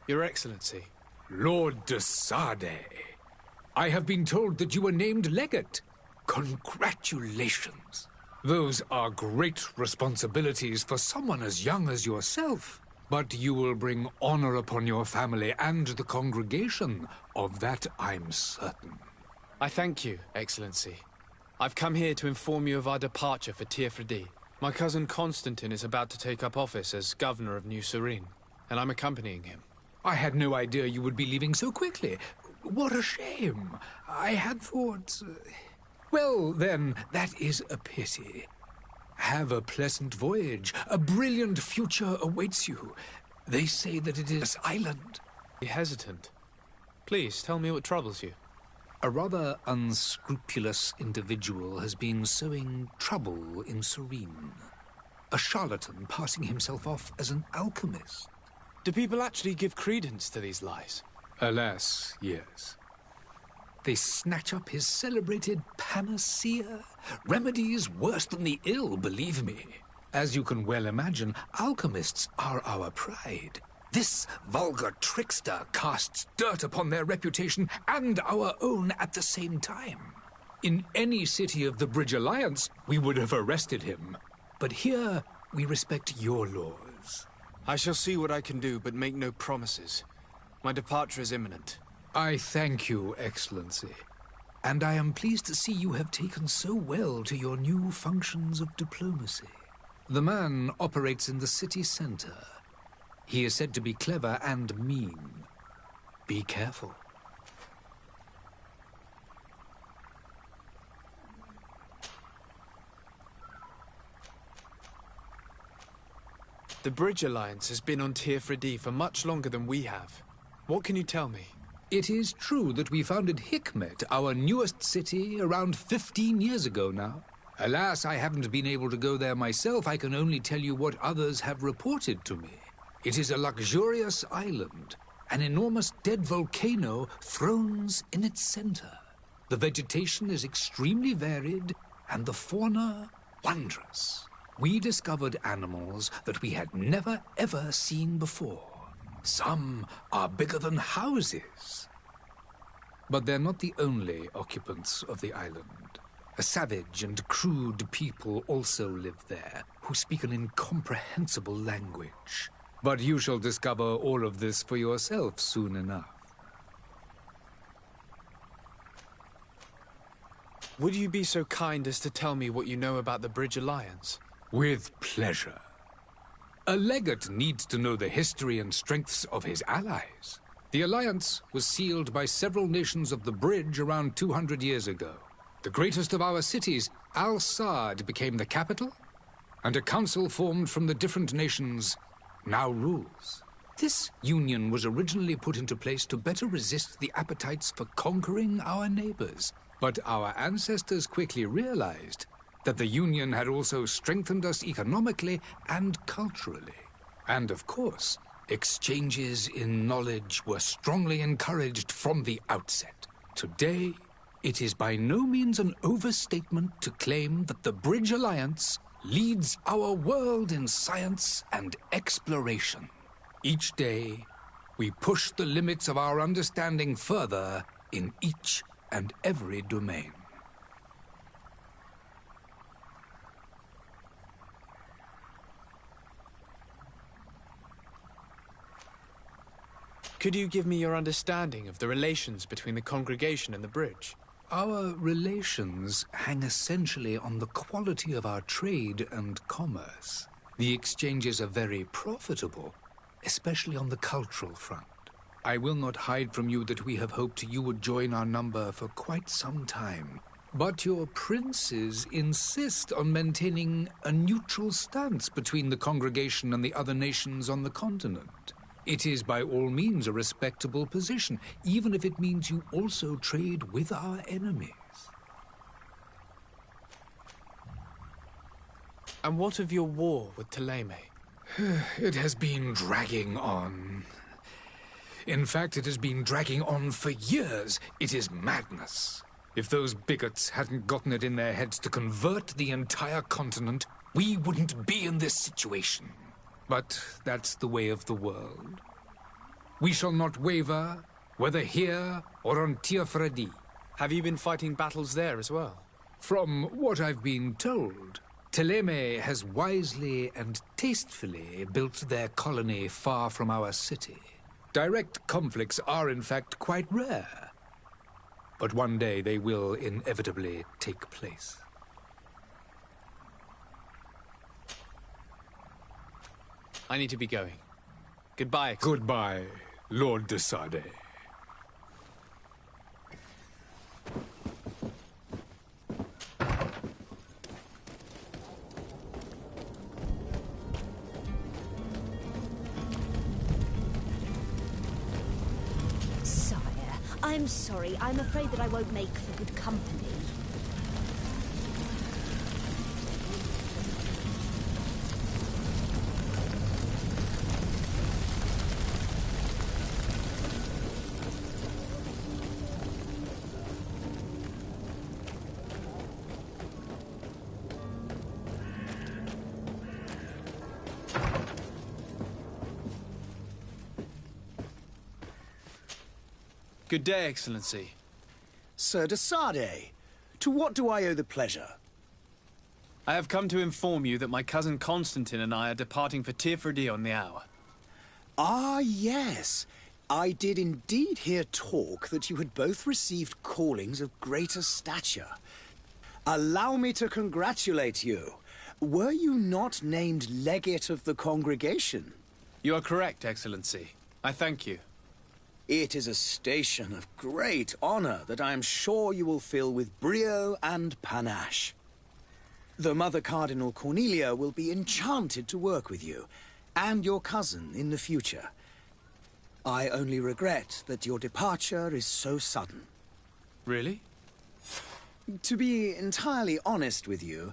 Your Excellency. Lord de Sade, I have been told that you were named legate. Congratulations. Those are great responsibilities for someone as young as yourself. But you will bring honor upon your family and the congregation. Of that I'm certain. I thank you, Excellency. I've come here to inform you of our departure for Tirfredi. My cousin Constantine is about to take up office as governor of New Serene, and I'm accompanying him. I had no idea you would be leaving so quickly. What a shame. I had thought... Well, then, that is a pity. Have a pleasant voyage. A brilliant future awaits you. They say that it is island. Be hesitant. Please, tell me what troubles you. A rather unscrupulous individual has been sowing trouble in Serene. A charlatan passing himself off as an alchemist. Do people actually give credence to these lies? Alas, yes. They snatch up his celebrated panacea. Remedies worse than the ill, believe me. As you can well imagine, alchemists are our pride. This vulgar trickster casts dirt upon their reputation and our own at the same time. In any city of the Bridge Alliance, we would have arrested him. But here, we respect your laws. I shall see what I can do, but make no promises. My departure is imminent. I thank you, Excellency. And I am pleased to see you have taken so well to your new functions of diplomacy. The man operates in the city center. He is said to be clever and mean. Be careful. The Bridge Alliance has been on Tirfredi for much longer than we have. What can you tell me? It is true that we founded Hikmet, our newest city, around 15 years ago now. Alas, I haven't been able to go there myself. I can only tell you what others have reported to me. It is a luxurious island. An enormous dead volcano thrones in its center. The vegetation is extremely varied, and the fauna wondrous. We discovered animals that we had never ever seen before. Some are bigger than houses. But they're not the only occupants of the island. A savage and crude people also live there, who speak an incomprehensible language. But you shall discover all of this for yourself soon enough. Would you be so kind as to tell me what you know about the Bridge Alliance? With pleasure. A legate needs to know the history and strengths of his allies. The alliance was sealed by several nations of the Bridge around 200 years ago. The greatest of our cities, Al-Saad, became the capital, and a council formed from the different nations now rules. This union was originally put into place to better resist the appetites for conquering our neighbors. But our ancestors quickly realized that the Union had also strengthened us economically and culturally. And of course, exchanges in knowledge were strongly encouraged from the outset. Today, it is by no means an overstatement to claim that the Bridge Alliance leads our world in science and exploration. Each day, we push the limits of our understanding further in each and every domain. Could you give me your understanding of the relations between the congregation and the Bridge? Our relations hang essentially on the quality of our trade and commerce. The exchanges are very profitable, especially on the cultural front. I will not hide from you that we have hoped you would join our number for quite some time. But your princes insist on maintaining a neutral stance between the congregation and the other nations on the continent. It is by all means a respectable position, even if it means you also trade with our enemies. And what of your war with Ptolemy? It has been dragging on. In fact, it has been dragging on for years. It is madness. If those bigots hadn't gotten it in their heads to convert the entire continent, we wouldn't be in this situation. But that's the way of the world. We shall not waver, whether here or on Tiafredi. Have you been fighting battles there as well? From what I've been told, Thélème has wisely and tastefully built their colony far from our city. Direct conflicts are, in fact, quite rare. But one day they will inevitably take place. I need to be going. Goodbye. Goodbye, Lord de Sade. Sire, I'm sorry. I'm afraid that I won't make for good company. Good day, Excellency. Sir de Sade, to what do I owe the pleasure? I have come to inform you that my cousin Constantine and I are departing for Tiafredi on the hour. Ah, yes. I did indeed hear talk that you had both received callings of greater stature. Allow me to congratulate you. Were you not named legate of the congregation? You are correct, Excellency. I thank you. It is a station of great honor that I am sure you will fill with brio and panache. The Mother Cardinal Cornelia will be enchanted to work with you, and your cousin in the future. I only regret that your departure is so sudden. Really? To be entirely honest with you,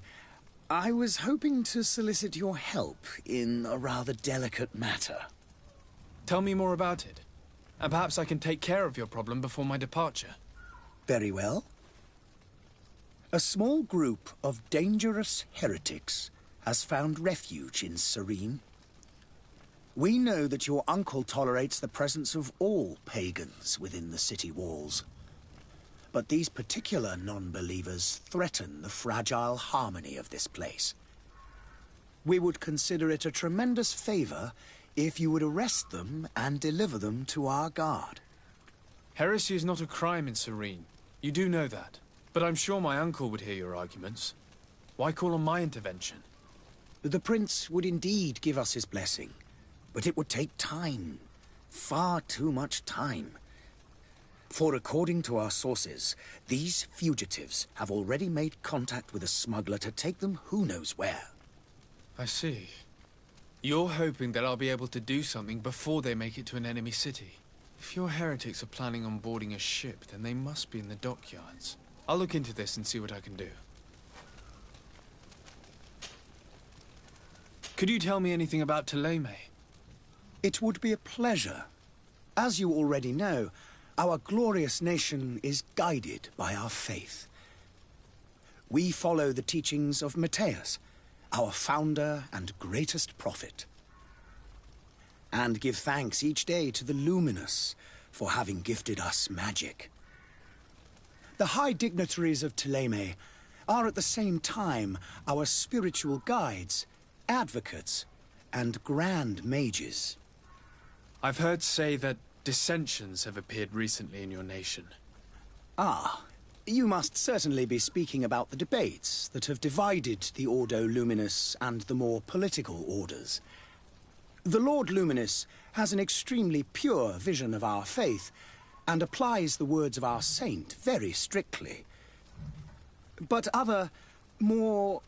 I was hoping to solicit your help in a rather delicate matter. Tell me more about it. And perhaps I can take care of your problem before my departure. Very well. A small group of dangerous heretics has found refuge in Serene. We know that your uncle tolerates the presence of all pagans within the city walls. But these particular non-believers threaten the fragile harmony of this place. We would consider it a tremendous favor if you would arrest them and deliver them to our guard. Heresy is not a crime in Serene. You do know that. But I'm sure my uncle would hear your arguments. Why call on my intervention? The prince would indeed give us his blessing, but it would take time. Far too much time. For according to our sources, these fugitives have already made contact with a smuggler to take them who knows where. I see. You're hoping that I'll be able to do something before they make it to an enemy city. If your heretics are planning on boarding a ship, then they must be in the dockyards. I'll look into this and see what I can do. Could you tell me anything about Thélème? It would be a pleasure. As you already know, our glorious nation is guided by our faith. We follow the teachings of Matthias, our founder and greatest prophet, and give thanks each day to the Luminous for having gifted us magic. The high dignitaries of Thélème are at the same time our spiritual guides, advocates, and grand mages. I've heard say that dissensions have appeared recently in your nation. Ah, you must certainly be speaking about the debates that have divided the Ordo Luminous and the more political orders. The Lord Luminous has an extremely pure vision of our faith and applies the words of our saint very strictly. But other, more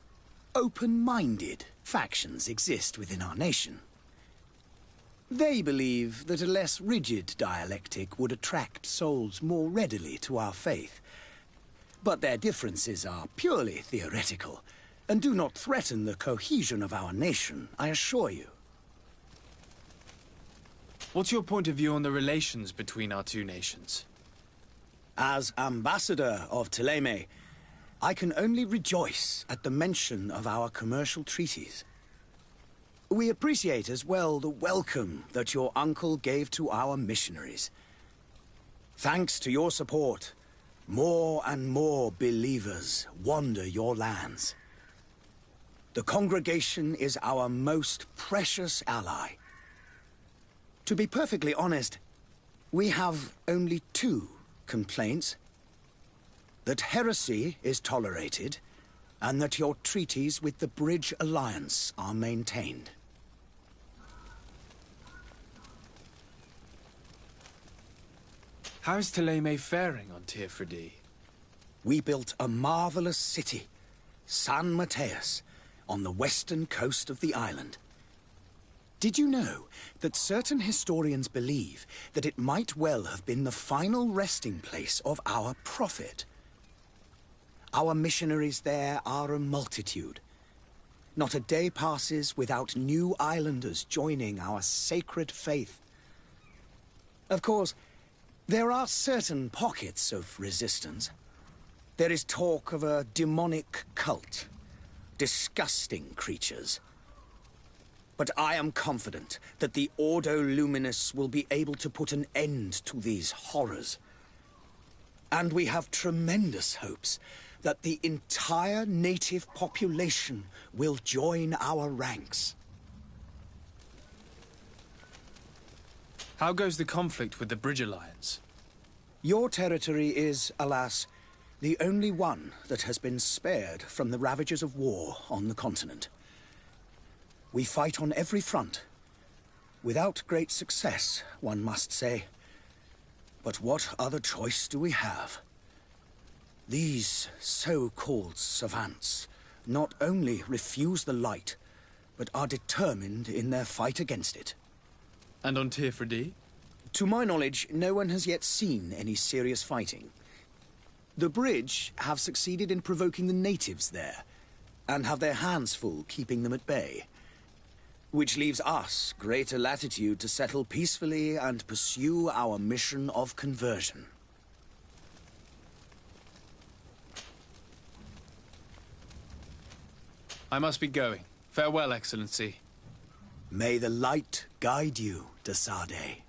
open-minded factions exist within our nation. They believe that a less rigid dialectic would attract souls more readily to our faith. But their differences are purely theoretical and do not threaten the cohesion of our nation, I assure you. What's your point of view on the relations between our two nations? As ambassador of Thélème, I can only rejoice at the mention of our commercial treaties. We appreciate as well the welcome that your uncle gave to our missionaries. Thanks to your support, more and more believers wander your lands. The congregation is our most precious ally. To be perfectly honest, we have only two complaints. That heresy is tolerated, and that your treaties with the Bridge Alliance are maintained. How's Thélème faring on Teofredi? We built a marvelous city, San Mateus, on the western coast of the island. Did you know that certain historians believe that it might well have been the final resting place of our prophet? Our missionaries there are a multitude. Not a day passes without new islanders joining our sacred faith. Of course, there are certain pockets of resistance. There is talk of a demonic cult. Disgusting creatures. But I am confident that the Ordo Luminus will be able to put an end to these horrors. And we have tremendous hopes that the entire native population will join our ranks. How goes the conflict with the Bridge Alliance? Your territory is, alas, the only one that has been spared from the ravages of war on the continent. We fight on every front. Without great success, one must say. But what other choice do we have? These so-called savants not only refuse the light, but are determined in their fight against it. And on Teofredi? To my knowledge, no one has yet seen any serious fighting. The Bridge have succeeded in provoking the natives there, and have their hands full keeping them at bay. Which leaves us greater latitude to settle peacefully and pursue our mission of conversion. I must be going. Farewell, Excellency. May the light guide you, de Sade.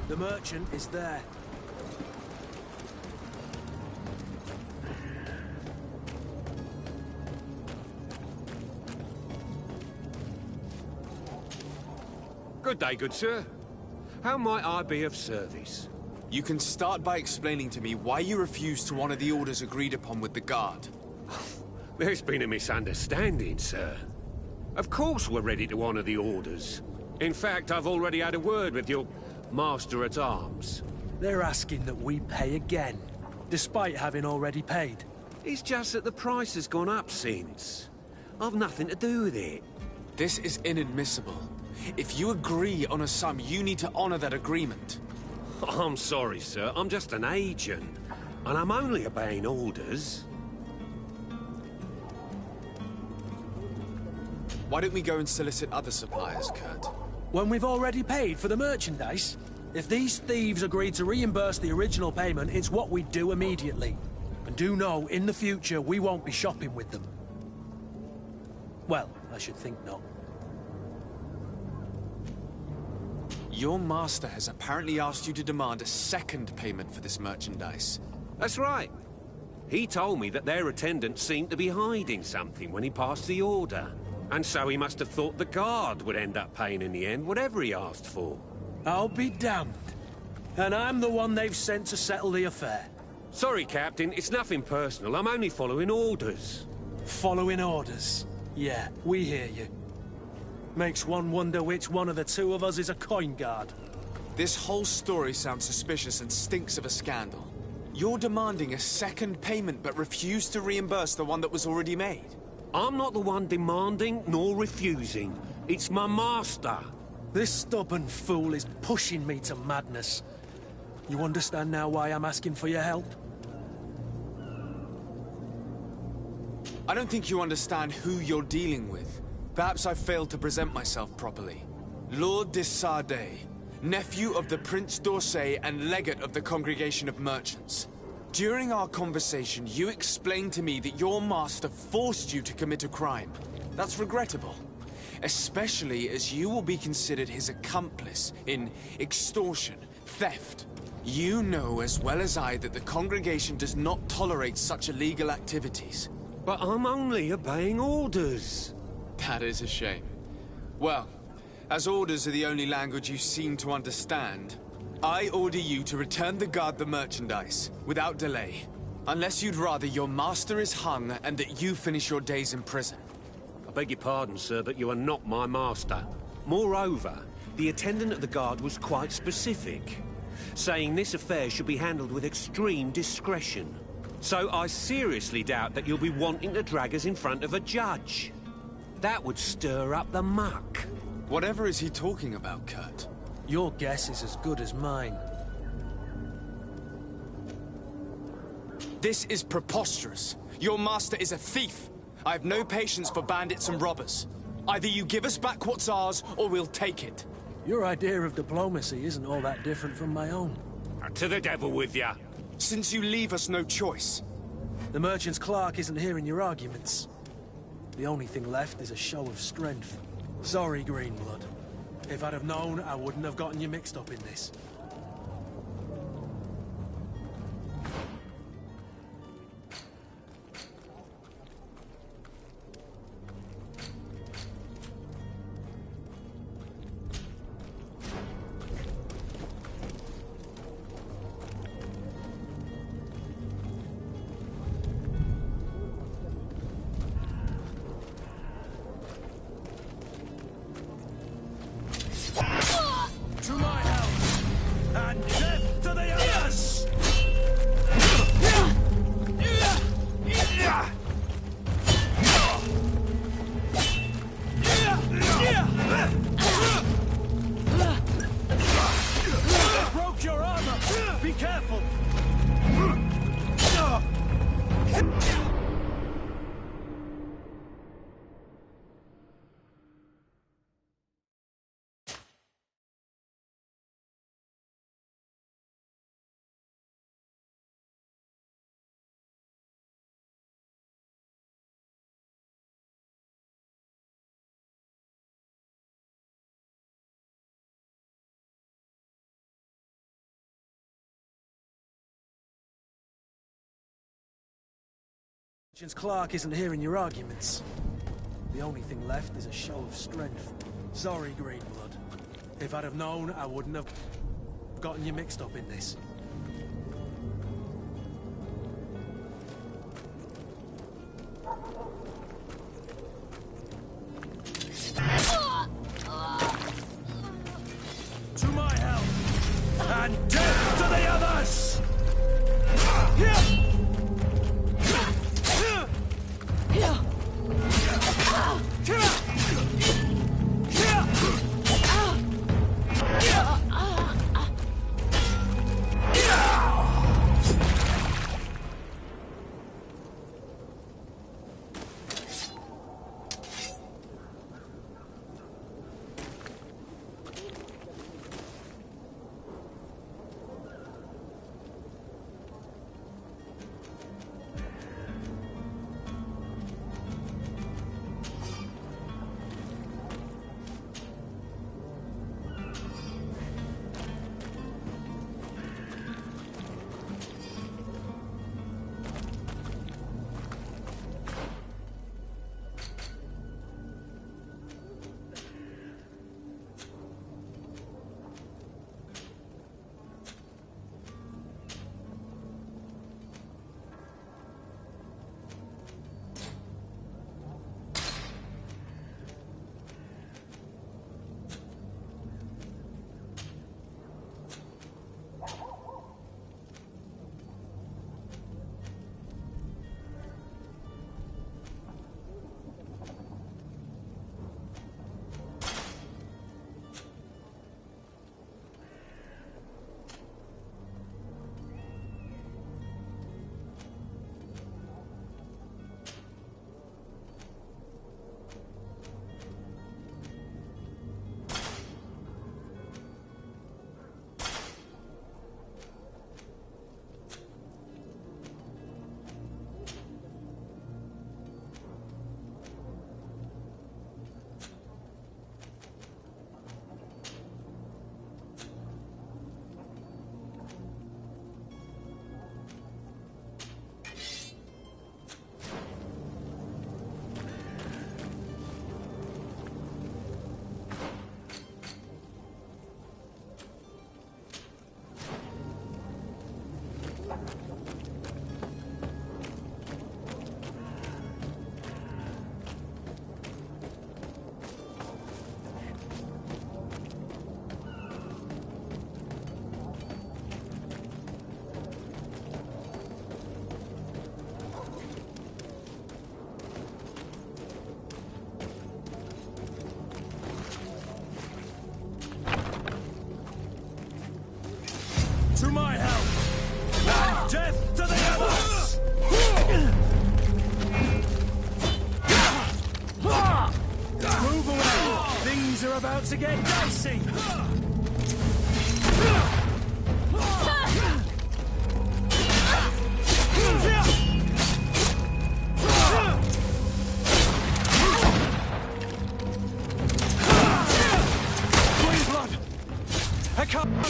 The merchant is there. Good day, good sir. How might I be of service? You can start by explaining to me why you refuse to honor the orders agreed upon with the Guard. There's been a misunderstanding, sir. Of course we're ready to honor the orders. In fact, I've already had a word with your Master-at-Arms. They're asking that we pay again, despite having already paid. It's just that the price has gone up since. I've nothing to do with it. This is inadmissible. If you agree on a sum, you need to honor that agreement. I'm sorry, sir. I'm just an agent. And I'm only obeying orders. Why don't we go and solicit other suppliers, Kurt? When we've already paid for the merchandise? If these thieves agree to reimburse the original payment, it's what we do immediately. And do know, in the future, we won't be shopping with them. Well, I should think not. Your master has apparently asked you to demand a second payment for this merchandise. That's right. He told me that their attendant seemed to be hiding something when he passed the order. And so he must have thought the Guard would end up paying in the end whatever he asked for. I'll be damned. And I'm the one they've sent to settle the affair. Sorry, Captain, it's nothing personal. I'm only following orders. Following orders? Yeah, we hear you. Makes one wonder which one of the two of us is a coin guard. This whole story sounds suspicious and stinks of a scandal. You're demanding a second payment but refuse to reimburse the one that was already made. I'm not the one demanding nor refusing. It's my master. This stubborn fool is pushing me to madness. You understand now why I'm asking for your help? I don't think you understand who you're dealing with. Perhaps I failed to present myself properly. Lord de Sardet, nephew of the Prince d'Orsay and legate of the Congregation of Merchants. During our conversation, you explained to me that your master forced you to commit a crime. That's regrettable, especially as you will be considered his accomplice in extortion, theft. You know as well as I that the Congregation does not tolerate such illegal activities. But I'm only obeying orders. That is a shame. Well, as orders are the only language you seem to understand, I order you to return the guard the merchandise, without delay. Unless you'd rather your master is hung and that you finish your days in prison. I beg your pardon, sir, but you are not my master. Moreover, the attendant of the guard was quite specific, saying this affair should be handled with extreme discretion. So I seriously doubt that you'll be wanting to drag us in front of a judge. That would stir up the muck. Whatever is he talking about, Kurt? Your guess is as good as mine. This is preposterous. Your master is a thief. I have no patience for bandits and robbers. Either you give us back what's ours, or we'll take it. Your idea of diplomacy isn't all that different from my own. To the devil with ya. Since you leave us no choice. The merchant's clerk isn't hearing your arguments. The only thing left is a show of strength. Sorry, Greenblood. If I'd have known, I wouldn't have gotten you mixed up in this. Merchant's clerk isn't hearing your arguments. The only thing left is a show of strength. Sorry, Greenblood. If I'd have known, I wouldn't have gotten you mixed up in this. To my help! And death to the others! about to get dicey! Blood! I can't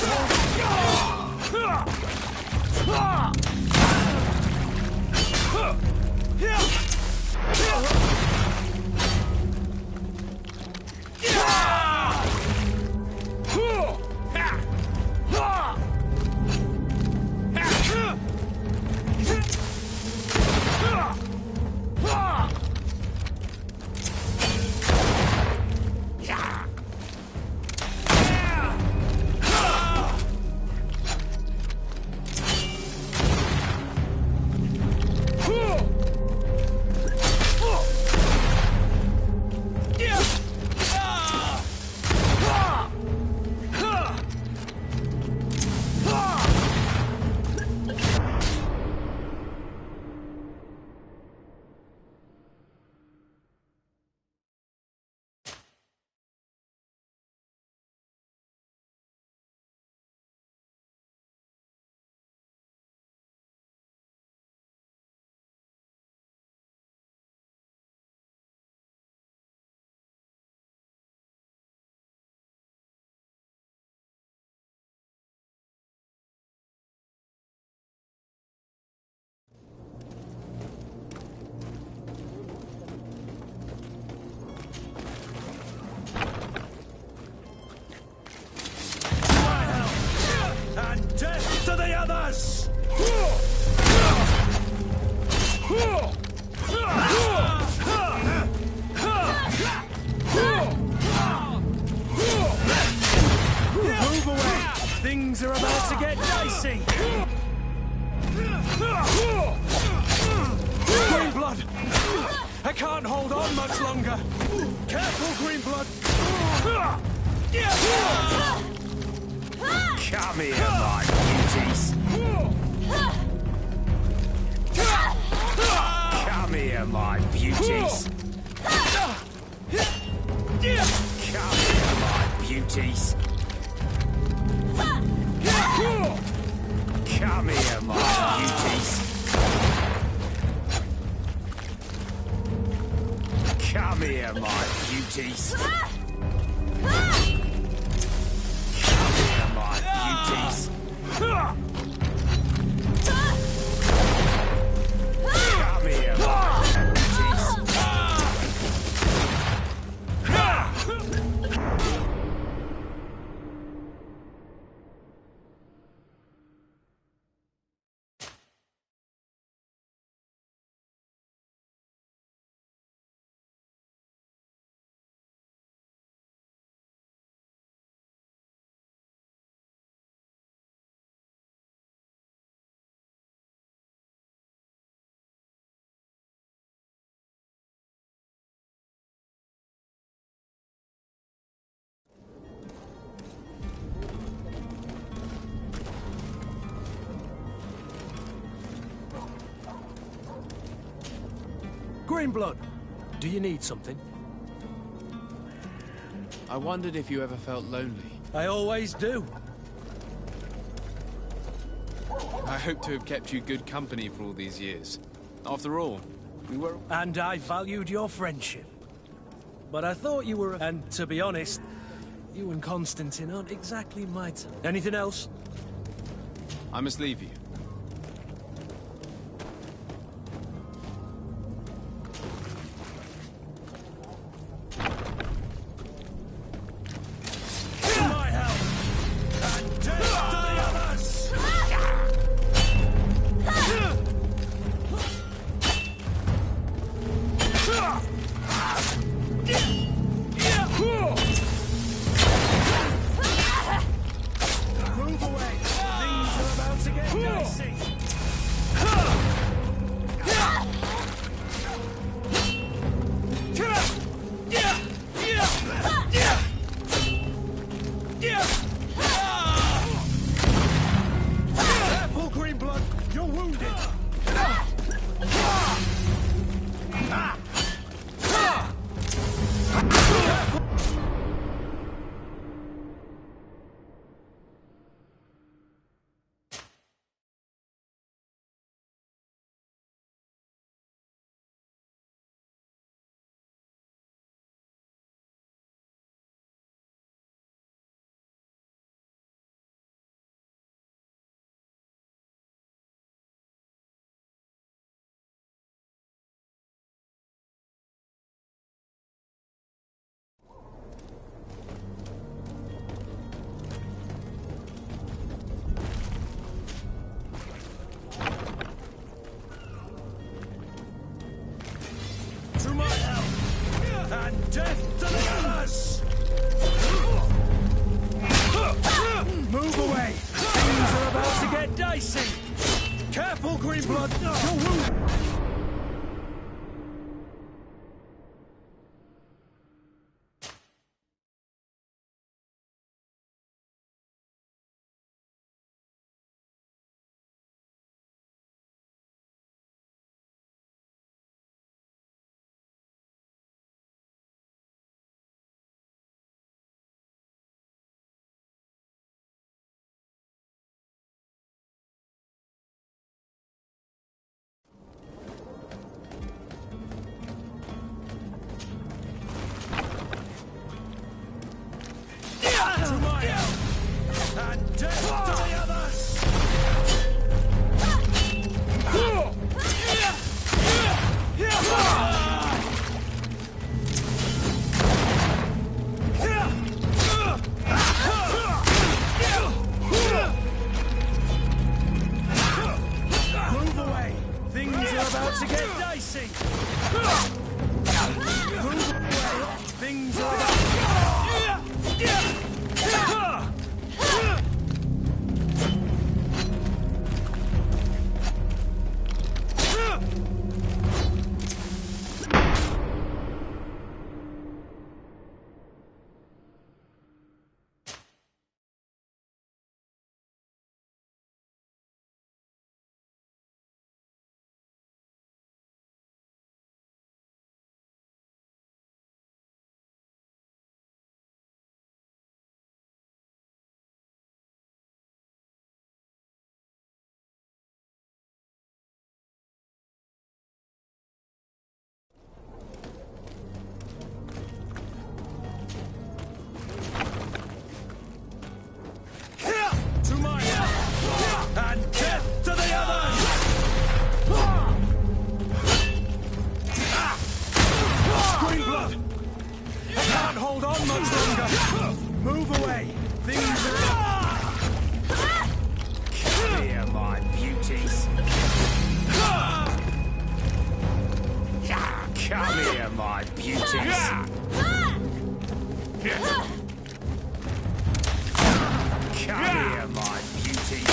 death to the others! Move away! Things are about to get dicey! Green blood! I can't hold on much longer! Careful, green blood! Come here, my beauties. Come here, my beauties. Come here, my beauties. Come here, my beauties. Come here, my beauties. Beauties. Come here, my beauties. Green blood, do you need something? I wondered if you ever felt lonely. I always do. I hope to have kept you good company for all these years. After all, we were... And I valued your friendship. But I thought you were... And to be honest, you and Constantine aren't exactly my type. Anything else? I must leave you. death to the others! Move away! Things are about to get dicey! Careful, Greenblood! You're wounded! And death to the others! Move away! Things are about to get dicey! Move away! Things are about and death to the others! Greenblood! I can't hold on much longer! Move away! Things are... Come here, my beauties. Come here, my beauties. Come here, my beauties.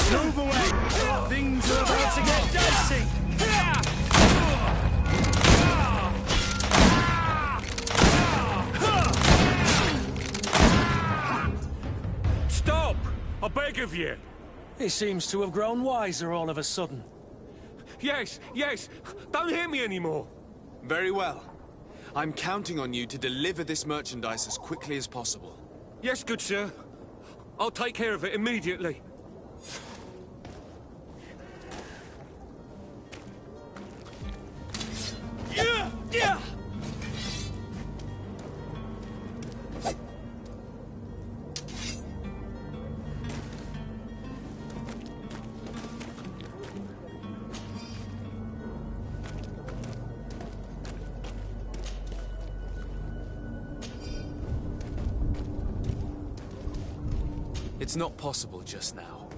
Move away! Things are about to get dicey! Stop! I beg of you! He seems to have grown wiser all of a sudden. Yes, yes! Don't hit me anymore! Very well. I'm counting on you to deliver this merchandise as quickly as possible. Yes, good sir. I'll take care of it immediately. Yeah! It's not possible just now.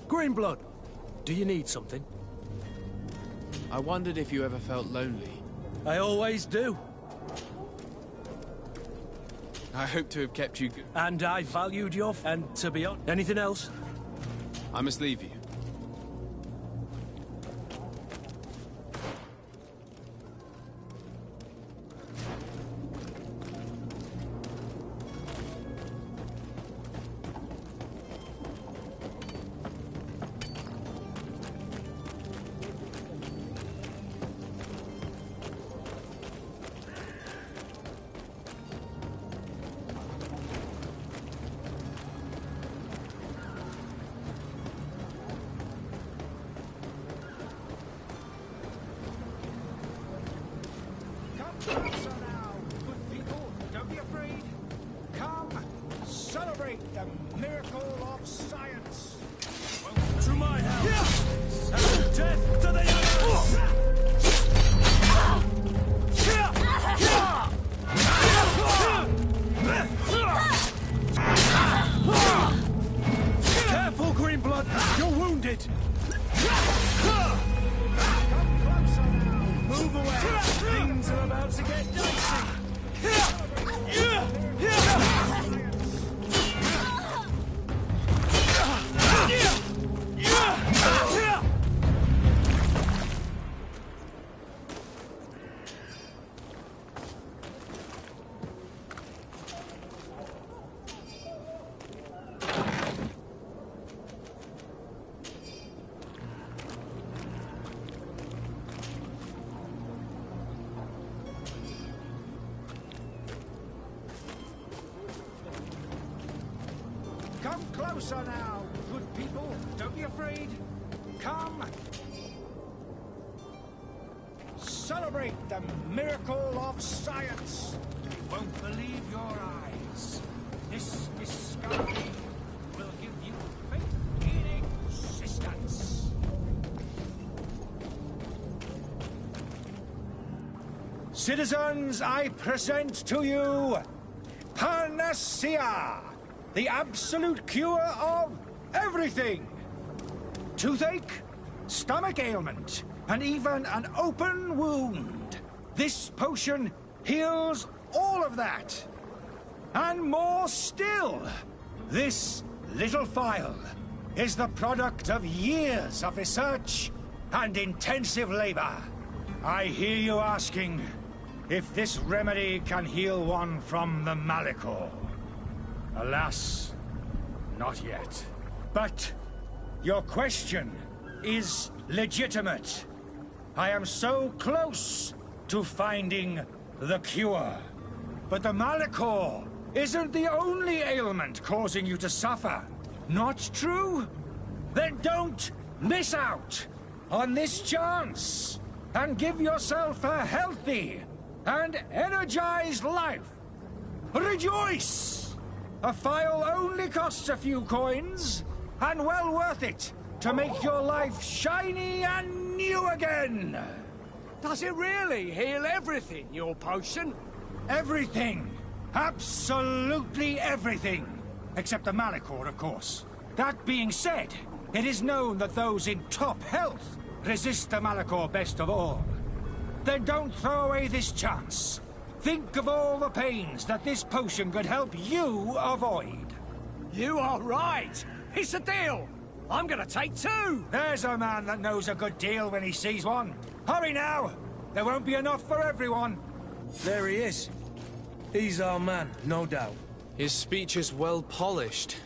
Greenblood, do you need something? I wondered if you ever felt lonely. I always do. I hope to have kept you good. And I valued your... And to be honest... Anything else? I must leave you. So now, good people, don't be afraid. Come, celebrate the miracle of science. To my house! And death to the others! Careful, Greenblood! You're wounded! Come closer now. Move away. Things are about to get dicey. Come closer now, good people. Don't be afraid. Come. Celebrate the miracle of science. You won't believe your eyes. This discovery will give you faith in existence. Citizens, I present to you Panacea, the absolute cure of everything. Toothache, stomach ailment, and even an open wound. This potion heals all of that. And more still. This little phial is the product of years of research and intensive labor. I hear you asking if this remedy can heal one from the Malachor. Alas, not yet. But your question is legitimate. I am so close to finding the cure. But the Malachor isn't the only ailment causing you to suffer. Not true? Then don't miss out on this chance and give yourself a healthy and energized life. Rejoice! A phial only costs a few coins, and well worth it to make your life shiny and new again. Does it really heal everything, your potion? Everything. Absolutely everything. Except the Malachor, of course. That being said, it is known that those in top health resist the Malachor best of all. Then don't throw away this chance. Think of all the pains that this potion could help you avoid. You are right. It's a deal. I'm gonna take two. There's a man that knows a good deal when he sees one. Hurry now. There won't be enough for everyone. There he is. He's our man, no doubt. His speech is well polished.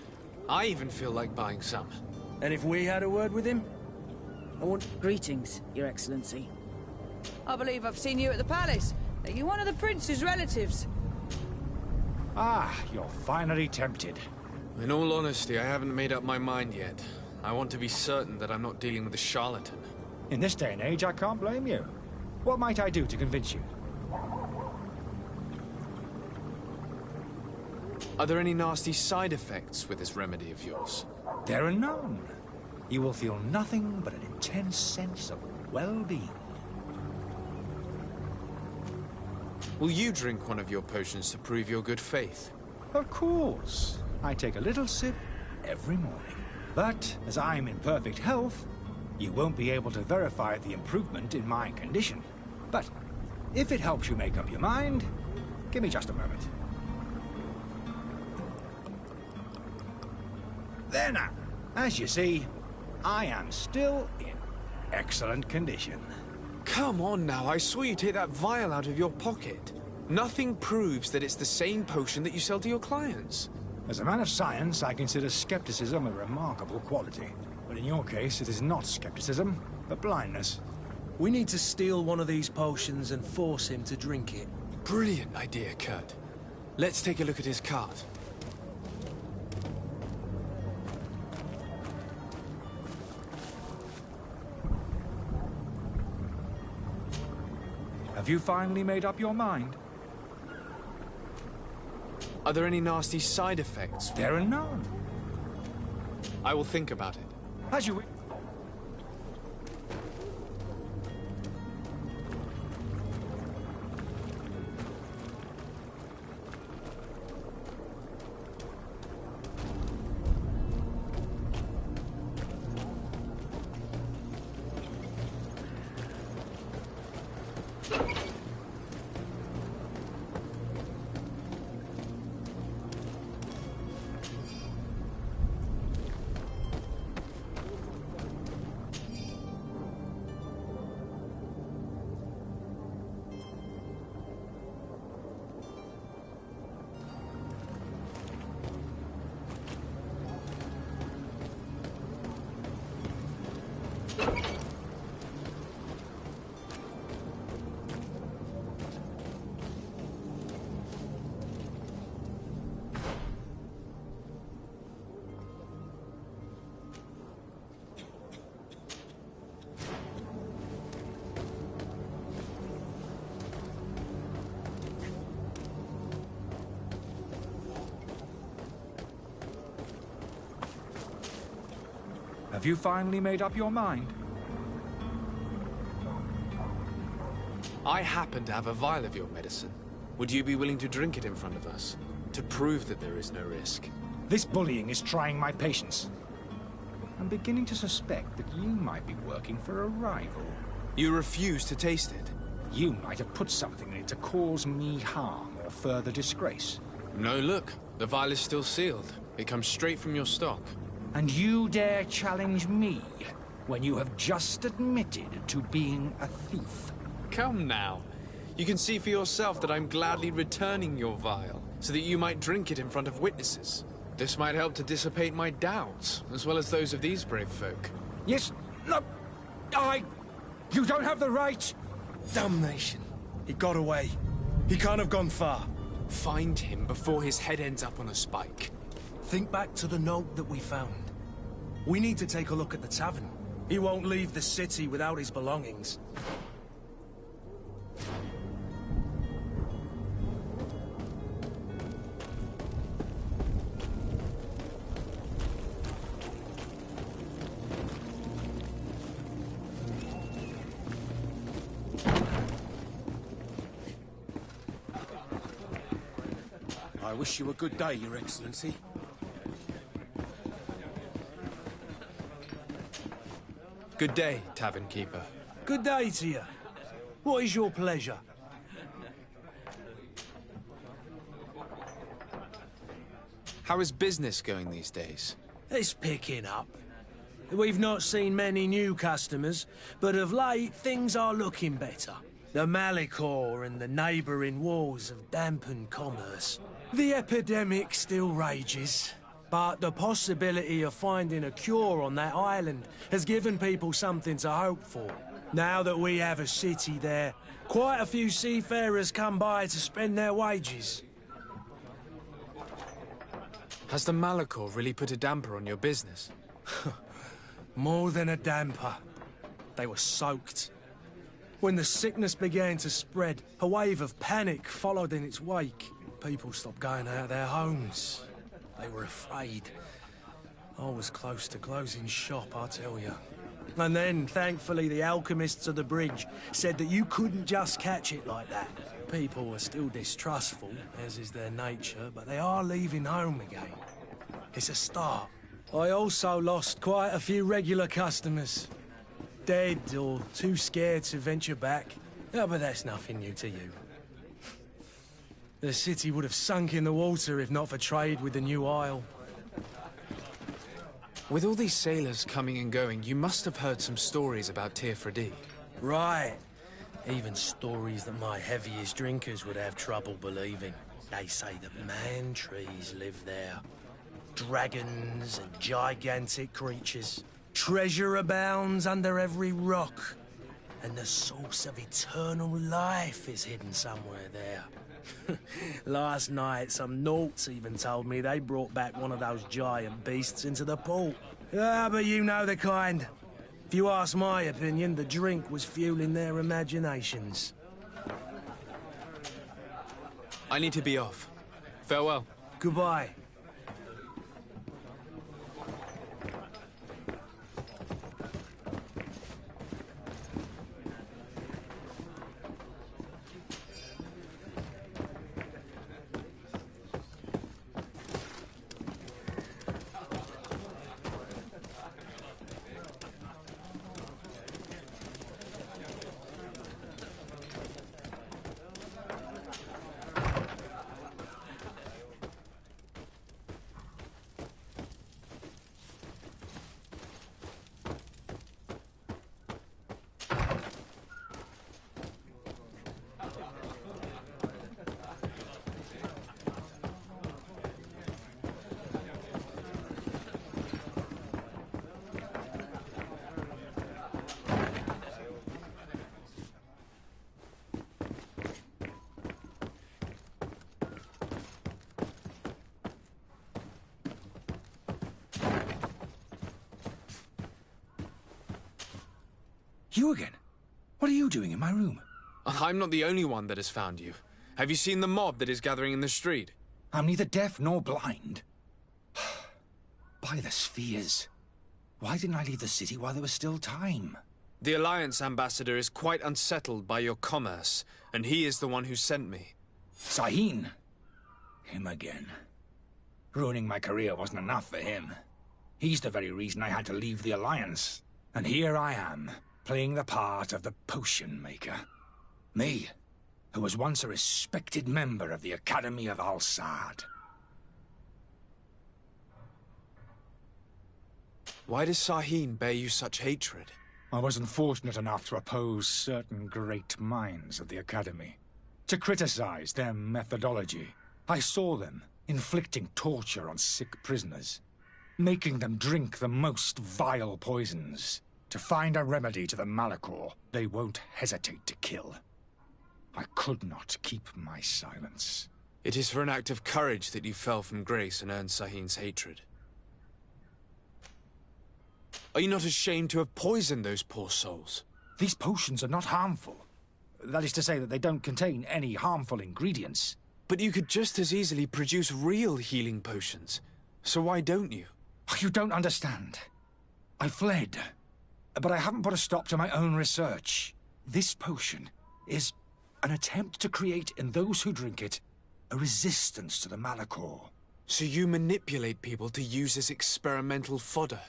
I even feel like buying some. And if we had a word with him? Greetings, Your Excellency. I believe I've seen you at the palace. Are you one of the prince's relatives? Ah, you're finally tempted. In all honesty, I haven't made up my mind yet. I want to be certain that I'm not dealing with a charlatan. In this day and age, I can't blame you. What might I do to convince you? Are there any nasty side effects with this remedy of yours? There are none. You will feel nothing but an intense sense of well-being. Will you drink one of your potions to prove your good faith? Of course. I take a little sip every morning. But as I'm in perfect health, you won't be able to verify the improvement in my condition. But if it helps you make up your mind, give me just a moment. There now. As you see, I am still in excellent condition. Come on now, I saw you take that vial out of your pocket. Nothing proves that it's the same potion that you sell to your clients. As a man of science, I consider skepticism a remarkable quality. But in your case, it is not skepticism, but blindness. We need to steal one of these potions and force him to drink it. Brilliant idea, Kurt. Let's take a look at his cart. Have you finally made up your mind? Are there any nasty side effects? There are none. I will think about it. As you wish. Have you finally made up your mind? I happen to have a vial of your medicine. Would you be willing to drink it in front of us? To prove that there is no risk? This bullying is trying my patience. I'm beginning to suspect that you might be working for a rival. You refuse to taste it? You might have put something in it to cause me harm or further disgrace. No, look. The vial is still sealed. It comes straight from your stock. And you dare challenge me when you have just admitted to being a thief? Come now. You can see for yourself that I'm gladly returning your vial, so that you might drink it in front of witnesses. This might help to dissipate my doubts, as well as those of these brave folk. Yes, no, you don't have the right! Damnation. He got away. He can't have gone far. Find him before his head ends up on a spike. Think back to the note that we found. We need to take a look at the tavern. He won't leave the city without his belongings. I wish you a good day, Your Excellency. Good day, tavern keeper. Good day to you. What is your pleasure? How is business going these days? It's picking up. We've not seen many new customers, but of late things are looking better. The Malicor and the neighbouring wars have dampened commerce. The epidemic still rages, but the possibility of finding a cure on that island has given people something to hope for. Now that we have a city there, quite a few seafarers come by to spend their wages. Has the Malachor really put a damper on your business? More than a damper. They were soaked. When the sickness began to spread, a wave of panic followed in its wake. People stopped going out of their homes. They were afraid. I was close to closing shop, I tell you. And then, thankfully, the alchemists of the bridge said that you couldn't just catch it like that. People were still distrustful, as is their nature, but they are leaving home again. It's a start. I also lost quite a few regular customers. Dead or too scared to venture back. Oh, but that's nothing new to you. The city would have sunk in the water if not for trade with the new isle. With all these sailors coming and going, you must have heard some stories about Teerfredi. Right. Even stories that my heaviest drinkers would have trouble believing. They say that man-trees live there. Dragons and gigantic creatures. Treasure abounds under every rock. And the source of eternal life is hidden somewhere there. Last night, some Nauts even told me they brought back one of those giant beasts into the port. Ah, but you know the kind. If you ask my opinion, the drink was fueling their imaginations. I need to be off. Farewell. Goodbye. You again? What are you doing in my room? I'm not the only one that has found you. Have you seen the mob that is gathering in the street? I'm neither deaf nor blind. By the spheres. Why didn't I leave the city while there was still time? The Alliance ambassador is quite unsettled by your commerce, and he is the one who sent me. Sahin? Him again. Ruining my career wasn't enough for him. He's the very reason I had to leave the Alliance. And here I am, playing the part of the potion maker. Me, who was once a respected member of the Academy of Al-Sad. Why does Sahin bear you such hatred? I wasn't fortunate enough to oppose certain great minds of the Academy. To criticize their methodology. I saw them inflicting torture on sick prisoners. Making them drink the most vile poisons. To find a remedy to the Malachor they won't hesitate to kill. I could not keep my silence. It is for an act of courage that you fell from grace and earned Sahin's hatred. Are you not ashamed to have poisoned those poor souls? These potions are not harmful. That is to say that they don't contain any harmful ingredients. But you could just as easily produce real healing potions. So why don't you? You don't understand. I fled. But I haven't put a stop to my own research. This potion is an attempt to create in those who drink it a resistance to the Malachor. So you manipulate people to use as experimental fodder?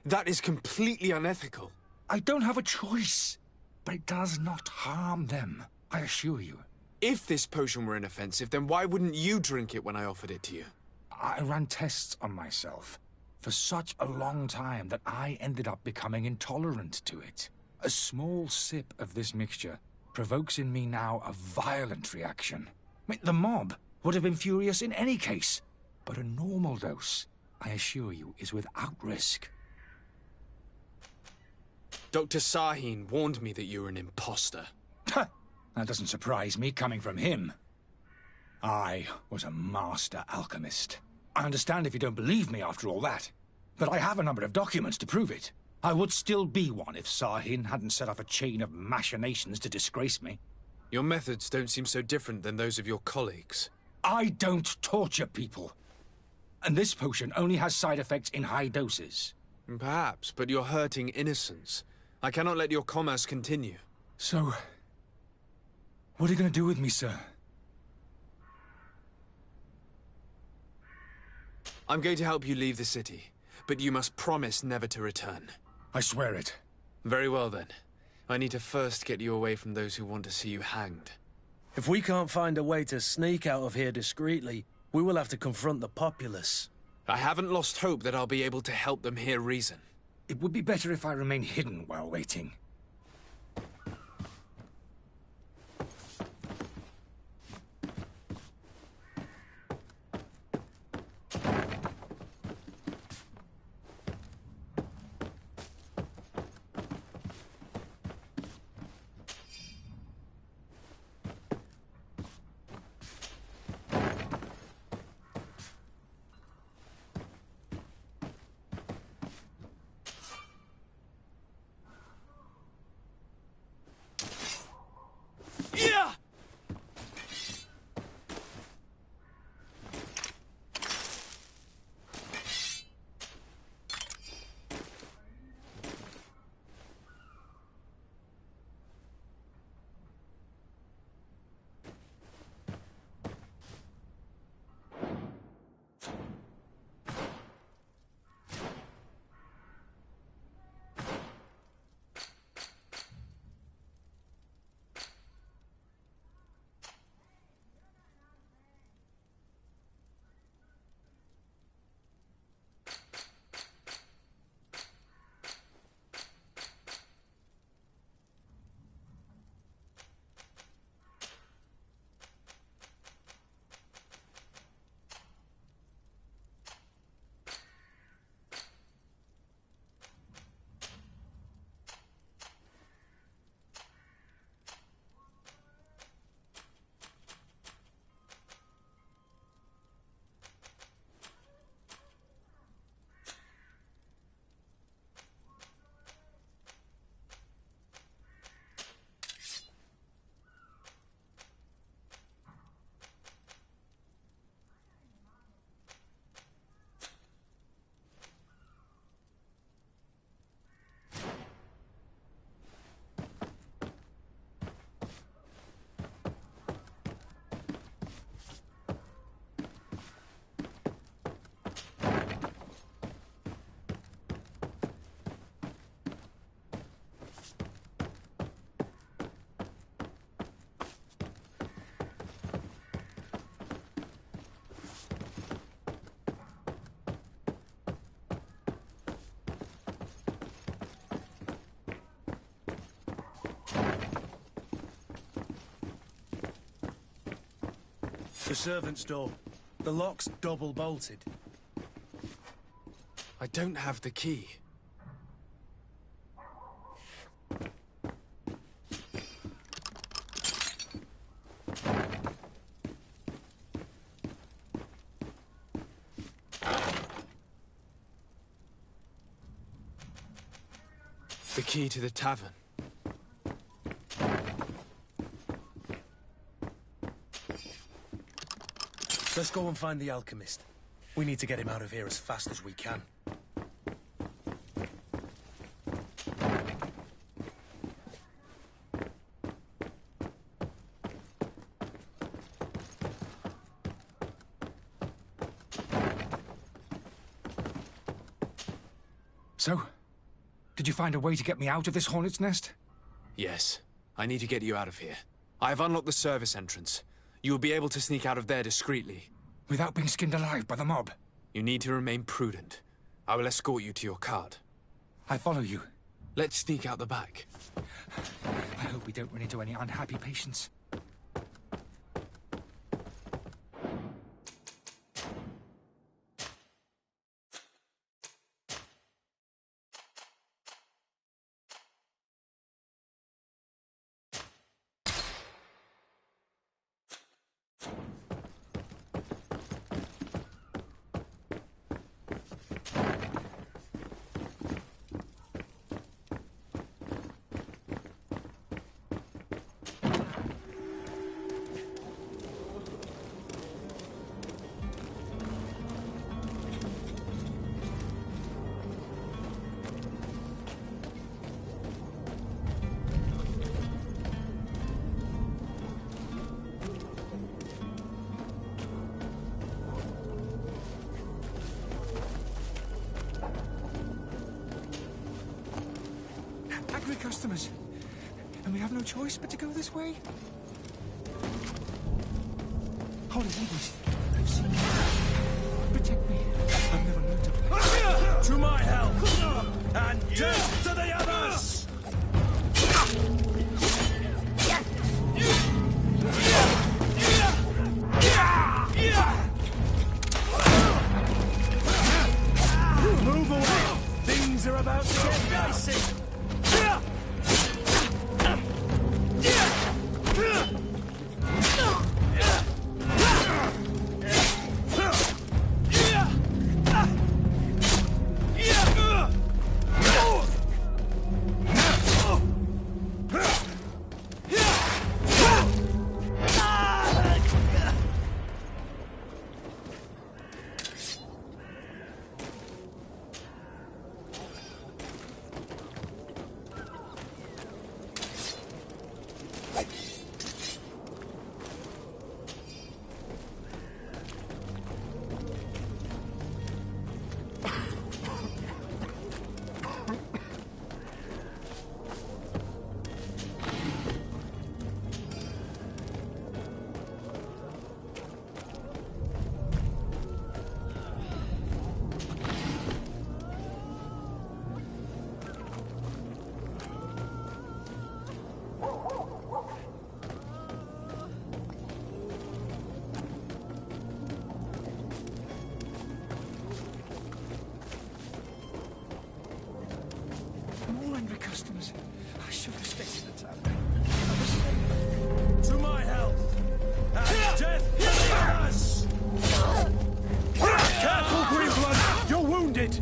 That is completely unethical. I don't have a choice, but it does not harm them, I assure you. If this potion were inoffensive, then why wouldn't you drink it when I offered it to you? I ran tests on myself for such a long time that I ended up becoming intolerant to it. A small sip of this mixture provokes in me now a violent reaction. I mean, the mob would have been furious in any case, but a normal dose, I assure you, is without risk. Dr. Sahin warned me that you were an imposter. That doesn't surprise me, coming from him. I was a master alchemist. I understand if you don't believe me after all that, but I have a number of documents to prove it. I would still be one if Sahin hadn't set off a chain of machinations to disgrace me. Your methods don't seem so different than those of your colleagues. I don't torture people. And this potion only has side effects in high doses. Perhaps, but you're hurting innocents. I cannot let your commerce continue. So, what are you going to do with me, sir? I'm going to help you leave the city, but you must promise never to return. I swear it. Very well then. I need to first get you away from those who want to see you hanged. If we can't find a way to sneak out of here discreetly, we will have to confront the populace. I haven't lost hope that I'll be able to help them hear reason. It would be better if I remain hidden while waiting. The servant's door. The lock's double bolted. I don't have the key. The key to the tavern. Let's go and find the alchemist. We need to get him out of here as fast as we can. So, did you find a way to get me out of this hornet's nest? Yes. I need to get you out of here. I have unlocked the service entrance. You will be able to sneak out of there discreetly. Without being skinned alive by the mob? You need to remain prudent. I will escort you to your cart. I follow you. Let's sneak out the back. I hope we don't run into any unhappy patients. Angry customers. And we have no choice but to go this way? Holy Ladies, I've seen you. Protect me. I've never learned to... To my help! And death to the others! Move away! Things are about to get dicey! More angry customers. I should have stayed in the tavern. To my health! And death to the others! Careful, Greedfall! You're wounded!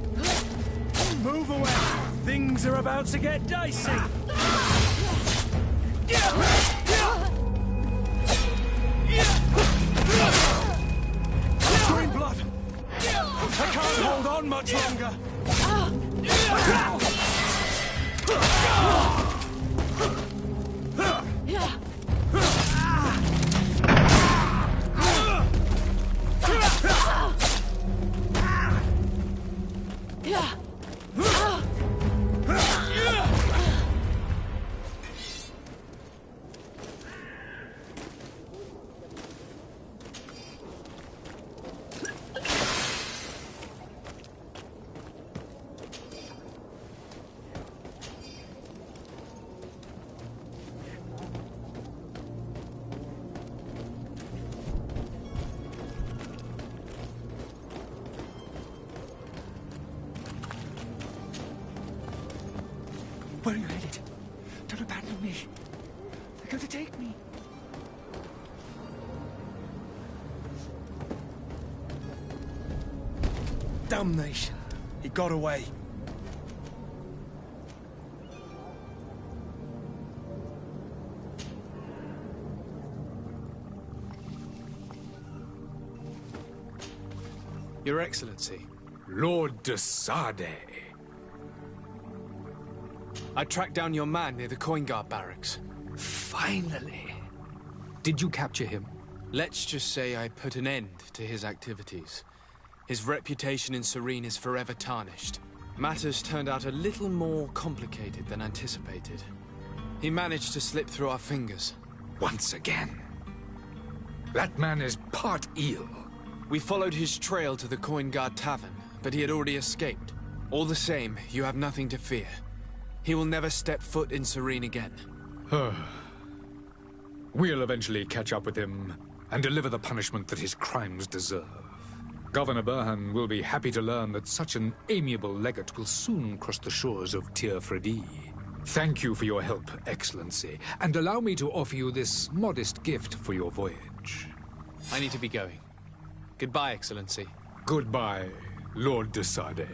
Move away! Things are about to get dicey! Green blood! I can't hold on much longer! Where are you headed? Don't abandon me. They're going to take me. Damnation! He got away. Your Excellency, Lord de Sade. I tracked down your man near the Coin Guard barracks. Finally. Did you capture him? Let's just say I put an end to his activities. His reputation in Serene is forever tarnished. Matters turned out a little more complicated than anticipated. He managed to slip through our fingers. Once again. That man is part eel. We followed his trail to the Coin Guard Tavern, but he had already escaped. All the same, you have nothing to fear. He will never step foot in Serene again. We'll eventually catch up with him and deliver the punishment that his crimes deserve. Governor Burhan will be happy to learn that such an amiable legate will soon cross the shores of Tir Fredi. Thank you for your help, Excellency, and allow me to offer you this modest gift for your voyage. I need to be going. Goodbye, Excellency. Goodbye, Lord de Sade.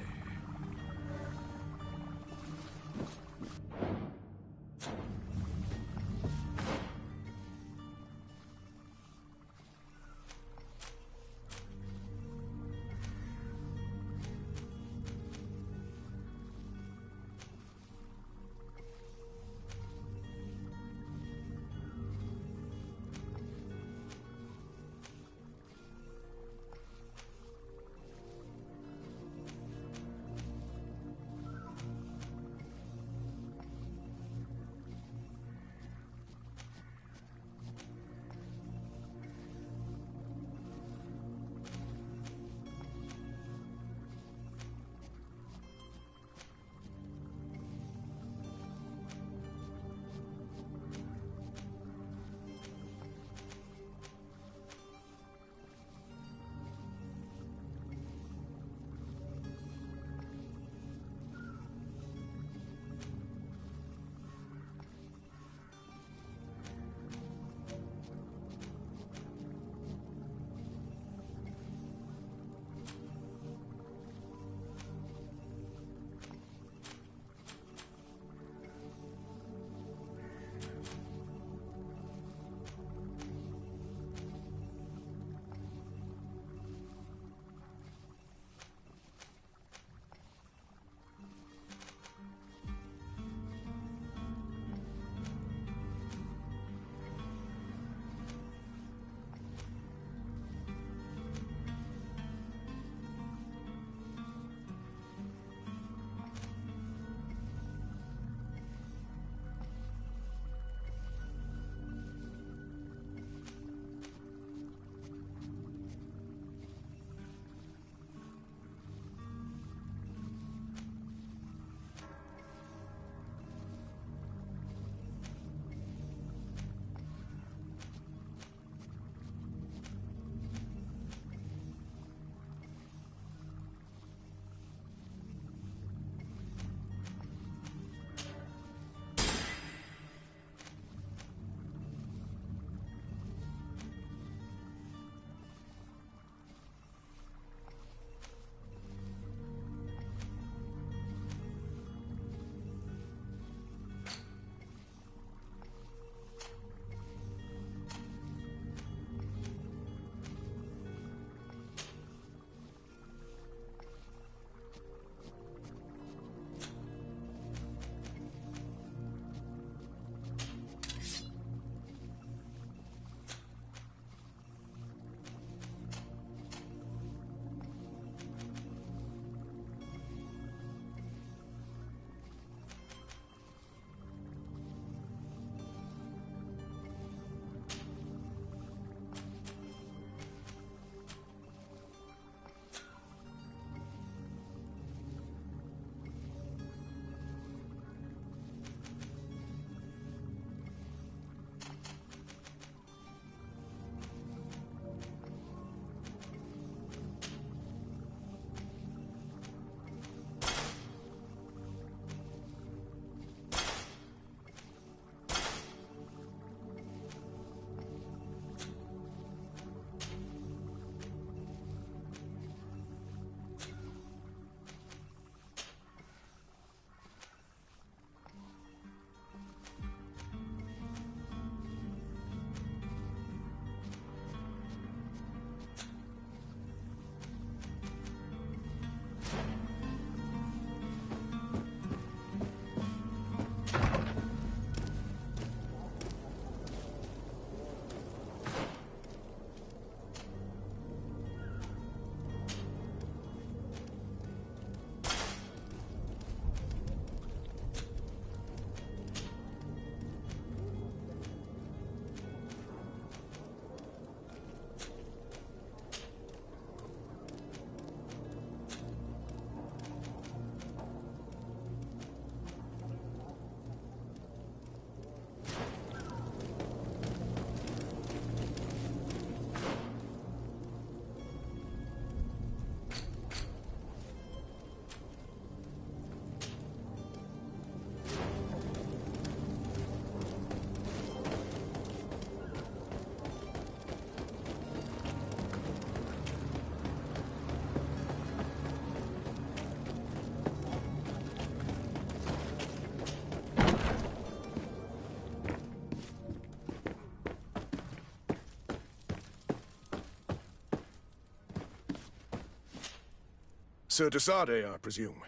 Sir de Sardet, I presume.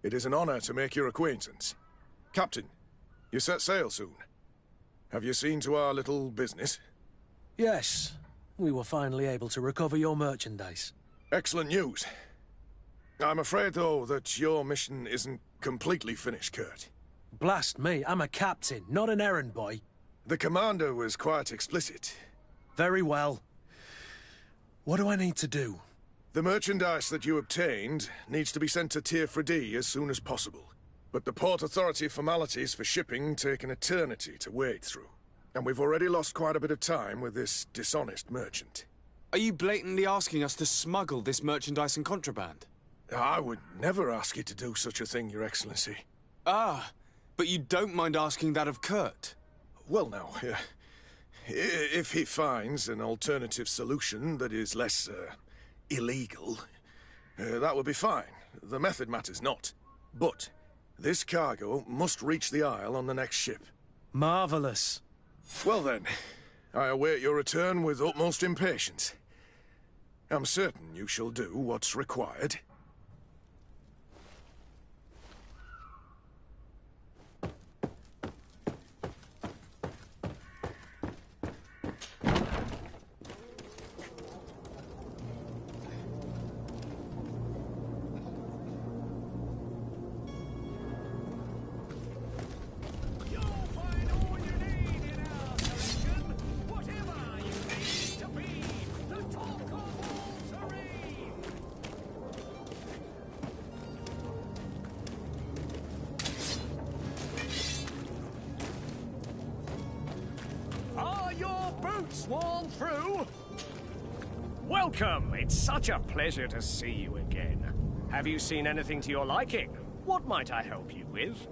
It is an honor to make your acquaintance. Captain, you set sail soon. Have you seen to our little business? Yes. We were finally able to recover your merchandise. Excellent news. I'm afraid, though, that your mission isn't completely finished, Kurt. Blast me, I'm a captain, not an errand boy. The commander was quite explicit. Very well. What do I need to do? The merchandise that you obtained needs to be sent to Tier 4D as soon as possible. But the Port Authority formalities for shipping take an eternity to wade through. And we've already lost quite a bit of time with this dishonest merchant. Are you blatantly asking us to smuggle this merchandise and contraband? I would never ask you to do such a thing, Your Excellency. Ah, but you don't mind asking that of Kurt? Well, now, if he finds an alternative solution that is less, illegal, that would be fine. The method matters not. But this cargo must reach the Isle on the next ship. Marvelous. Well then, I await your return with utmost impatience. I'm certain you shall do what's required. Sworn through? Welcome! It's such a pleasure to see you again. Have you seen anything to your liking? What might I help you with?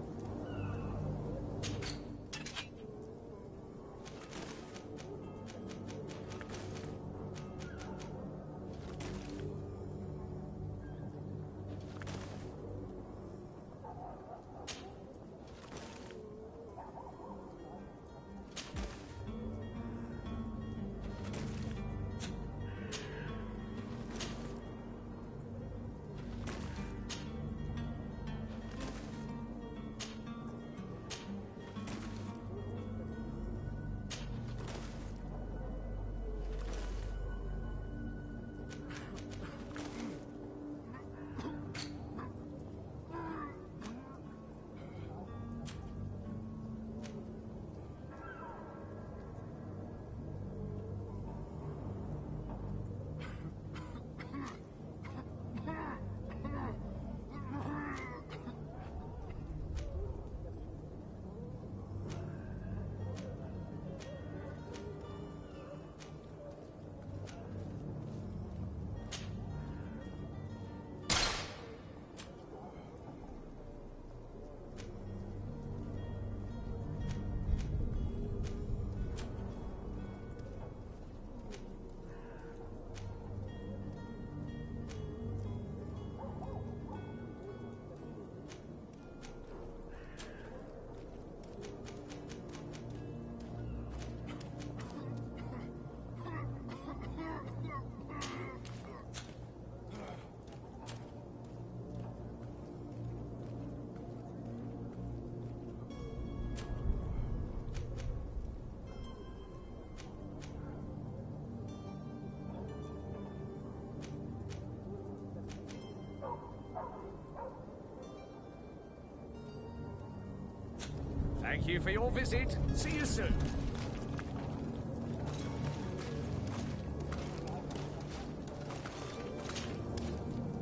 Thank you for your visit. See you soon.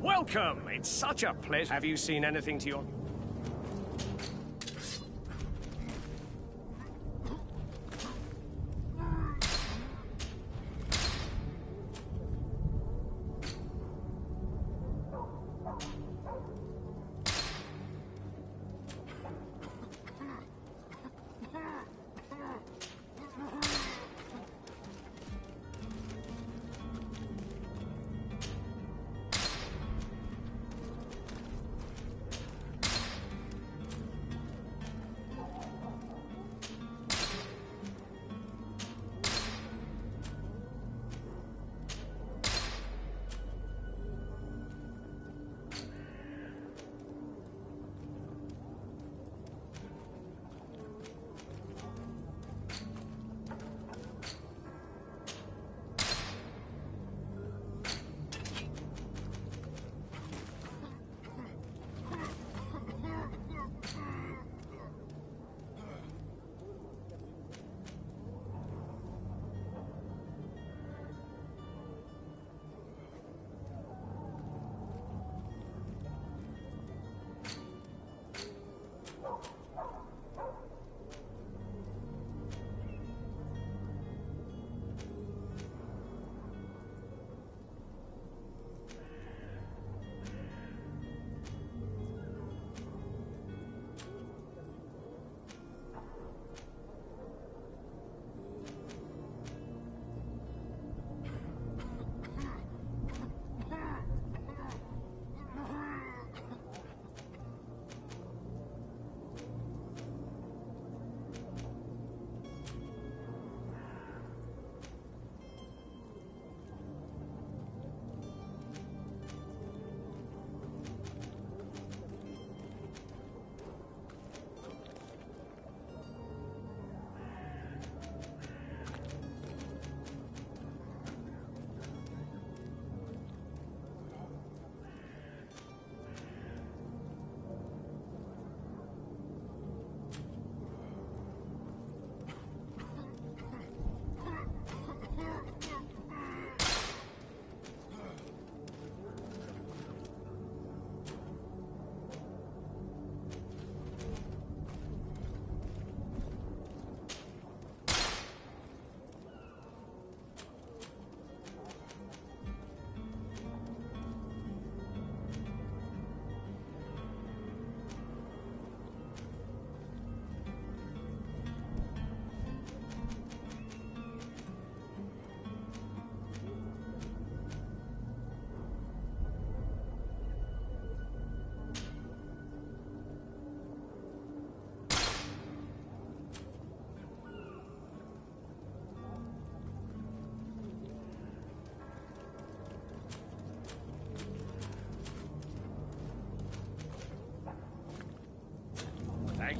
Welcome! It's such a pleasure. Have you seen anything to your...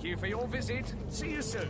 Thank you for your visit. See you soon.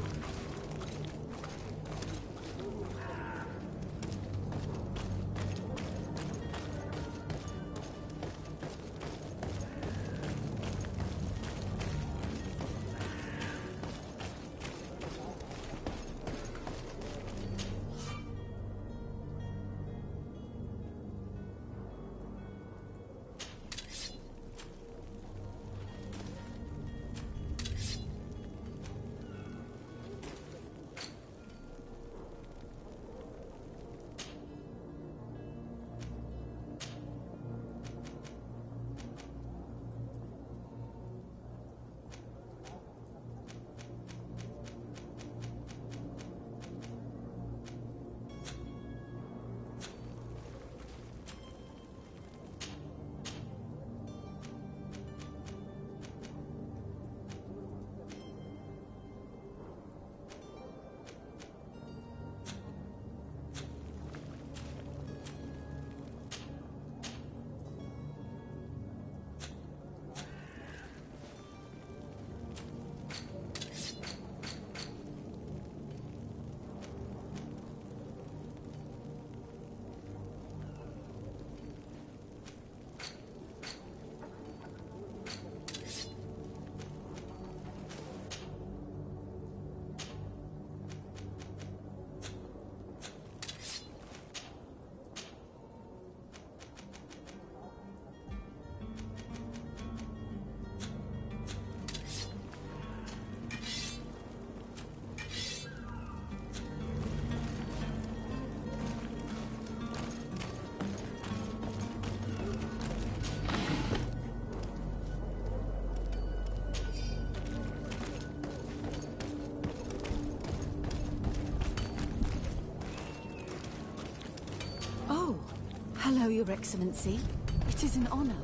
Hello, Your Excellency. It is an honor.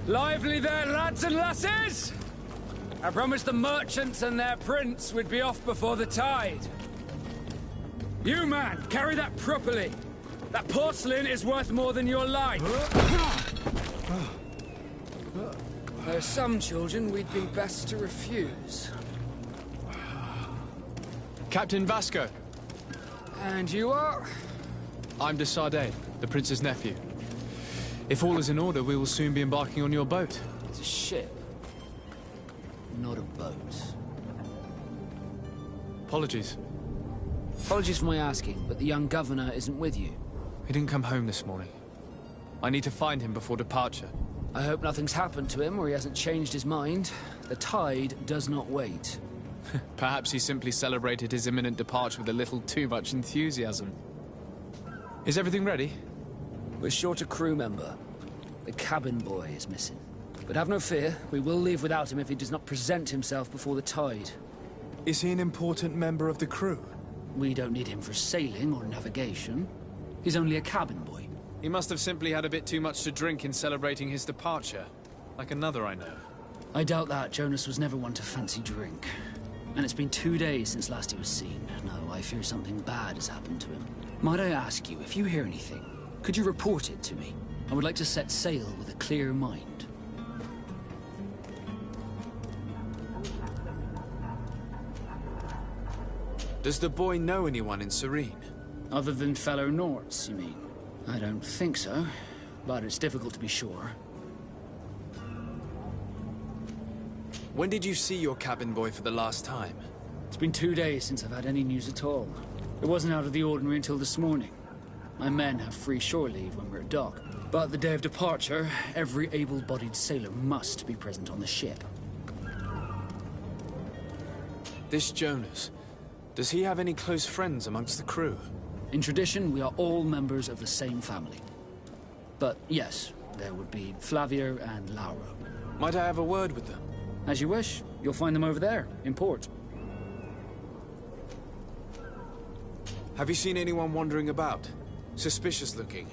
Lively there, lads and lasses! I promised the merchants and their prince we'd be off before the tide. You, man, carry that properly. That porcelain is worth more than your life. There are some children we'd be best to refuse. Captain Vasco. And you are? I'm de Sardet, the prince's nephew. If all is in order, we will soon be embarking on your boat. It's a ship, not a boat. Apologies. Apologies for my asking, but the young governor isn't with you. He didn't come home this morning. I need to find him before departure. I hope nothing's happened to him or he hasn't changed his mind. The tide does not wait. Perhaps he simply celebrated his imminent departure with a little too much enthusiasm. Is everything ready? We're short a crew member. The cabin boy is missing. But have no fear, we will leave without him if he does not present himself before the tide. Is he an important member of the crew? We don't need him for sailing or navigation. He's only a cabin boy. He must have simply had a bit too much to drink in celebrating his departure. Like another I know. I doubt that. Jonas was never one to fancy drink. And it's been 2 days since last he was seen. No, I fear something bad has happened to him. Might I ask you, if you hear anything, could you report it to me? I would like to set sail with a clear mind. Does the boy know anyone in Serene? Other than fellow Norts, you mean? I don't think so, but it's difficult to be sure. When did you see your cabin boy for the last time? It's been 2 days since I've had any news at all. It wasn't out of the ordinary until this morning. My men have free shore leave when we're at dock. But the day of departure, every able-bodied sailor must be present on the ship. This Jonas, does he have any close friends amongst the crew? In tradition, we are all members of the same family. But yes, there would be Flavio and Lauro. Might I have a word with them? As you wish. You'll find them over there, in port. Have you seen anyone wandering about? Suspicious looking.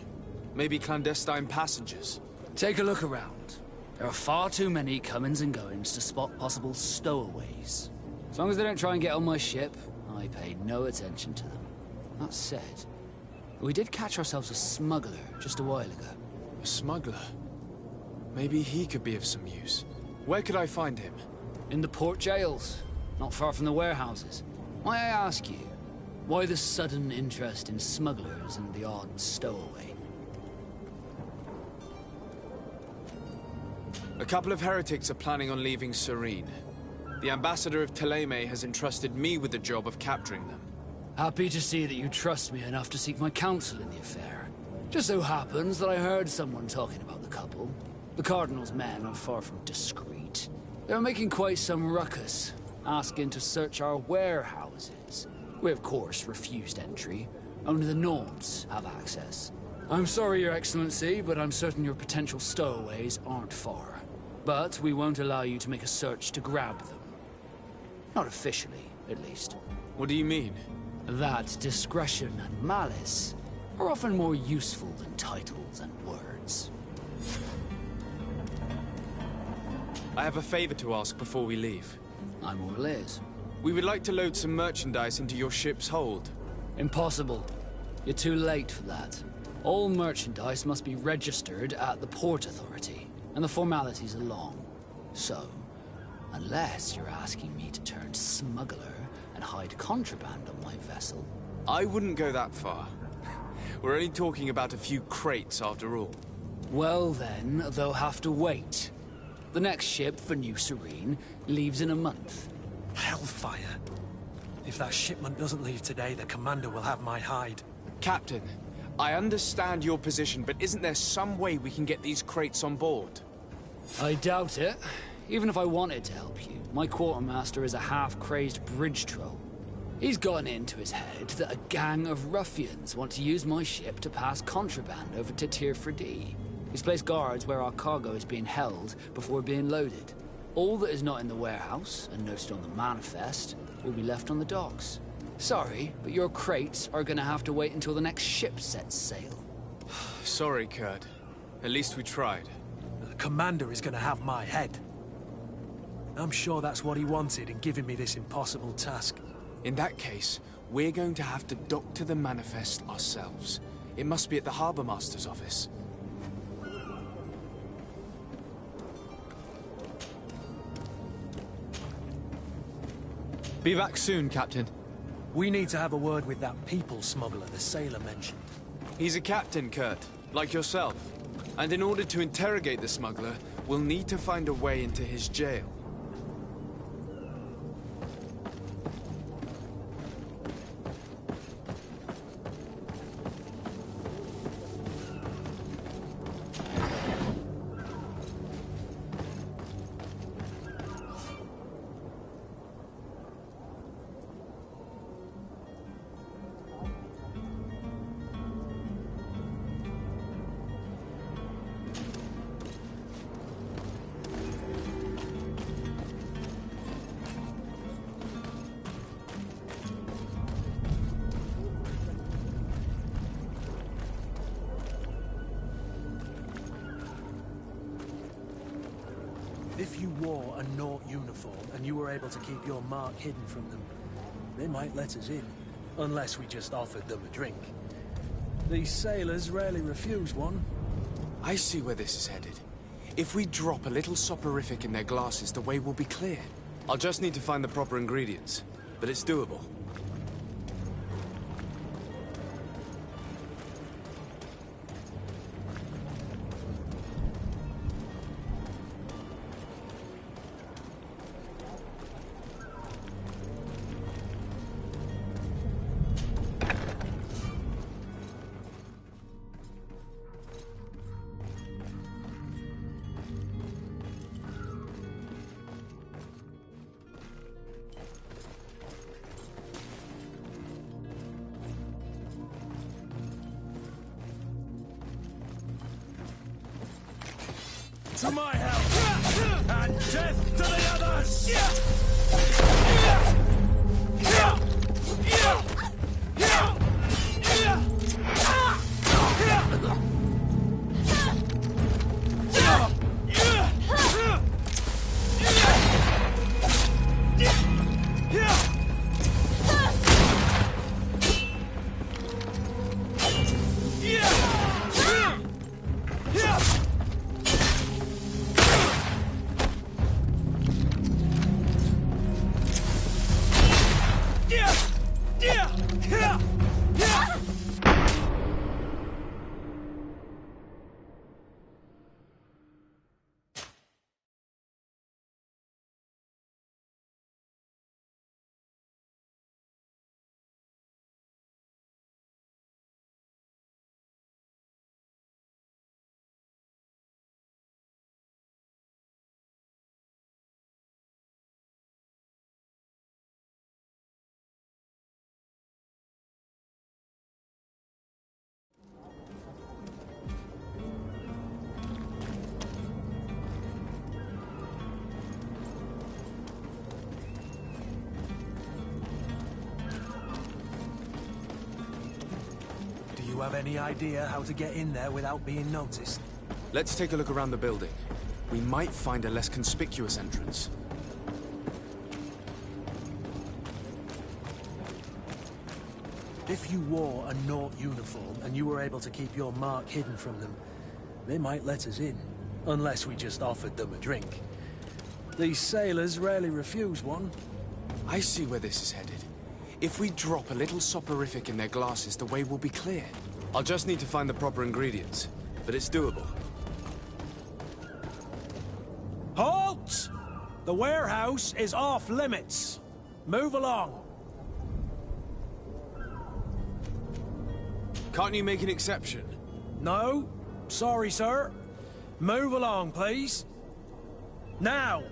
Maybe clandestine passengers? Take a look around. There are far too many comings and goings to spot possible stowaways. As long as they don't try and get on my ship, I pay no attention to them. That said, we did catch ourselves a smuggler just a while ago. A smuggler? Maybe he could be of some use. Where could I find him? In the port jails, not far from the warehouses. May I ask you, why the sudden interest in smugglers and the odd stowaway? A couple of heretics are planning on leaving Serene. The ambassador of Teleme has entrusted me with the job of capturing them. Happy to see that you trust me enough to seek my counsel in the affair. Just so happens that I heard someone talking about the couple. The Cardinal's men are far from discreet. They're making quite some ruckus, asking to search our warehouses. We, of course, refused entry. Only the Nords have access. I'm sorry, Your Excellency, but I'm certain your potential stowaways aren't far. But we won't allow you to make a search to grab them. Not officially, at least. What do you mean? That discretion and malice are often more useful than titles and words. I have a favor to ask before we leave. I'm all ears. We would like to load some merchandise into your ship's hold. Impossible. You're too late for that. All merchandise must be registered at the Port Authority, and the formalities are long. So, unless you're asking me to turn smuggler and hide contraband on my vessel... I wouldn't go that far. We're only talking about a few crates after all. Well then, they'll have to wait. The next ship for New Serene leaves in a month. Hellfire. If that shipment doesn't leave today, the commander will have my hide. Captain, I understand your position, but isn't there some way we can get these crates on board? I doubt it. Even if I wanted to help you, my quartermaster is a half-crazed bridge troll. He's gotten into his head that a gang of ruffians want to use my ship to pass contraband over to Tier 4D. He's placed guards where our cargo is being held before being loaded. All that is not in the warehouse, and noted on the manifest, will be left on the docks. Sorry, but your crates are gonna have to wait until the next ship sets sail. Sorry, Kurt. At least we tried. The commander is gonna have my head. I'm sure that's what he wanted in giving me this impossible task. In that case, we're going to have to dock to the manifest ourselves. It must be at the Harbour Master's office. Be back soon, Captain. We need to have a word with that people smuggler the sailor mentioned. He's a captain, Kurt, like yourself. And in order to interrogate the smuggler, we'll need to find a way into his jail. If you wore a Nort uniform and you were able to keep your mark hidden from them, they might let us in, unless we just offered them a drink. These sailors rarely refuse one. I see where this is headed. If we drop a little soporific in their glasses, the way will be clear. I'll just need to find the proper ingredients, but it's doable. To my help! And death to the others! you have any idea how to get in there without being noticed? Let's take a look around the building. We might find a less conspicuous entrance. If you wore a Naut uniform and you were able to keep your mark hidden from them, they might let us in. Unless we just offered them a drink. These sailors rarely refuse one. I see where this is headed. If we drop a little soporific in their glasses, the way will be clear. I'll just need to find the proper ingredients, but it's doable. Halt! The warehouse is off limits. Move along. Can't you make an exception? No. Sorry, sir. Move along, please. Now!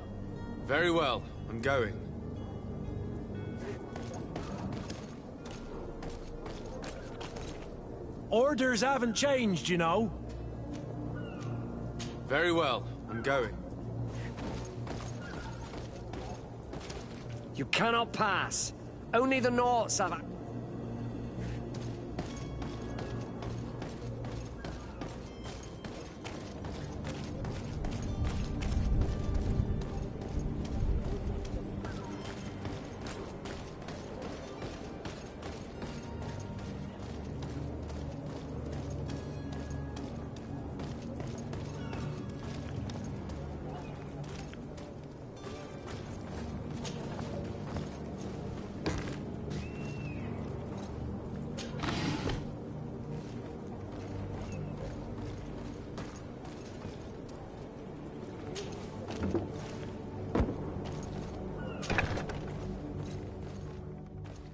Very well. I'm going. Orders haven't changed, you know. Very well. I'm going. You cannot pass. Only the Nauts have...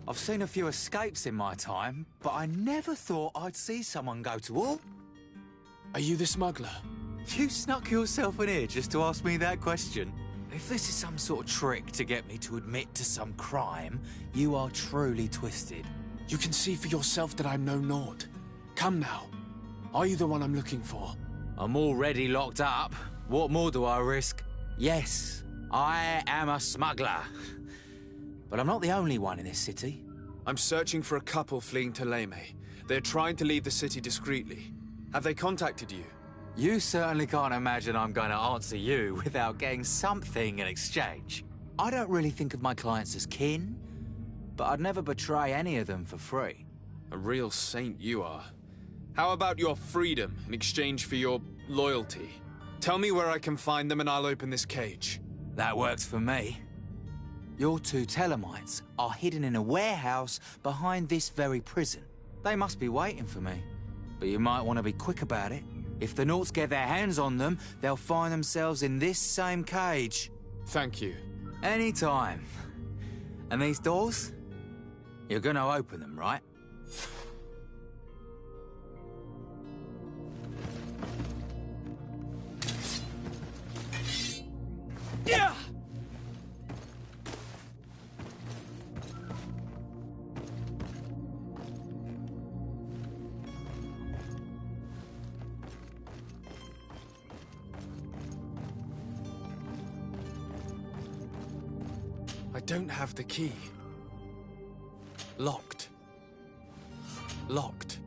I've seen a few escapes in my time, but I never thought I'd see someone go to all. Are you the smuggler? You snuck yourself in here just to ask me that question. If this is some sort of trick to get me to admit to some crime, you are truly twisted. You can see for yourself that I'm no Naut. Come now. Are you the one I'm looking for? I'm already locked up. What more do I risk? Yes, I am a smuggler. But I'm not the only one in this city. I'm searching for a couple fleeing to Leme. They're trying to leave the city discreetly. Have they contacted you? You certainly can't imagine I'm going to answer you without getting something in exchange. I don't really think of my clients as kin, but I'd never betray any of them for free. A real saint you are. How about your freedom in exchange for your loyalty? Tell me where I can find them and I'll open this cage. That works for me. Your two Telemites are hidden in a warehouse behind this very prison. They must be waiting for me. But you might want to be quick about it. If the Nauts get their hands on them, they'll find themselves in this same cage. Thank you. Anytime. And these doors? You're gonna open them, right? Yeah! I don't have the key. Locked. Locked.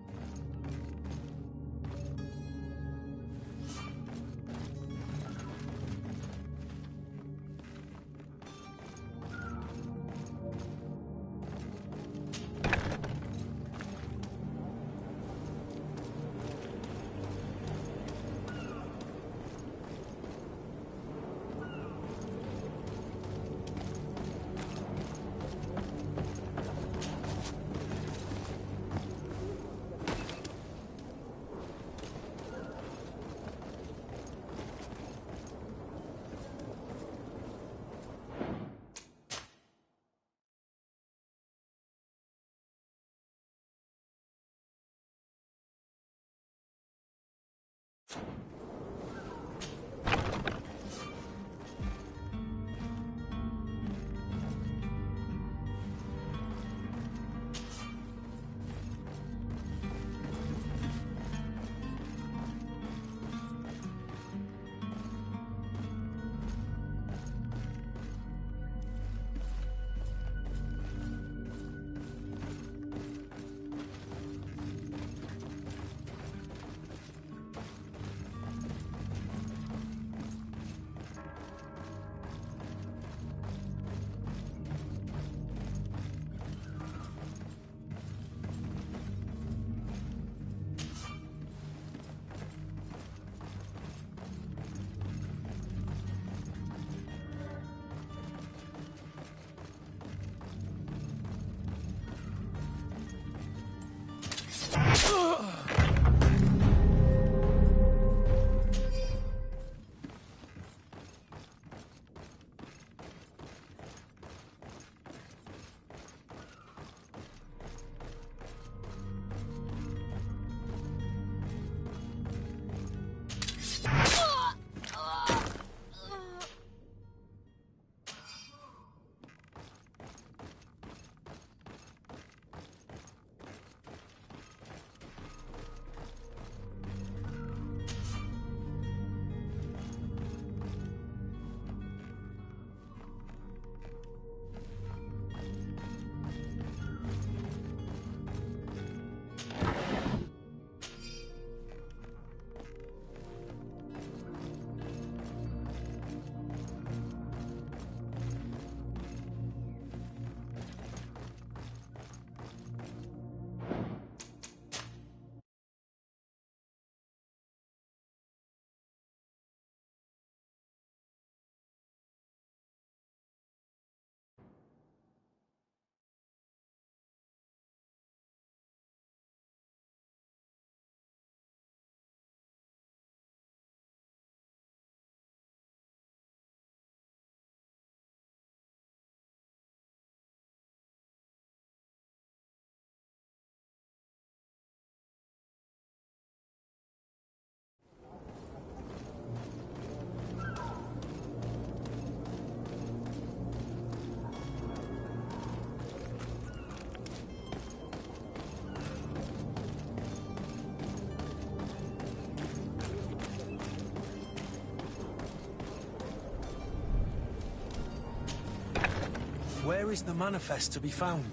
Where is the manifest to be found?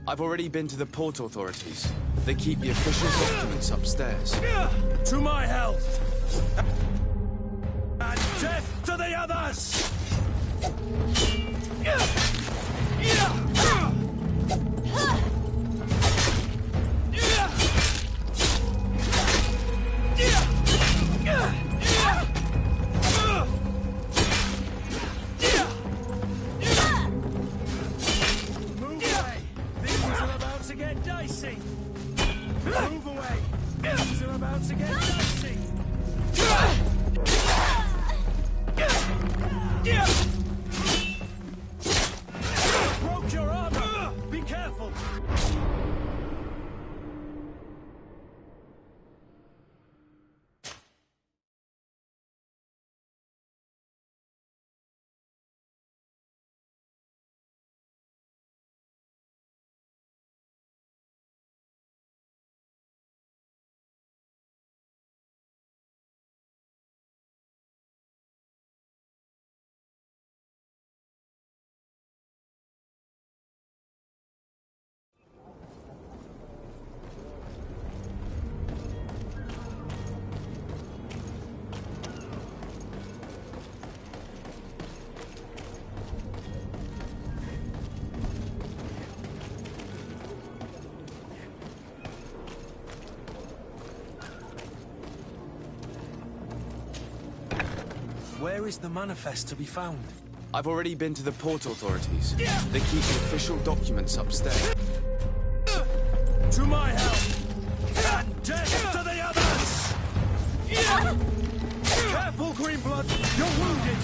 I've already been to the port authorities. They keep the official documents upstairs. To my health! And death to the others! Move away! Things are about to get dicey! Broke your armor! Be careful! Where is the manifest to be found? I've already been to the port authorities. They keep the official documents upstairs. To my help! And death to the others! Careful, Greenblood! You're wounded!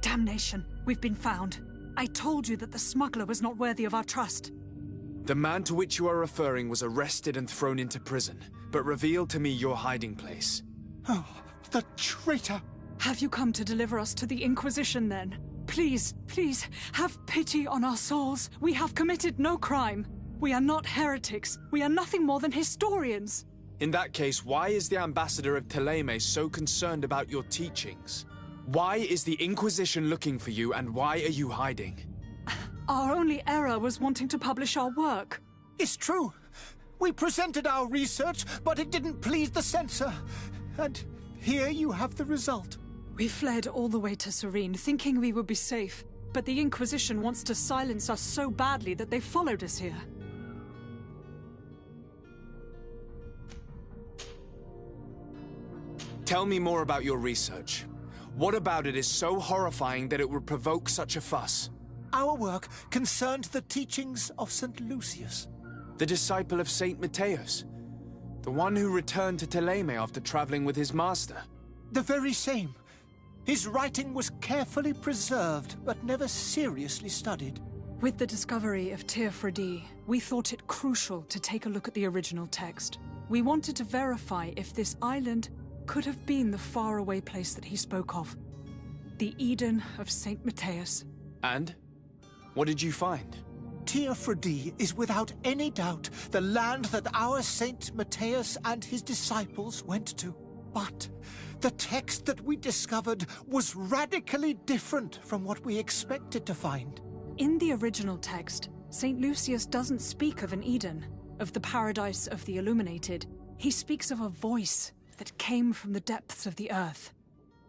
Damnation! We've been found. I told you that the smuggler was not worthy of our trust. The man to which you are referring was arrested and thrown into prison, but revealed to me your hiding place. Oh, the traitor! Have you come to deliver us to the Inquisition, then? Please, please, have pity on our souls. We have committed no crime. We are not heretics. We are nothing more than historians. In that case, why is the ambassador of Teleme so concerned about your teachings? Why is the Inquisition looking for you, and why are you hiding? Our only error was wanting to publish our work. It's true. We presented our research, but it didn't please the censor. And here you have the result. We fled all the way to Serene, thinking we would be safe. But the Inquisition wants to silence us so badly that they followed us here. Tell me more about your research. What about it is so horrifying that it would provoke such a fuss? Our work concerned the teachings of St. Lucius. The disciple of St. Matthias? The one who returned to Teleme after traveling with his master? The very same. His writing was carefully preserved, but never seriously studied. With the discovery of Teofredi, we thought it crucial to take a look at the original text. We wanted to verify if this island could have been the faraway place that he spoke of. The Eden of St. Matthias. And? What did you find? Teofredi is without any doubt the land that our Saint Matthias and his disciples went to. But the text that we discovered was radically different from what we expected to find. In the original text, St. Lucius doesn't speak of an Eden, of the paradise of the illuminated. He speaks of a voice that came from the depths of the earth,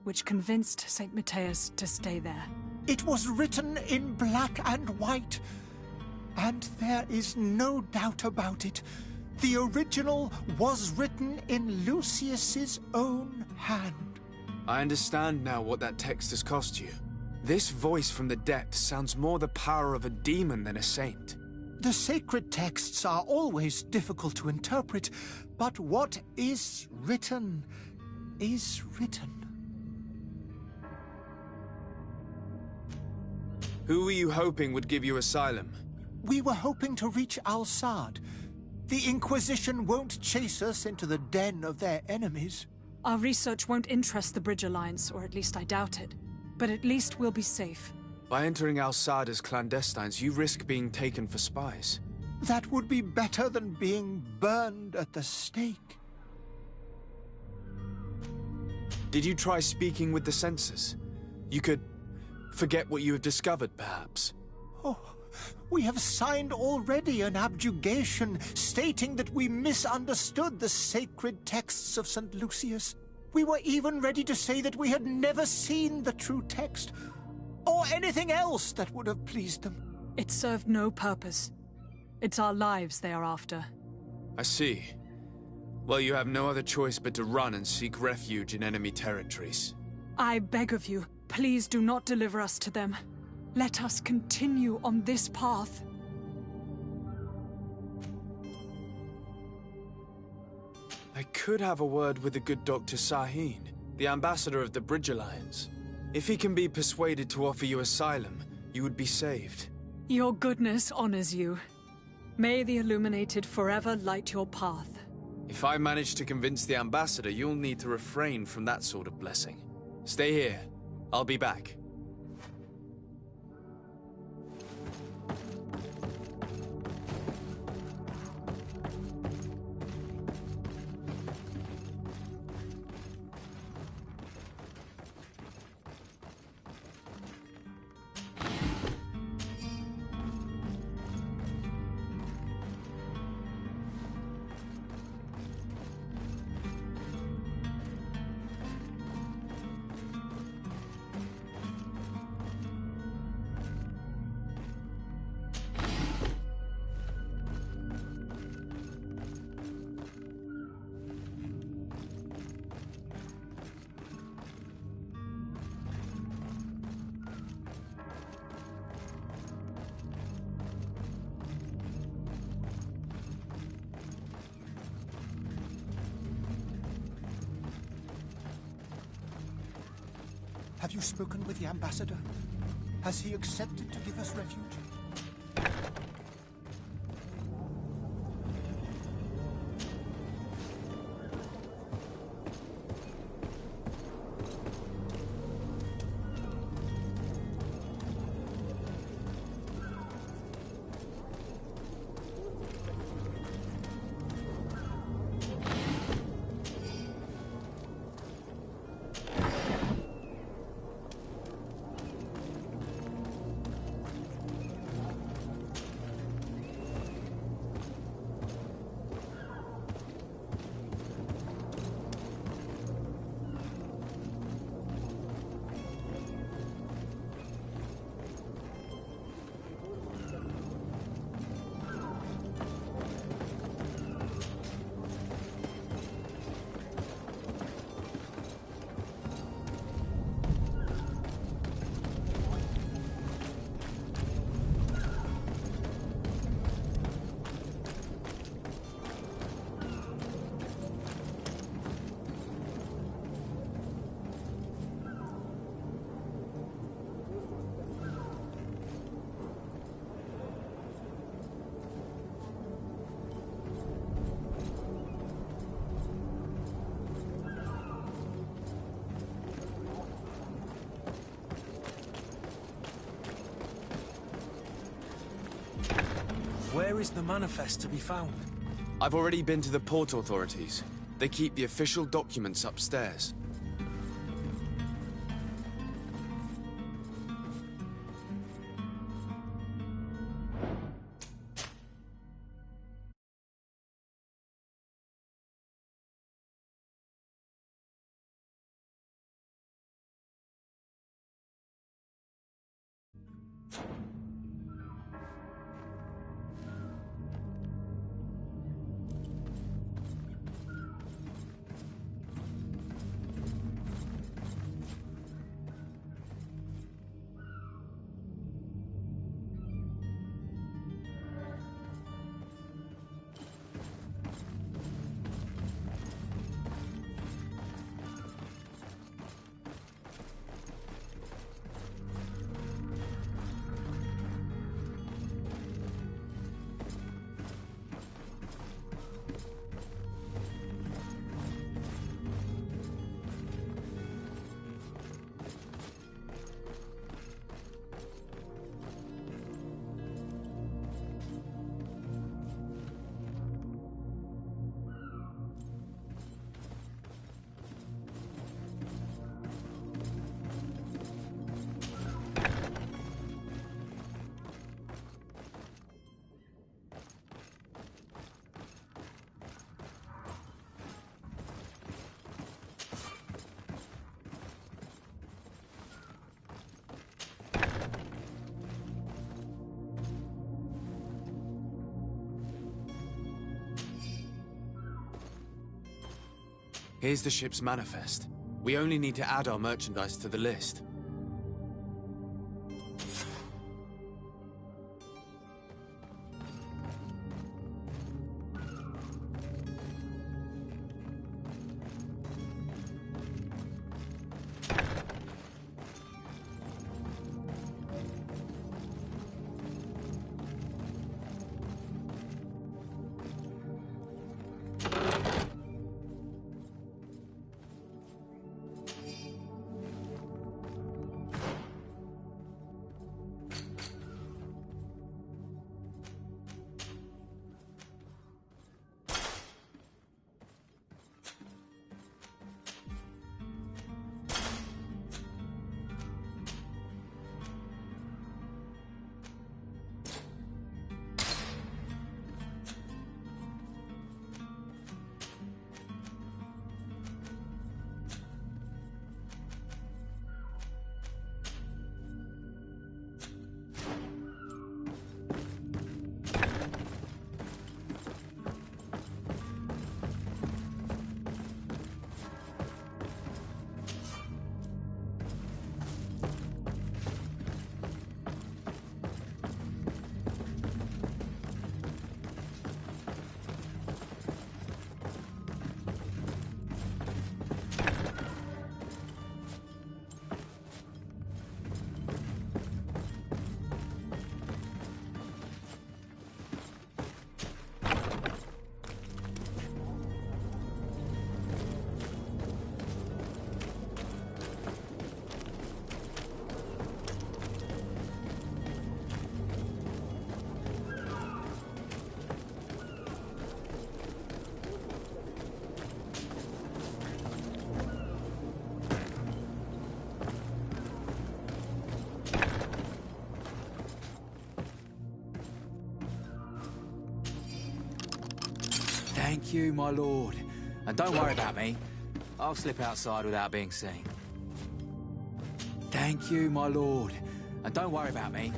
which convinced St. Matthias to stay there. It was written in black and white, and there is no doubt about it. The original was written in Lucius's own hand. I understand now what that text has cost you. This voice from the depths sounds more the power of a demon than a saint. The sacred texts are always difficult to interpret, but what is written is written. Who were you hoping would give you asylum? We were hoping to reach Al-Sad. The Inquisition won't chase us into the den of their enemies. Our research won't interest the Bridge Alliance, or at least I doubt it. But at least we'll be safe. By entering Al-Sad as clandestines, you risk being taken for spies. That would be better than being burned at the stake. Did you try speaking with the censors? You could forget what you have discovered, perhaps. Oh, we have signed already an abjugation stating that we misunderstood the sacred texts of St. Lucius. We were even ready to say that we had never seen the true text, or anything else that would have pleased them. It served no purpose. It's our lives they are after. I see. Well, you have no other choice but to run and seek refuge in enemy territories. I beg of you, please do not deliver us to them. Let us continue on this path. I could have a word with the good Dr. Sahin, the ambassador of the Bridge Alliance. If he can be persuaded to offer you asylum, you would be saved. Your goodness honors you. May the Illuminated forever light your path. If I manage to convince the ambassador, you'll need to refrain from that sort of blessing. Stay here. I'll be back. Have you spoken with the ambassador? Has he accepted to give us refuge? Where is the manifest to be found? I've already been to the port authorities. They keep the official documents upstairs. Here's the ship's manifest. We only need to add our merchandise to the list. Thank you, my lord. And don't worry about me. I'll slip outside without being seen. Thank you, my lord. And don't worry about me.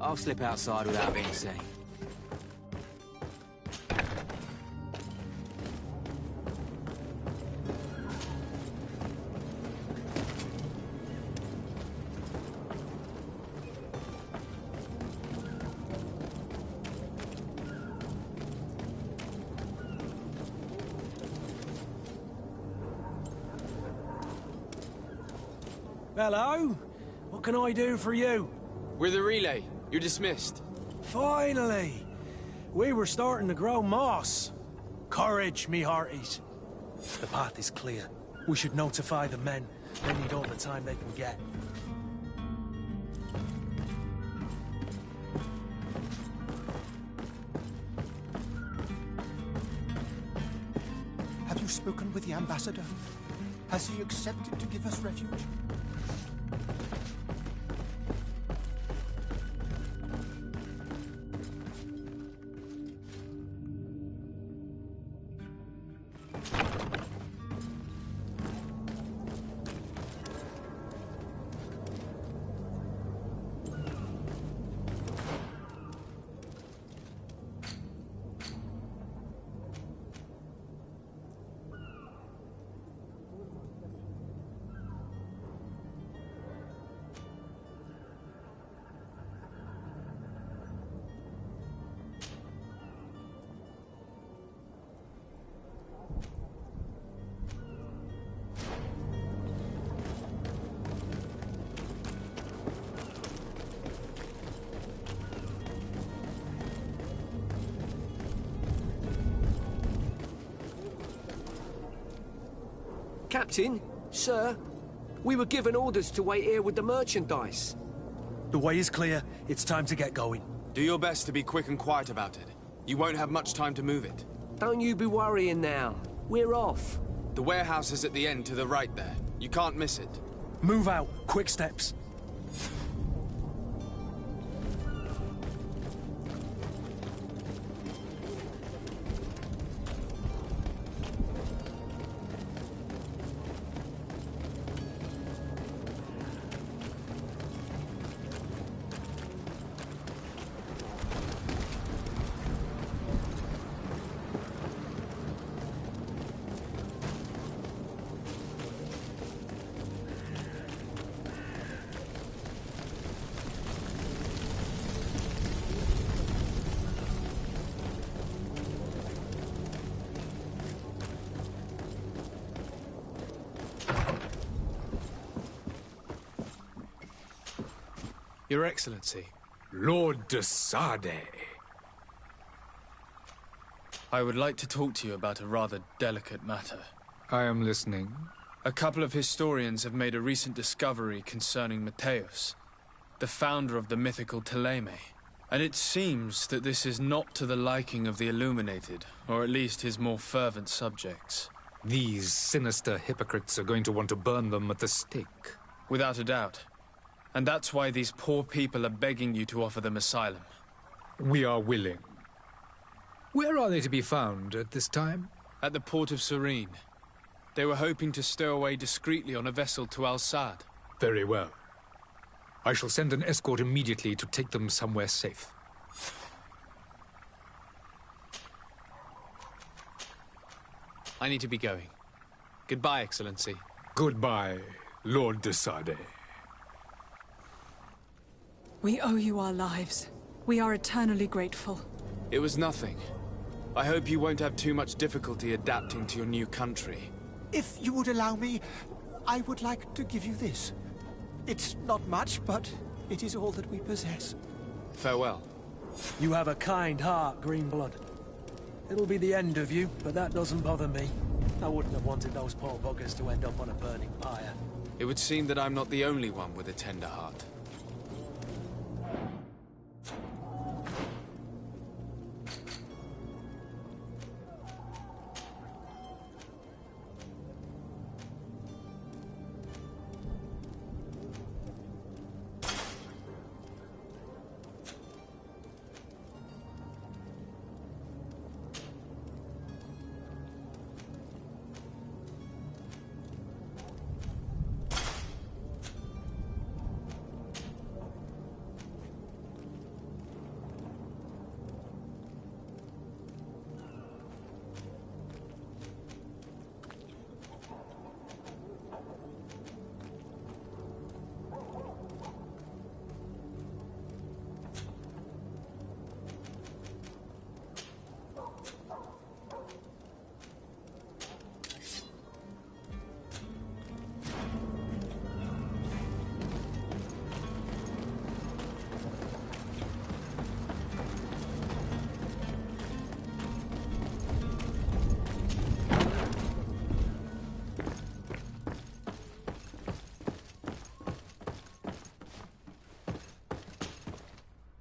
I'll slip outside without being seen. Hello? What can I do for you? We're the relay. You're dismissed. Finally! We were starting to grow moss. Courage, me hearties. The path is clear. We should notify the men. They need all the time they can get. Have you spoken with the ambassador? Has he accepted to give us refuge? Captain, sir, we were given orders to wait here with the merchandise. The way is clear. It's time to get going. Do your best to be quick and quiet about it. You won't have much time to move it. Don't you be worrying now. We're off. The warehouse is at the end to the right there. You can't miss it. Move out. Quick steps. Your Excellency. Lord de Sade. I would like to talk to you about a rather delicate matter. I am listening. A couple of historians have made a recent discovery concerning Mateus, the founder of the mythical Teleme. And it seems that this is not to the liking of the Illuminated, or at least his more fervent subjects. These sinister hypocrites are going to want to burn them at the stake. Without a doubt. And that's why these poor people are begging you to offer them asylum. We are willing. Where are they to be found at this time? At the port of Serene. They were hoping to stow away discreetly on a vessel to Al-Sad. Very well. I shall send an escort immediately to take them somewhere safe. I need to be going. Goodbye, Excellency. Goodbye, Lord de Sade. We owe you our lives. We are eternally grateful. It was nothing. I hope you won't have too much difficulty adapting to your new country. If you would allow me, I would like to give you this. It's not much, but it is all that we possess. Farewell. You have a kind heart, Greenblood. It'll be the end of you, but that doesn't bother me. I wouldn't have wanted those poor buggers to end up on a burning pyre. It would seem that I'm not the only one with a tender heart.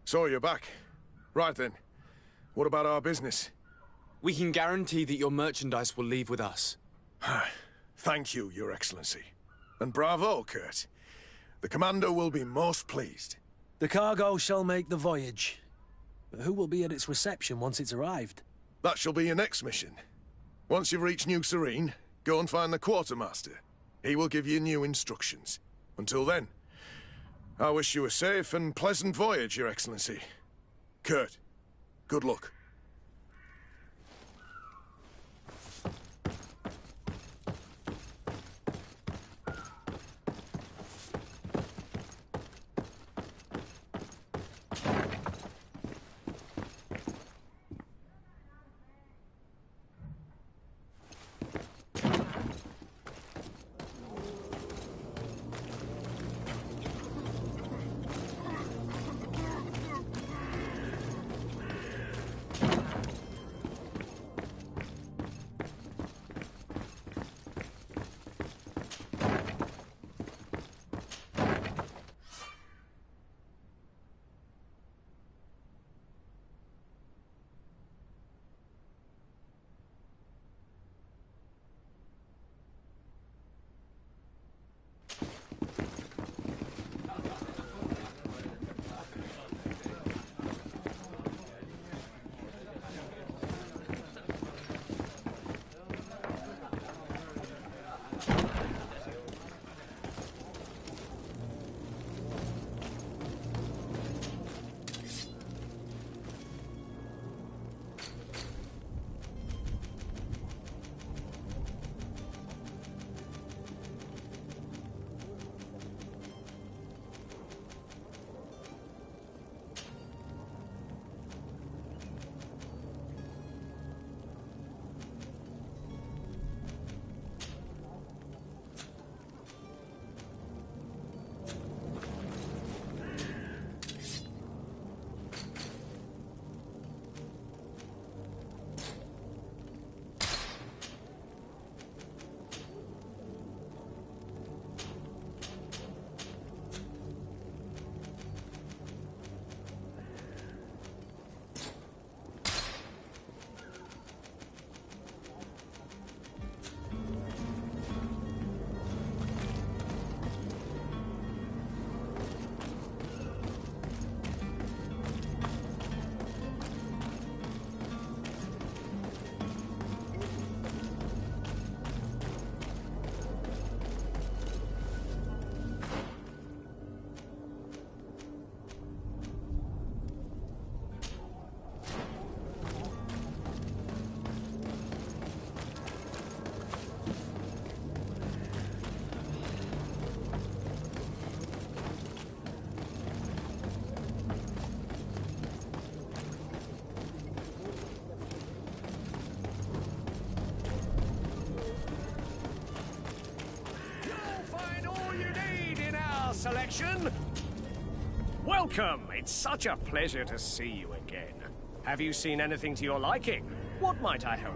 So you're back. Right then. What about our business? We can guarantee that your merchandise will leave with us. Thank you, Your Excellency. And bravo, Kurt. The Commander will be most pleased. The cargo shall make the voyage. But who will be at its reception once it's arrived? That shall be your next mission. Once you've reached New Serene, go and find the Quartermaster. He will give you new instructions. Until then, I wish you a safe and pleasant voyage, Your Excellency. Kurt, good luck. Selection. Welcome! It's such a pleasure to see you again. Have you seen anything to your liking? What might I help?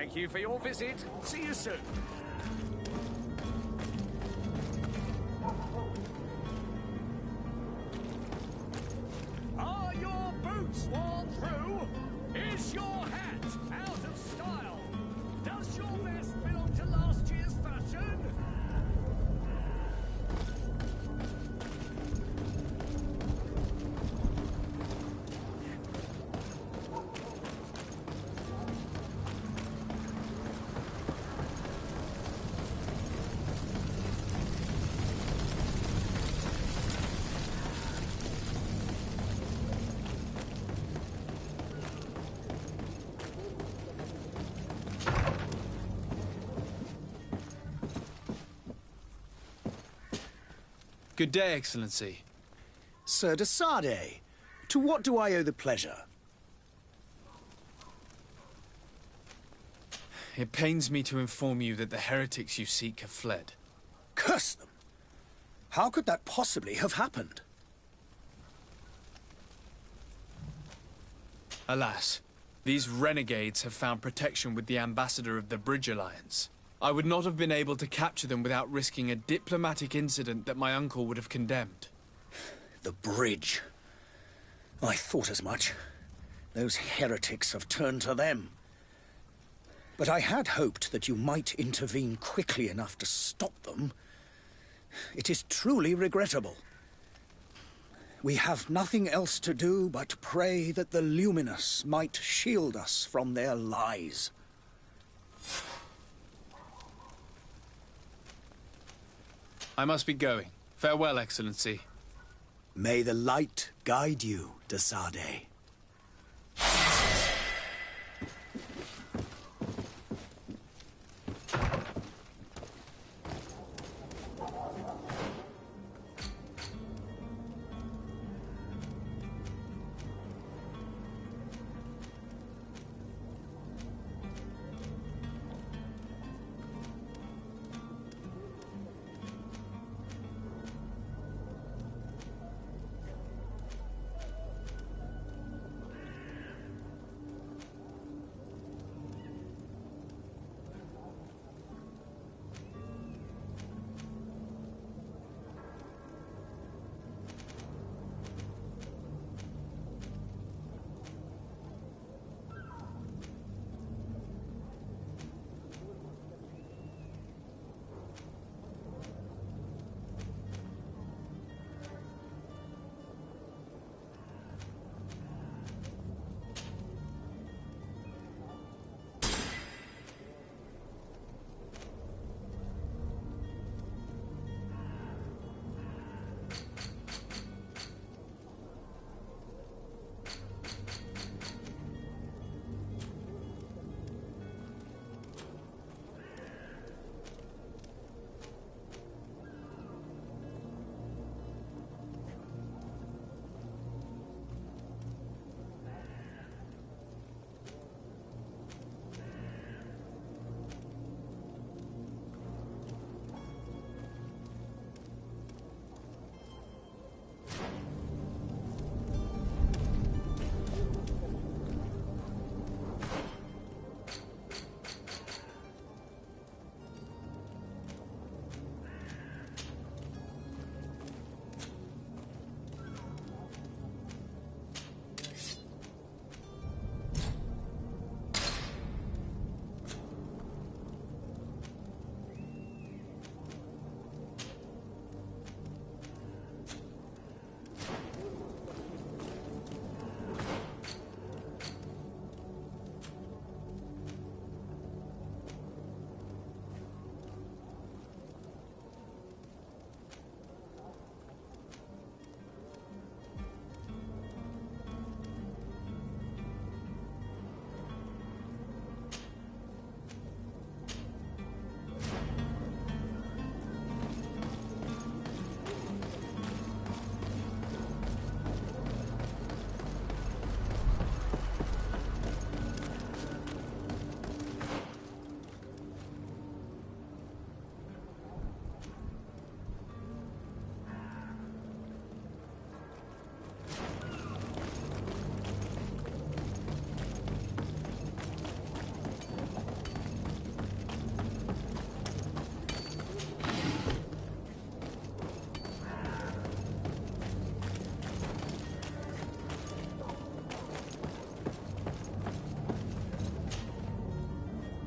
Thank you for your visit. See you soon. Are your boots worn through? Is your hat out of style? Does your vest belong to last year's fashion? Good day, Excellency. Sir de Sardet, to what do I owe the pleasure? It pains me to inform you that the heretics you seek have fled. Curse them! How could that possibly have happened? Alas, these renegades have found protection with the ambassador of the Bridge Alliance. I would not have been able to capture them without risking a diplomatic incident that my uncle would have condemned. The bridge. I thought as much. Those heretics have turned to them. But I had hoped that you might intervene quickly enough to stop them. It is truly regrettable. We have nothing else to do but pray that the Luminous might shield us from their lies. I must be going. Farewell, Excellency. May the light guide you, de Sardet.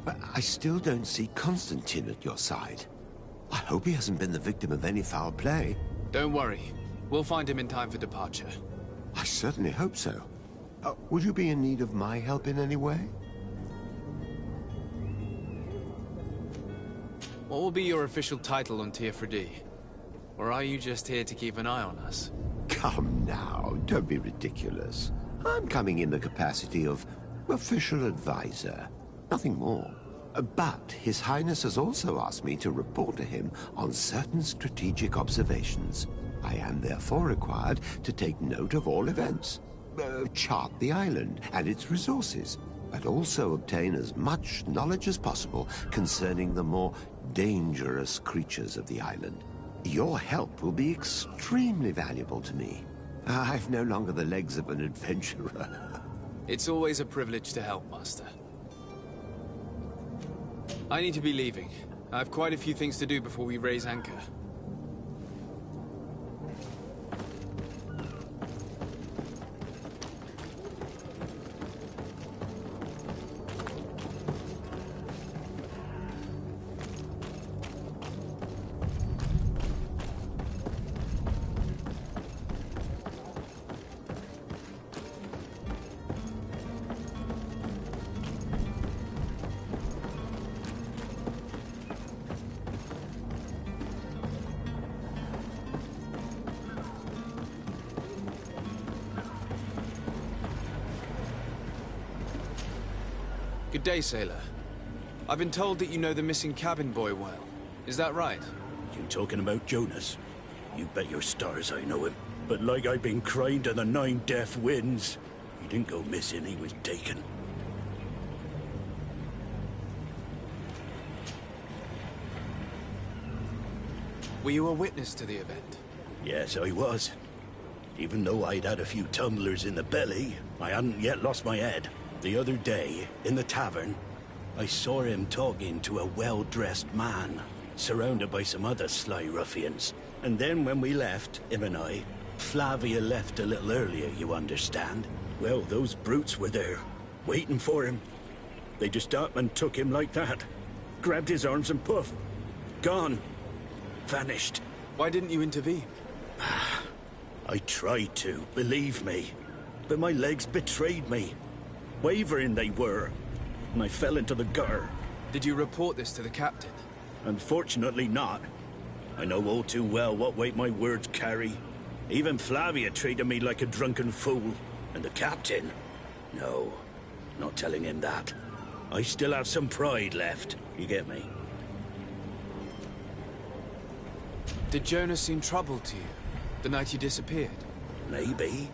But I still don't see Constantine at your side. I hope he hasn't been the victim of any foul play. Don't worry. We'll find him in time for departure. I certainly hope so. Would you be in need of my help in any way? What will be your official title on Teofredi? Or are you just here to keep an eye on us? Come now, don't be ridiculous. I'm coming in the capacity of official advisor, nothing more. But His Highness has also asked me to report to him on certain strategic observations. I am therefore required to take note of all events, chart the island and its resources, but also obtain as much knowledge as possible concerning the more dangerous creatures of the island. Your help will be extremely valuable to me. I've no longer the legs of an adventurer. It's always a privilege to help, Master. I need to be leaving. I have quite a few things to do before we raise anchor. Good day, sailor. I've been told that you know the missing cabin boy well. Is that right? You talking about Jonas? You bet your stars I know him. But like I've been crying to the 9 deaf winds, he didn't go missing, he was taken. Were you a witness to the event? Yes, I was. Even though I'd had a few tumblers in the belly, I hadn't yet lost my head. The other day, in the tavern, I saw him talking to a well-dressed man, surrounded by some other sly ruffians. And then when we left, him and I, Flavia left a little earlier, you understand. Well, those brutes were there, waiting for him. They just up and took him like that. Grabbed his arms and poof, gone. Vanished. Why didn't you intervene? I tried to, believe me. But my legs betrayed me. Wavering they were, and I fell into the gutter. Did you report this to the captain? Unfortunately not. I know all too well what weight my words carry. Even Flavia treated me like a drunken fool. And the captain? No, not telling him that. I still have some pride left, you get me? Did Jonas seem troubled to you, the night you disappeared? Maybe.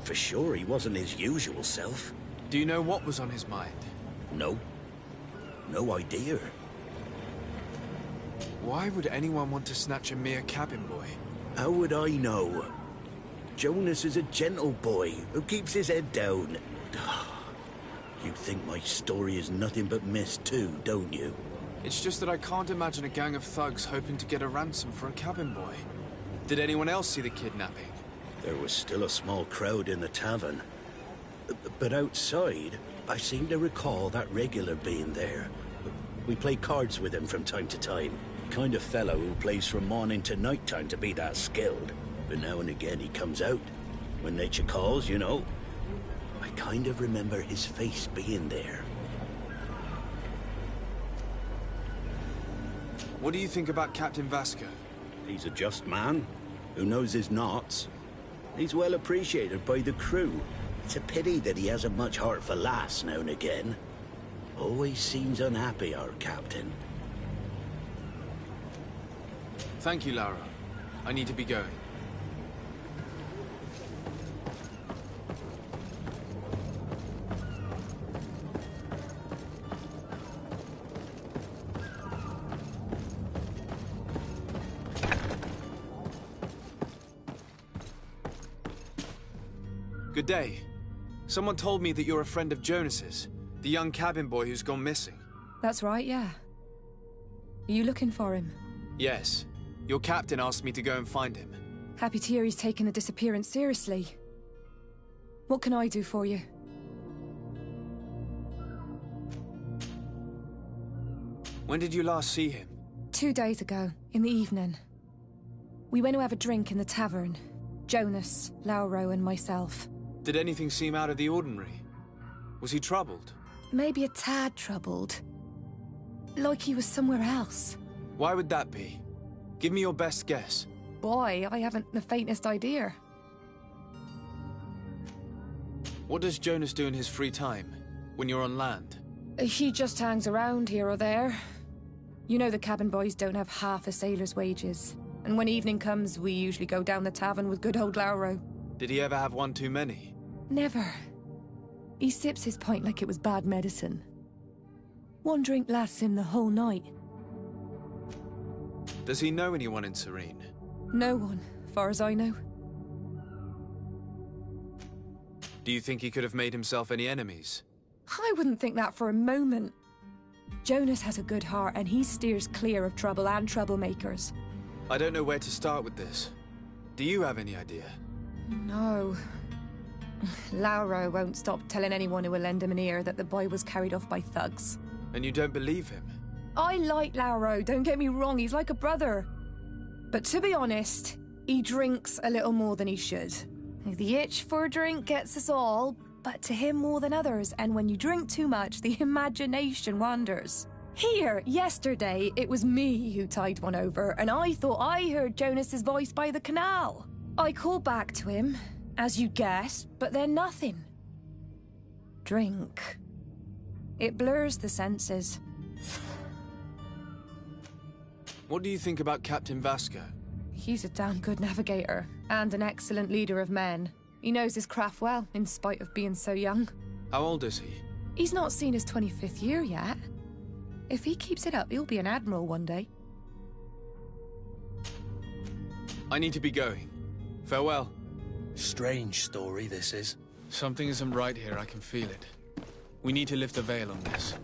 For sure he wasn't his usual self. Do you know what was on his mind? No. No idea. Why would anyone want to snatch a mere cabin boy? How would I know? Jonas is a gentle boy who keeps his head down. You think my story is nothing but mist too, don't you? It's just that I can't imagine a gang of thugs hoping to get a ransom for a cabin boy. Did anyone else see the kidnapping? There was still a small crowd in the tavern. But outside, I seem to recall that regular being there. We play cards with him from time to time. Kind of fellow who plays from morning to night time to be that skilled. But now and again he comes out. When nature calls, you know. I kind of remember his face being there. What do you think about Captain Vasco? He's a just man who knows his knots. He's well appreciated by the crew. It's a pity that he hasn't much heart for laughs now and again. Always seems unhappy, our captain. Thank you, Lara. I need to be going. Good day. Someone told me that you're a friend of Jonas's, the young cabin boy who's gone missing. That's right, yeah. Are you looking for him? Yes. Your captain asked me to go and find him. Happy to hear he's taken the disappearance seriously. What can I do for you? When did you last see him? 2 days ago, in the evening. We went to have a drink in the tavern. Jonas, Lauro, and myself. Did anything seem out of the ordinary? Was he troubled? Maybe a tad troubled. Like he was somewhere else. Why would that be? Give me your best guess. Boy, I haven't the faintest idea. What does Jonas do in his free time, when you're on land? He just hangs around here or there. You know the cabin boys don't have half a sailor's wages. And when evening comes, we usually go down the tavern with good old Lauro. Did he ever have one too many? Never. He sips his pint like it was bad medicine. One drink lasts him the whole night. Does he know anyone in Serene? No one, far as I know. Do you think he could have made himself any enemies? I wouldn't think that for a moment. Jonas has a good heart and he steers clear of trouble and troublemakers. I don't know where to start with this. Do you have any idea? No. Lauro won't stop telling anyone who will lend him an ear that the boy was carried off by thugs. And you don't believe him? I like Lauro, don't get me wrong, he's like a brother. But to be honest, he drinks a little more than he should. The itch for a drink gets us all, but to him more than others, and when you drink too much, the imagination wanders. Here, yesterday, it was me who tied one over, and I thought I heard Jonas's voice by the canal. I called back to him, as you guessed, but then nothing. Drink. It blurs the senses. What do you think about Captain Vasco? He's a damn good navigator, and an excellent leader of men. He knows his craft well, in spite of being so young. How old is he? He's not seen his 25th year yet. If he keeps it up, he'll be an admiral one day. I need to be going. Farewell. Strange story, this is. Something isn't right here, I can feel it. We need to lift the veil on this.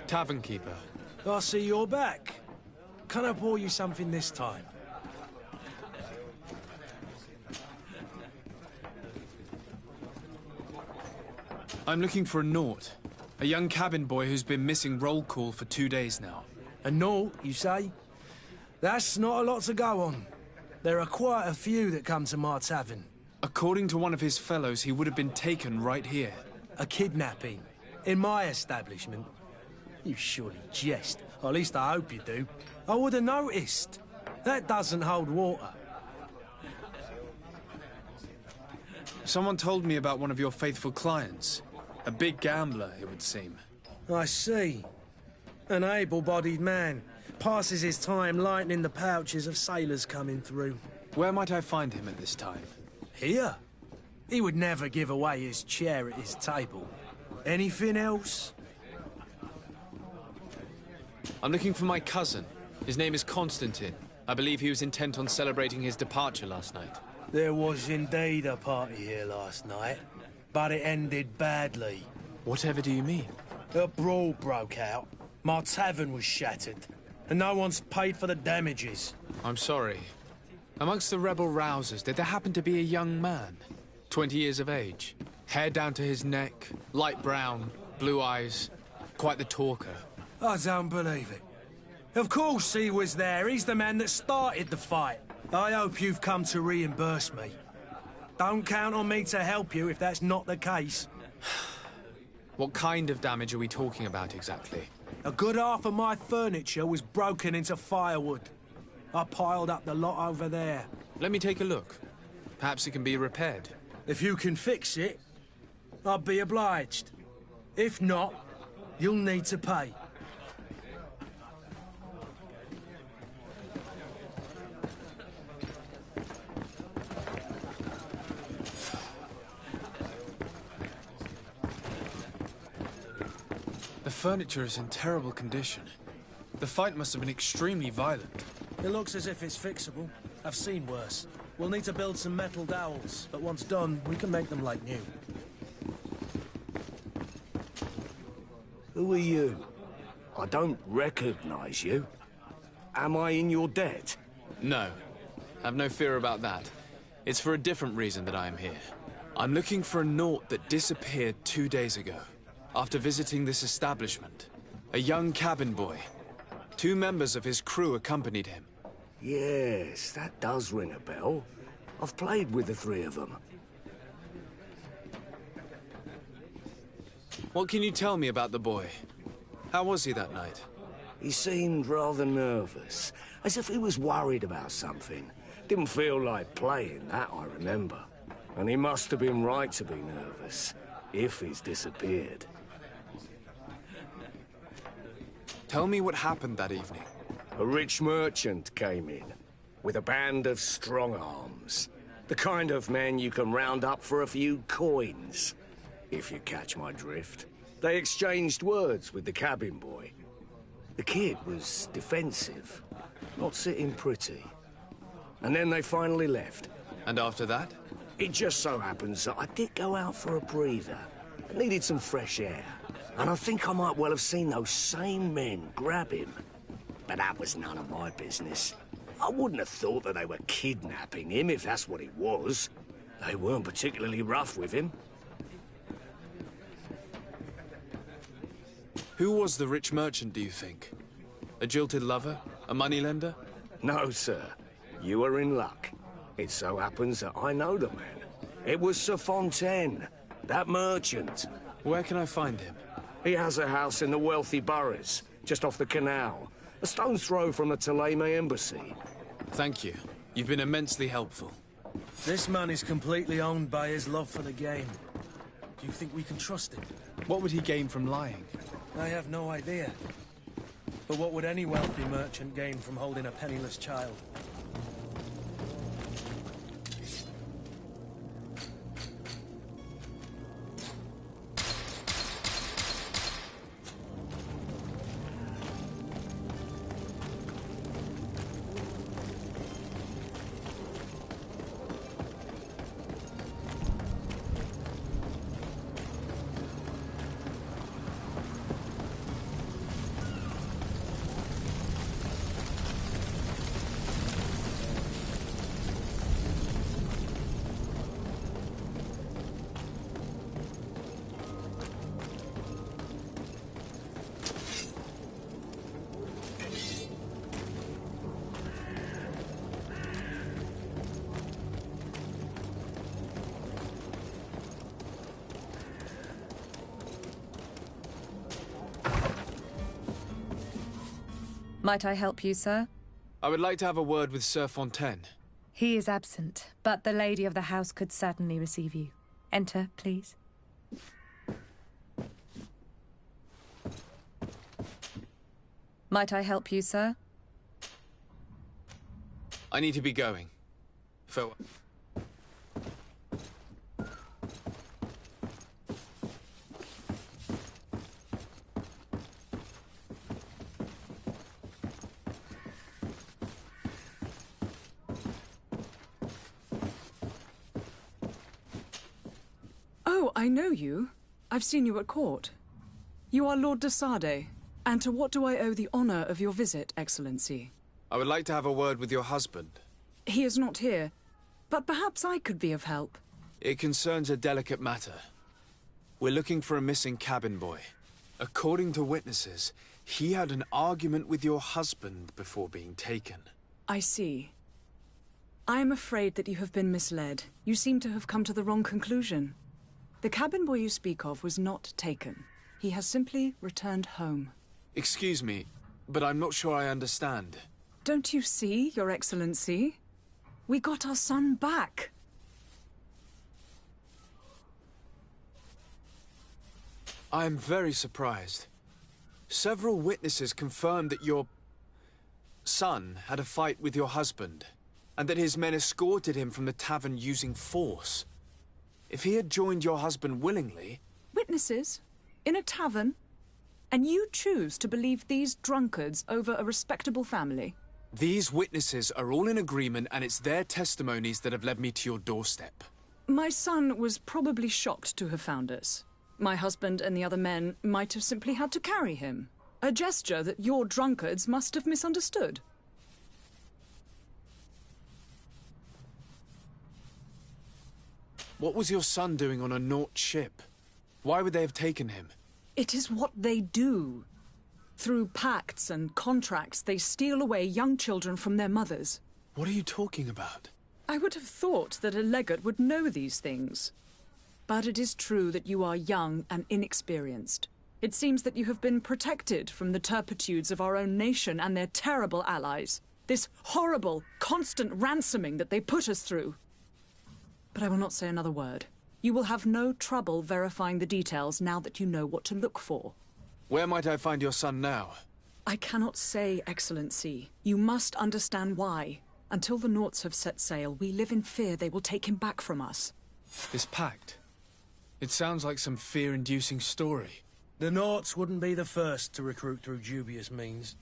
Tavern keeper. I see you're back. Can I pour you something this time? I'm looking for a Naut. A young cabin boy who's been missing roll call for 2 days now. A Naut, you say? That's not a lot to go on. There are quite a few that come to my tavern. According to one of his fellows, he would have been taken right here. A kidnapping? In my establishment? You surely jest. Or at least I hope you do. I would have noticed. That doesn't hold water. Someone told me about one of your faithful clients. A big gambler, it would seem. I see. An able-bodied man. Passes his time lightening the pouches of sailors coming through. Where might I find him at this time? Here? He would never give away his chair at his table. Anything else? I'm looking for my cousin. His name is Constantine. I believe he was intent on celebrating his departure last night. There was indeed a party here last night, but it ended badly. Whatever do you mean? A brawl broke out. My tavern was shattered, and no one's paid for the damages. I'm sorry. Amongst the rebel rousers, did there happen to be a young man? 20 years of age. Hair down to his neck, light brown, blue eyes. Quite the talker. I don't believe it. Of course he was there. He's the man that started the fight. I hope you've come to reimburse me. Don't count on me to help you if that's not the case. What kind of damage are we talking about exactly? A good half of my furniture was broken into firewood. I piled up the lot over there. Let me take a look. Perhaps it can be repaired. If you can fix it, I'll be obliged. If not, you'll need to pay. The furniture is in terrible condition. The fight must have been extremely violent. It looks as if it's fixable. I've seen worse. We'll need to build some metal dowels, but once done, we can make them like new. Who are you? I don't recognize you. Am I in your debt? No. Have no fear about that. It's for a different reason that I am here. I'm looking for a Naut that disappeared 2 days ago, after visiting this establishment. A young cabin boy. 2 members of his crew accompanied him. Yes, that does ring a bell. I've played with the 3 of them. What can you tell me about the boy? How was he that night? He seemed rather nervous, as if he was worried about something. Didn't feel like playing, that I remember. And he must have been right to be nervous, if he's disappeared. Tell me what happened that evening. A rich merchant came in, with a band of strong arms. The kind of men you can round up for a few coins, if you catch my drift. They exchanged words with the cabin boy. The kid was defensive, not sitting pretty. And then they finally left. And after that? It just so happens that I did go out for a breather. I needed some fresh air. And I think I might well have seen those same men grab him. But that was none of my business. I wouldn't have thought that they were kidnapping him, if that's what it was. They weren't particularly rough with him. Who was the rich merchant, do you think? A jilted lover? A moneylender? No, sir. You are in luck. It so happens that I know the man. It was Sir Fontaine, that merchant. Where can I find him? He has a house in the wealthy boroughs, just off the canal. A stone's throw from the Thélème embassy. Thank you. You've been immensely helpful. This man is completely owned by his love for the game. Do you think we can trust him? What would he gain from lying? I have no idea. But what would any wealthy merchant gain from holding a penniless child? Might I help you, sir? I would like to have a word with Sir Fontaine. He is absent, but the lady of the house could certainly receive you. Enter, please. Might I help you, sir? I need to be going. Farewell. Oh, I know you. I've seen you at court. You are Lord de Sade. And to what do I owe the honor of your visit, Excellency? I would like to have a word with your husband. He is not here, but perhaps I could be of help. It concerns a delicate matter. We're looking for a missing cabin boy. According to witnesses, he had an argument with your husband before being taken. I see. I am afraid that you have been misled. You seem to have come to the wrong conclusion. The cabin boy you speak of was not taken. He has simply returned home. Excuse me, but I'm not sure I understand. Don't you see, Your Excellency? We got our son back. I am very surprised. Several witnesses confirmed that your son had a fight with your husband, and that his men escorted him from the tavern using force. If he had joined your husband willingly... Witnesses? In a tavern? And you choose to believe these drunkards over a respectable family? These witnesses are all in agreement, and it's their testimonies that have led me to your doorstep. My son was probably shocked to have found us. My husband and the other men might have simply had to carry him. A gesture that your drunkards must have misunderstood. What was your son doing on a Naut ship? Why would they have taken him? It is what they do. Through pacts and contracts, they steal away young children from their mothers. What are you talking about? I would have thought that a legate would know these things. But it is true that you are young and inexperienced. It seems that you have been protected from the turpitudes of our own nation and their terrible allies. This horrible, constant ransoming that they put us through. But I will not say another word. You will have no trouble verifying the details now that you know what to look for. Where might I find your son now? I cannot say, Excellency. You must understand why. Until the Nauts have set sail, we live in fear they will take him back from us. This pact? It sounds like some fear-inducing story. The Nauts wouldn't be the first to recruit through dubious means.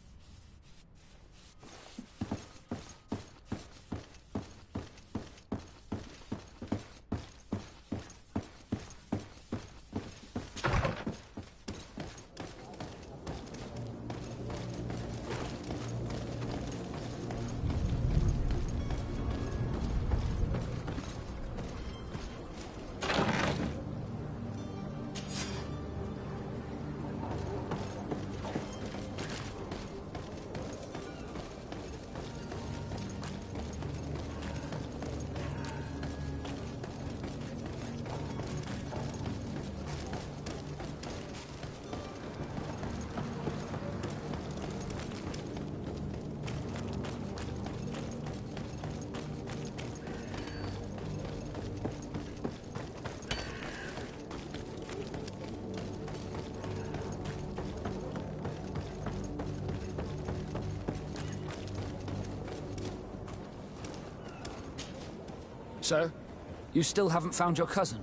Sir, you still haven't found your cousin.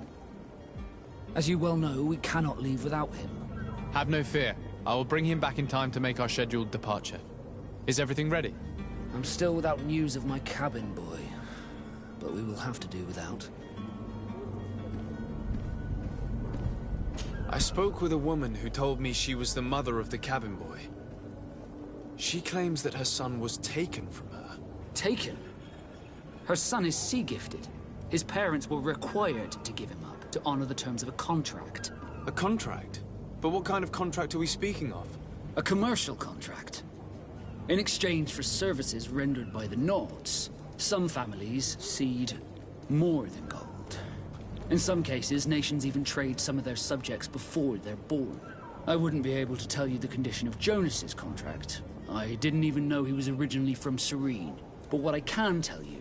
As you well know, we cannot leave without him. Have no fear. I will bring him back in time to make our scheduled departure. Is everything ready? I'm still without news of my cabin boy, but we will have to do without. I spoke with a woman who told me she was the mother of the cabin boy. She claims that her son was taken from her. Taken? Her son is sea-gifted. His parents were required to give him up to honor the terms of a contract. A contract? But what kind of contract are we speaking of? A commercial contract. In exchange for services rendered by the Nauts, some families cede more than gold. In some cases, nations even trade some of their subjects before they're born. I wouldn't be able to tell you the condition of Jonas's contract. I didn't even know he was originally from Serene. But what I can tell you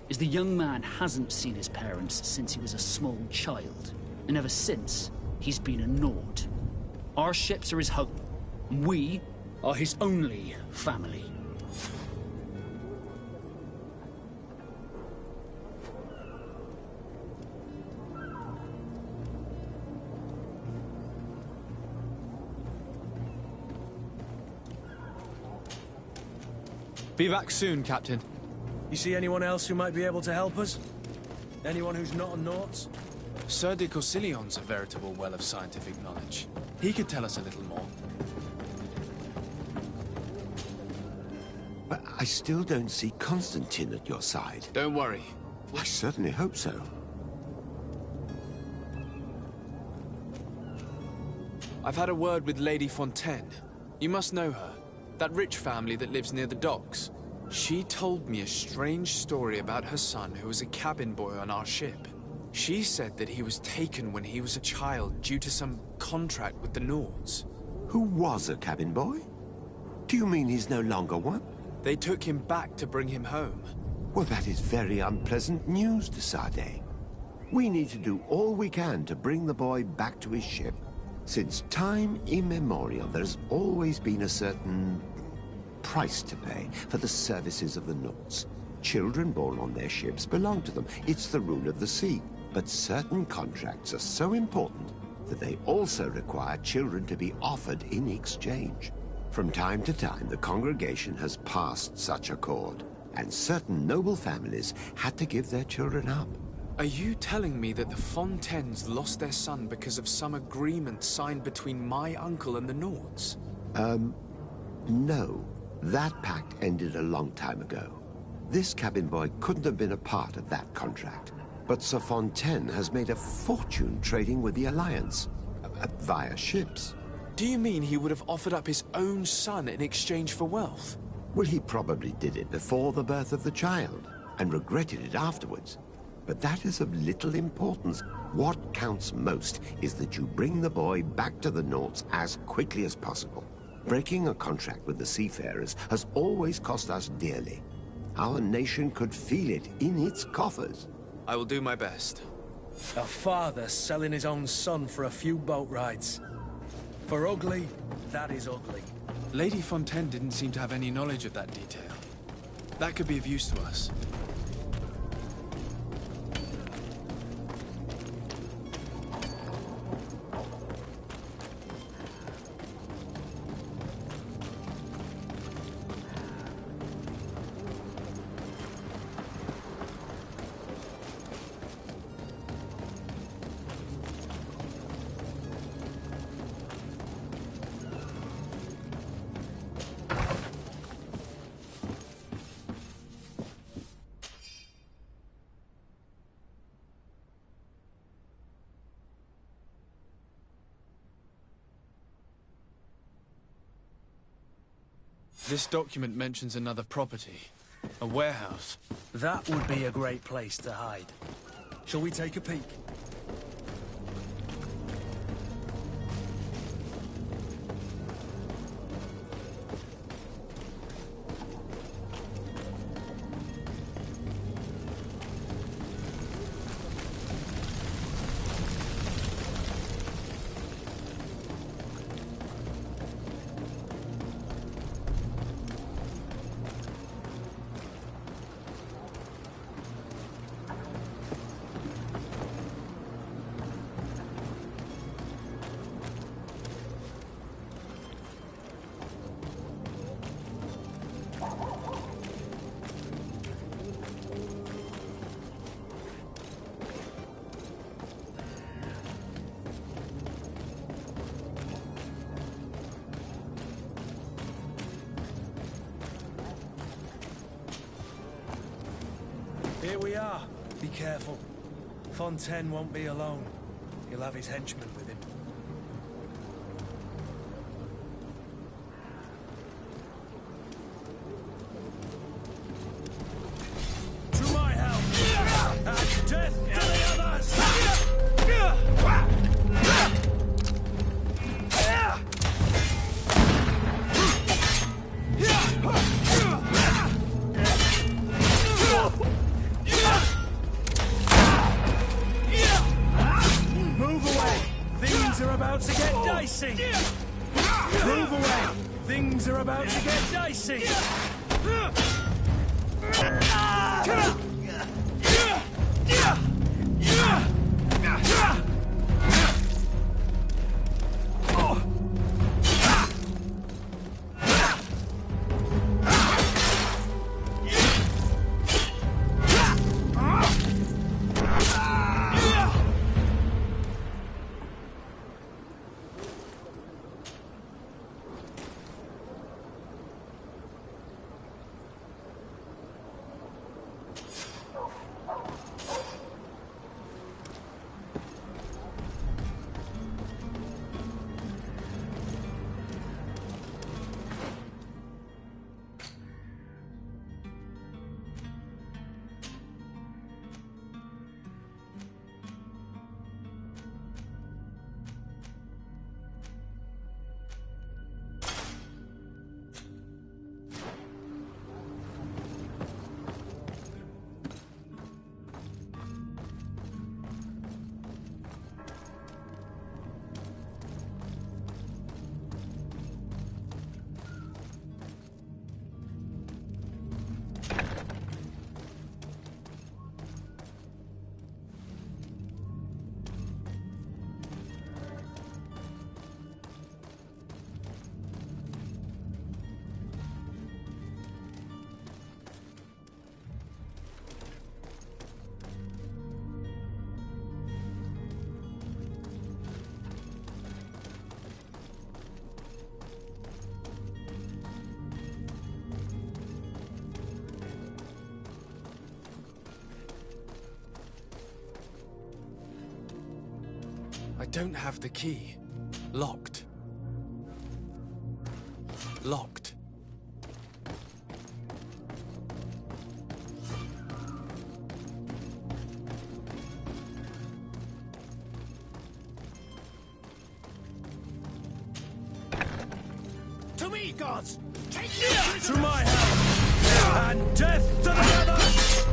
is the young man hasn't seen his parents since he was a small child. And ever since, he's been a Naut. Our ships are his home. We are his only family. Be back soon, Captain. You see anyone else who might be able to help us? Anyone who's not a Naut? Sir de Corsillion's a veritable well of scientific knowledge. He could tell us a little more. But I still don't see Constantine at your side. Don't worry. I certainly hope so. I've had a word with Lady Fontaine. You must know her. That rich family that lives near the docks. She told me a strange story about her son who was a cabin boy on our ship. She said that he was taken when he was a child due to some contract with the Nauts. Who was a cabin boy? Do you mean he's no longer one? They took him back to bring him home. Well, that is very unpleasant news, de Sade. We need to do all we can to bring the boy back to his ship. Since time immemorial, there's always been a certain price to pay for the services of the Nauts. Children born on their ships belong to them. It's the rule of the sea. But certain contracts are so important that they also require children to be offered in exchange. From time to time, the congregation has passed such accord, and certain noble families had to give their children up. Are you telling me that the Fontaines lost their son because of some agreement signed between my uncle and the Nords? No. That pact ended a long time ago. This cabin boy couldn't have been a part of that contract. But Sir Fontaine has made a fortune trading with the Alliance, via ships. Do you mean he would have offered up his own son in exchange for wealth? Well, he probably did it before the birth of the child, and regretted it afterwards. But that is of little importance. What counts most is that you bring the boy back to the Nords as quickly as possible. Breaking a contract with the seafarers has always cost us dearly. Our nation could feel it in its coffers. I will do my best. A father selling his own son for a few boat rides. For ugly, that is ugly. Lady Fontaine didn't seem to have any knowledge of that detail. That could be of use to us. This document mentions another property. A warehouse. That would be a great place to hide. Shall we take a peek? Here we are. Be careful. Fontaine won't be alone. He'll have his henchmen with him. To my help! And death to the others! About to get dicey! Move away! Things are about to get dicey! don't have the key. Locked. Locked. To me, gods! Take me to my help! And death to the others!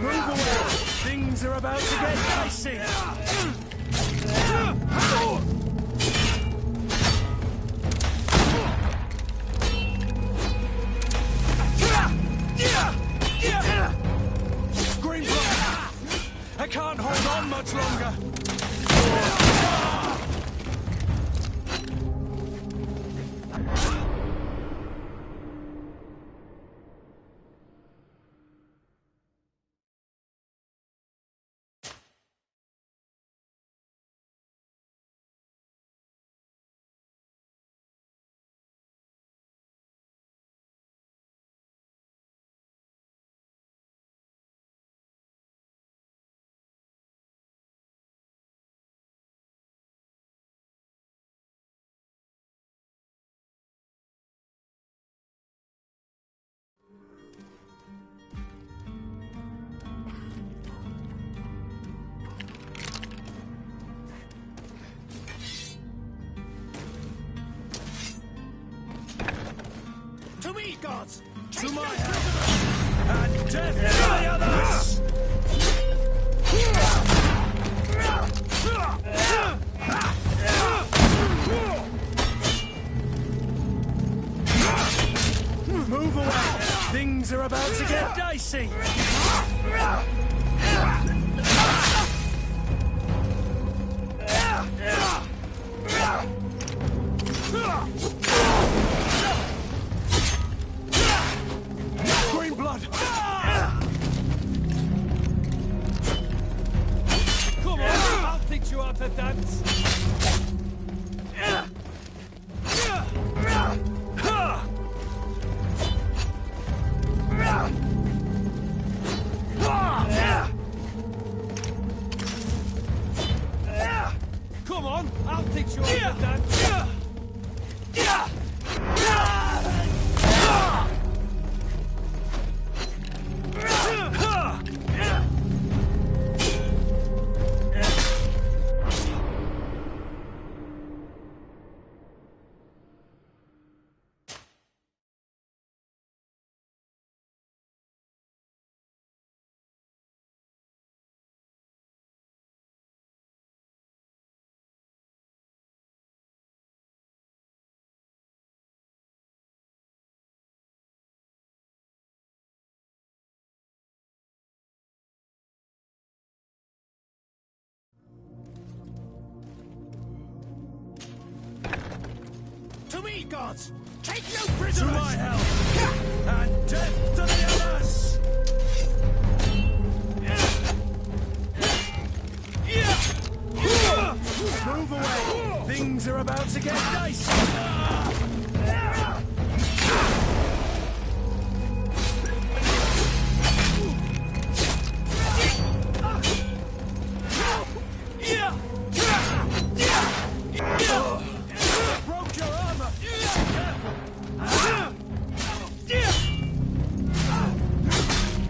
Move away! Things are about to get dicey! Greenfall! I can't hold on much longer! To me, gods! To my help! And death to the others! Move away! Things are about to get dicey! Green blood! Come on, I'll teach you how to dance! Come on, I'll teach you how to dance! To me, gods! Take no prisoners! To my help! And death to the others! Move away! Things are about to get dicey! Broke your armor!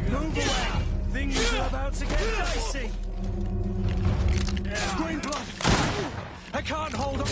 Move away! Things are about to get dicey! Green blood! I can't hold on!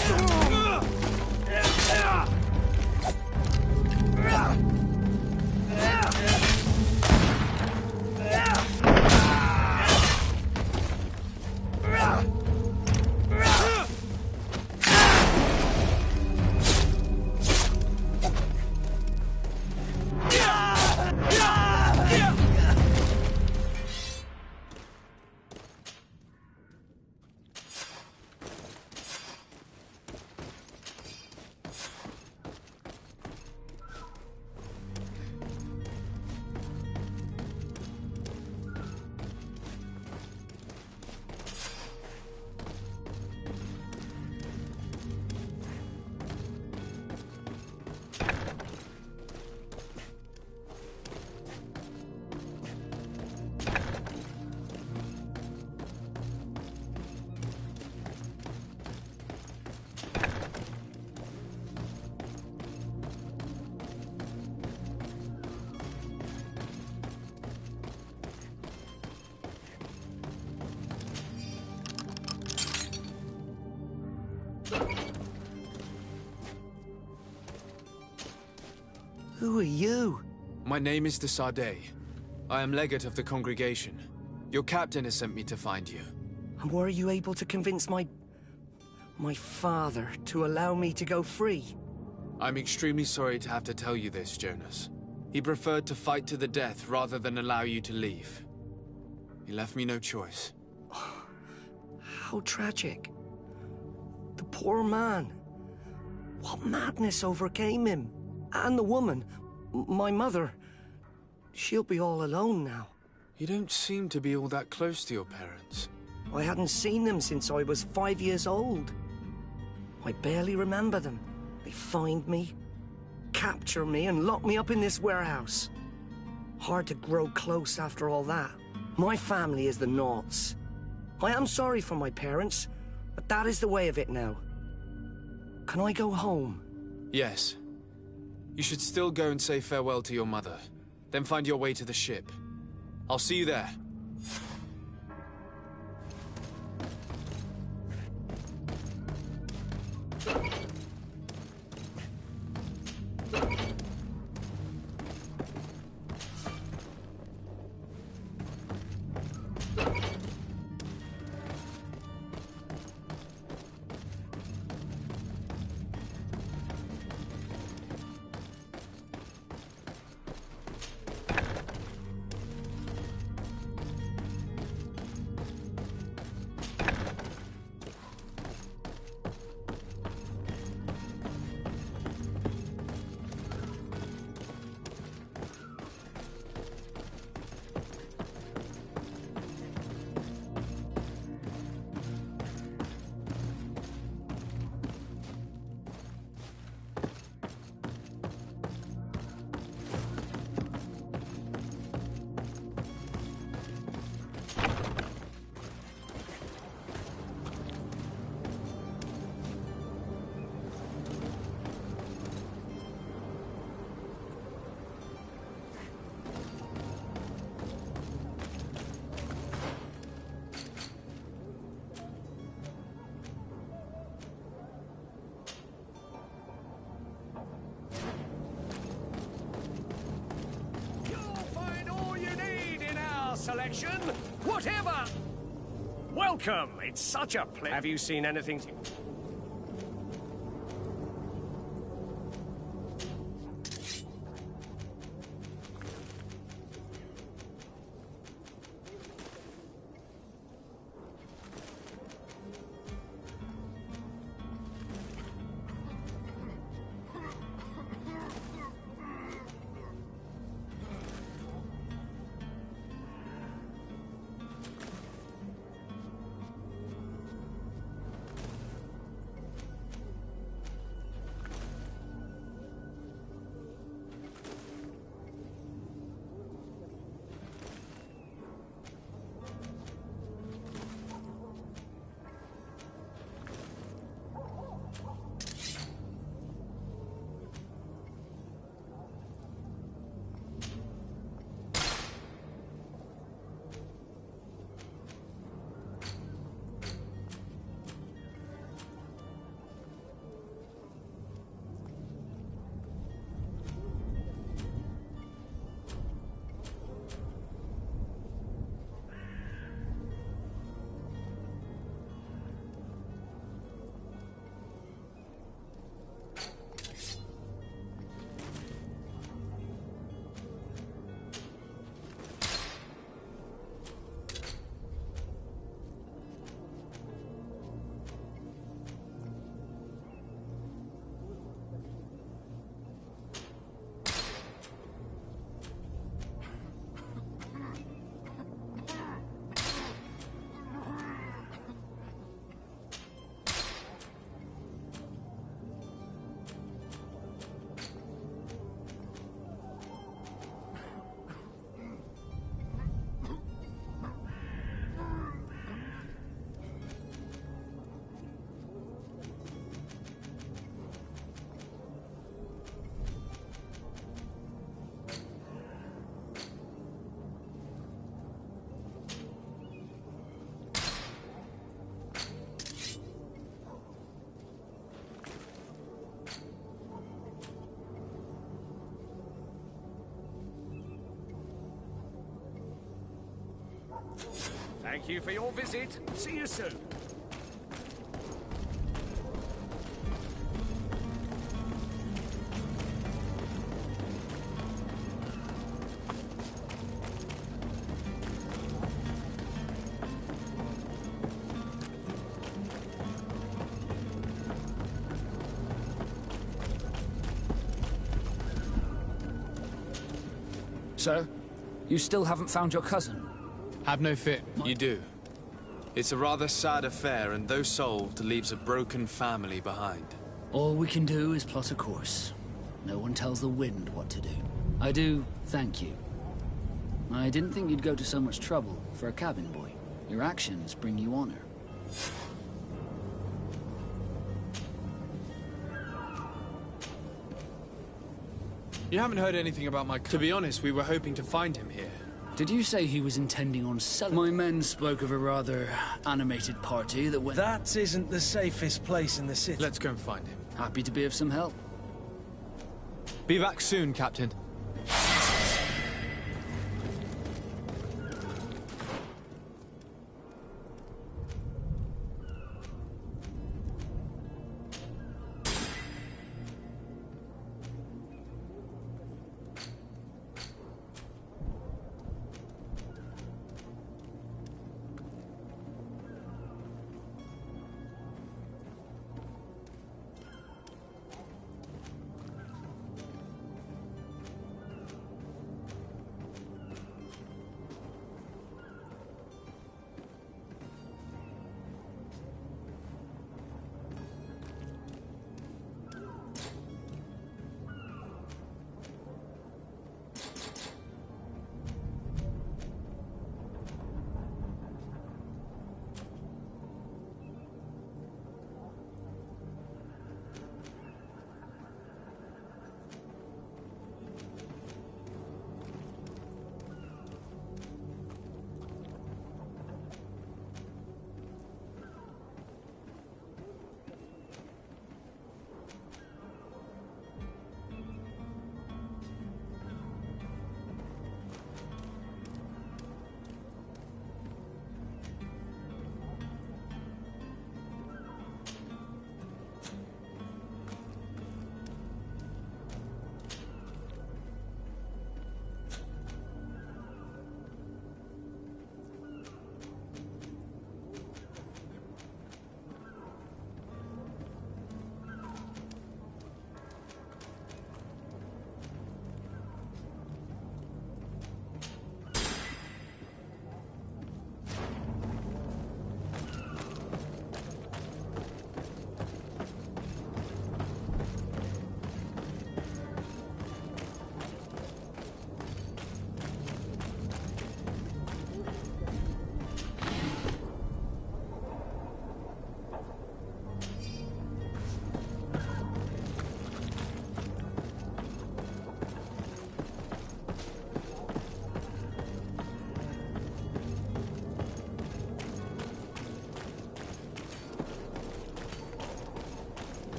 Who are you? My name is de Sardet. I am legate of the congregation. Your captain has sent me to find you. And were you able to convince my father to allow me to go free? I'm extremely sorry to have to tell you this, Jonas. He preferred to fight to the death rather than allow you to leave. He left me no choice. How tragic. The poor man. What madness overcame him? And the woman, my mother. She'll be all alone now. You don't seem to be all that close to your parents. I hadn't seen them since I was 5 years old. I barely remember them. They find me, capture me, and lock me up in this warehouse. Hard to grow close after all that. My family is the Naughts. I am sorry for my parents, but that is the way of it now. Can I go home? Yes. You should still go and say farewell to your mother. Then find your way to the ship. I'll see you there. Selection, whatever. Welcome. It's such a pleasure. Have you seen anything? Thank you for your visit. See you soon. So, you still haven't found your cousin? Have no fear, you do. It's a rather sad affair, and though solved, leaves a broken family behind. All we can do is plot a course. No one tells the wind what to do. I do thank you. I didn't think you'd go to so much trouble for a cabin boy. Your actions bring you honor. You haven't heard anything about my... To be honest, we were hoping to find him here. Did you say he was intending on selling? My men spoke of a rather animated party that went... That isn't the safest place in the city. Let's go and find him. Happy to be of some help. Be back soon, Captain.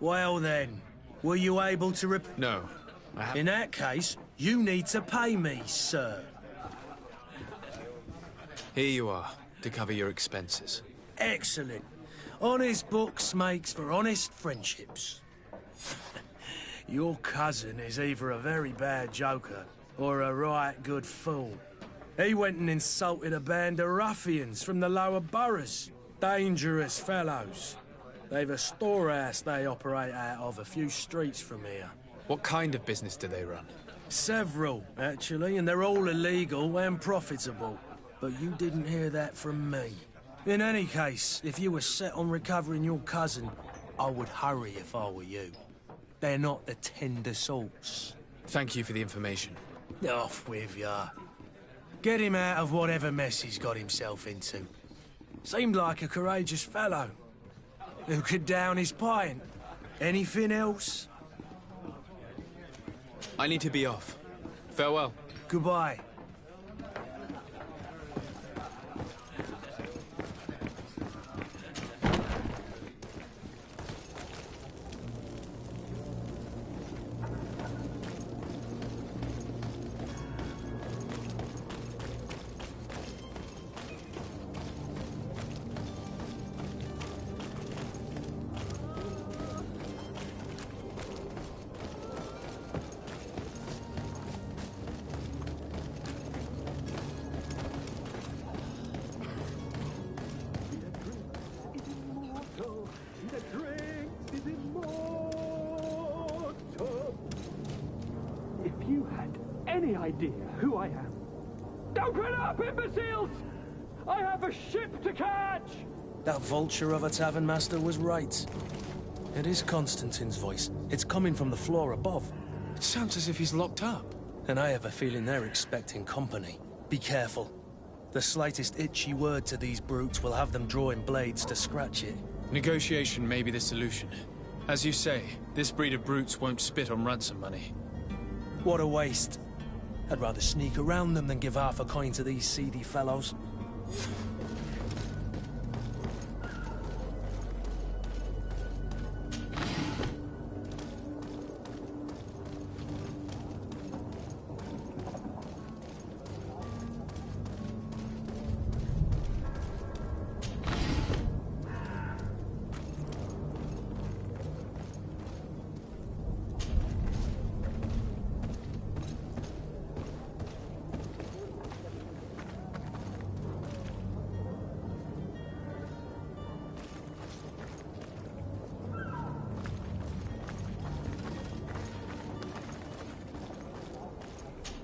Well then, were you able to No, I haven't. In that case, you need to pay me, sir. Here you are, to cover your expenses. Excellent. Honest books makes for honest friendships. Your cousin is either a very bad joker or a right good fool. He went and insulted a band of ruffians from the lower boroughs. Dangerous fellows. They've a storehouse they operate out of a few streets from here. What kind of business do they run? Several, actually, and they're all illegal and profitable. But you didn't hear that from me. In any case, if you were set on recovering your cousin, I would hurry if I were you. They're not the tender sorts. Thank you for the information. Off with ya. Get him out of whatever mess he's got himself into. Seemed like a courageous fellow. Who could down his pint? Anything else? I need to be off. Farewell. Goodbye. If you had any idea who I am... Open up, imbeciles! I have a ship to catch! That vulture of a tavern master was right. It is Constantine's voice. It's coming from the floor above. It sounds as if he's locked up. And I have a feeling they're expecting company. Be careful. The slightest itchy word to these brutes will have them drawing blades to scratch it. Negotiation may be the solution. As you say, this breed of brutes won't spit on ransom money. What a waste. I'd rather sneak around them than give half a coin to these seedy fellows.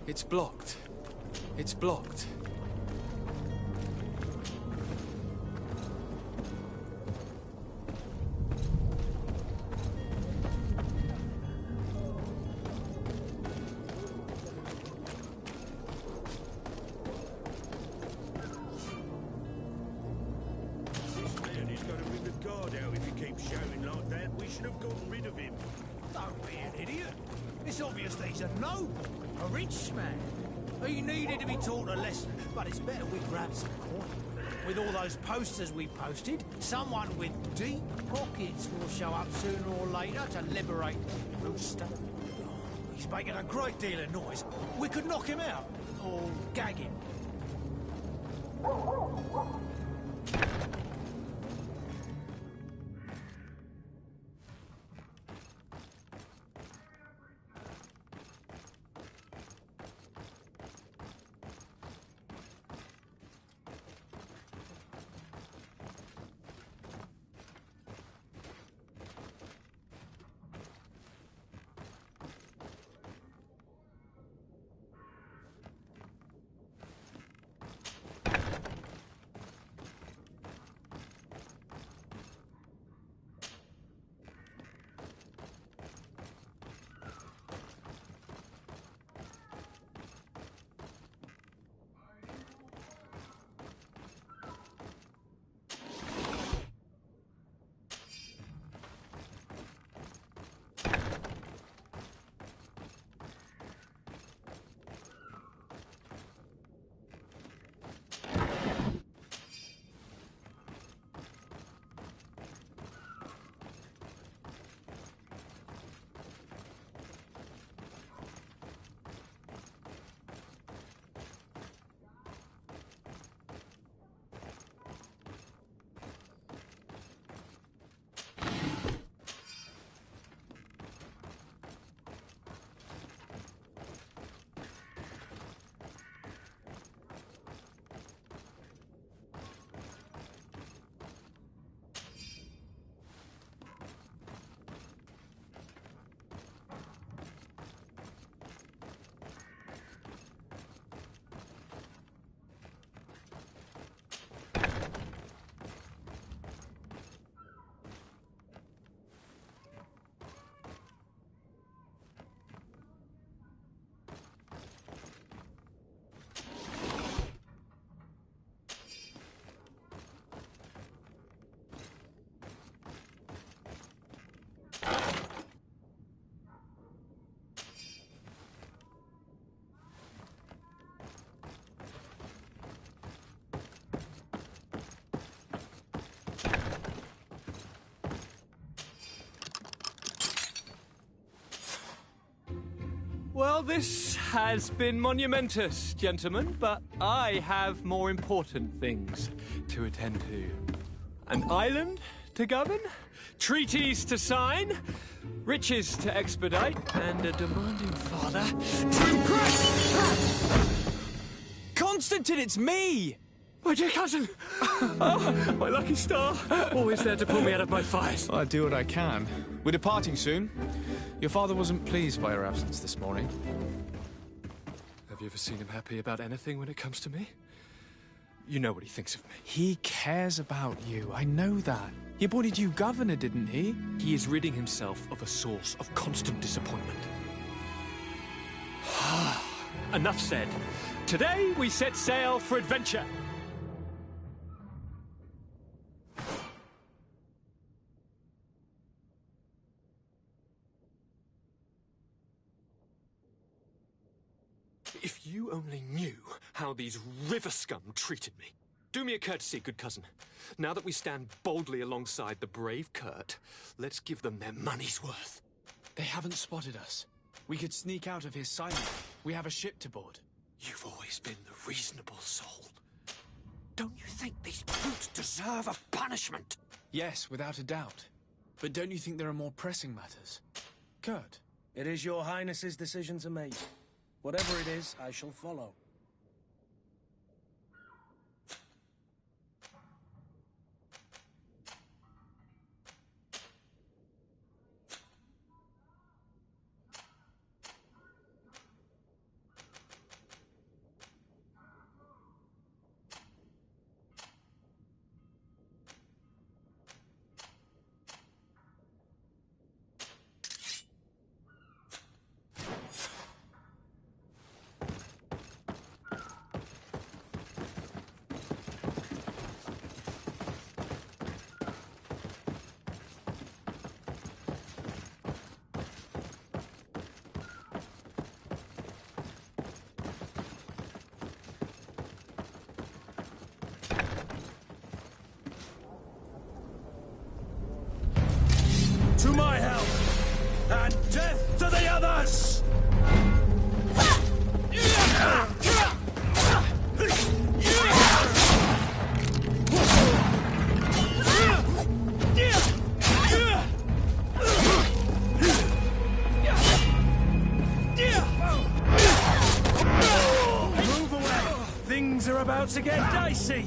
It's blocked. It's blocked. He's got to bring the guard out if he keeps shouting like that. We should have gotten rid of him. Don't be an idiot. It's obvious that he's a noble, a rich man. He needed to be taught a lesson, but it's better we grab some coin. With all those posters we posted, someone with deep pockets will show up sooner or later to liberate the rooster. He's making a great deal of noise. We could knock him out, or gag him. Well, this has been monumentous, gentlemen, but I have more important things to attend to. An island to govern, treaties to sign, riches to expedite, and a demanding father to impress! Constantine, it's me! My dear cousin! Oh, my lucky star! Always there to pull me out of my fires. I'll do what I can. We're departing soon. Your father wasn't pleased by your absence this morning. Have you ever seen him happy about anything when it comes to me? You know what he thinks of me. He cares about you, I know that. He appointed you governor, didn't he? He is ridding himself of a source of constant disappointment. Enough said. Today we set sail for adventure. If you only knew how these river scum treated me. Do me a courtesy, good cousin. Now that we stand boldly alongside the brave Kurt, let's give them their money's worth. They haven't spotted us. We could sneak out of here silently. We have a ship to board. You've always been the reasonable soul. Don't you think these brutes deserve a punishment? Yes, without a doubt. But don't you think there are more pressing matters? Kurt? It is your highness's decision to make. Whatever it is, I shall follow. To my help, and death to the others! Move away! Things are about to get dicey!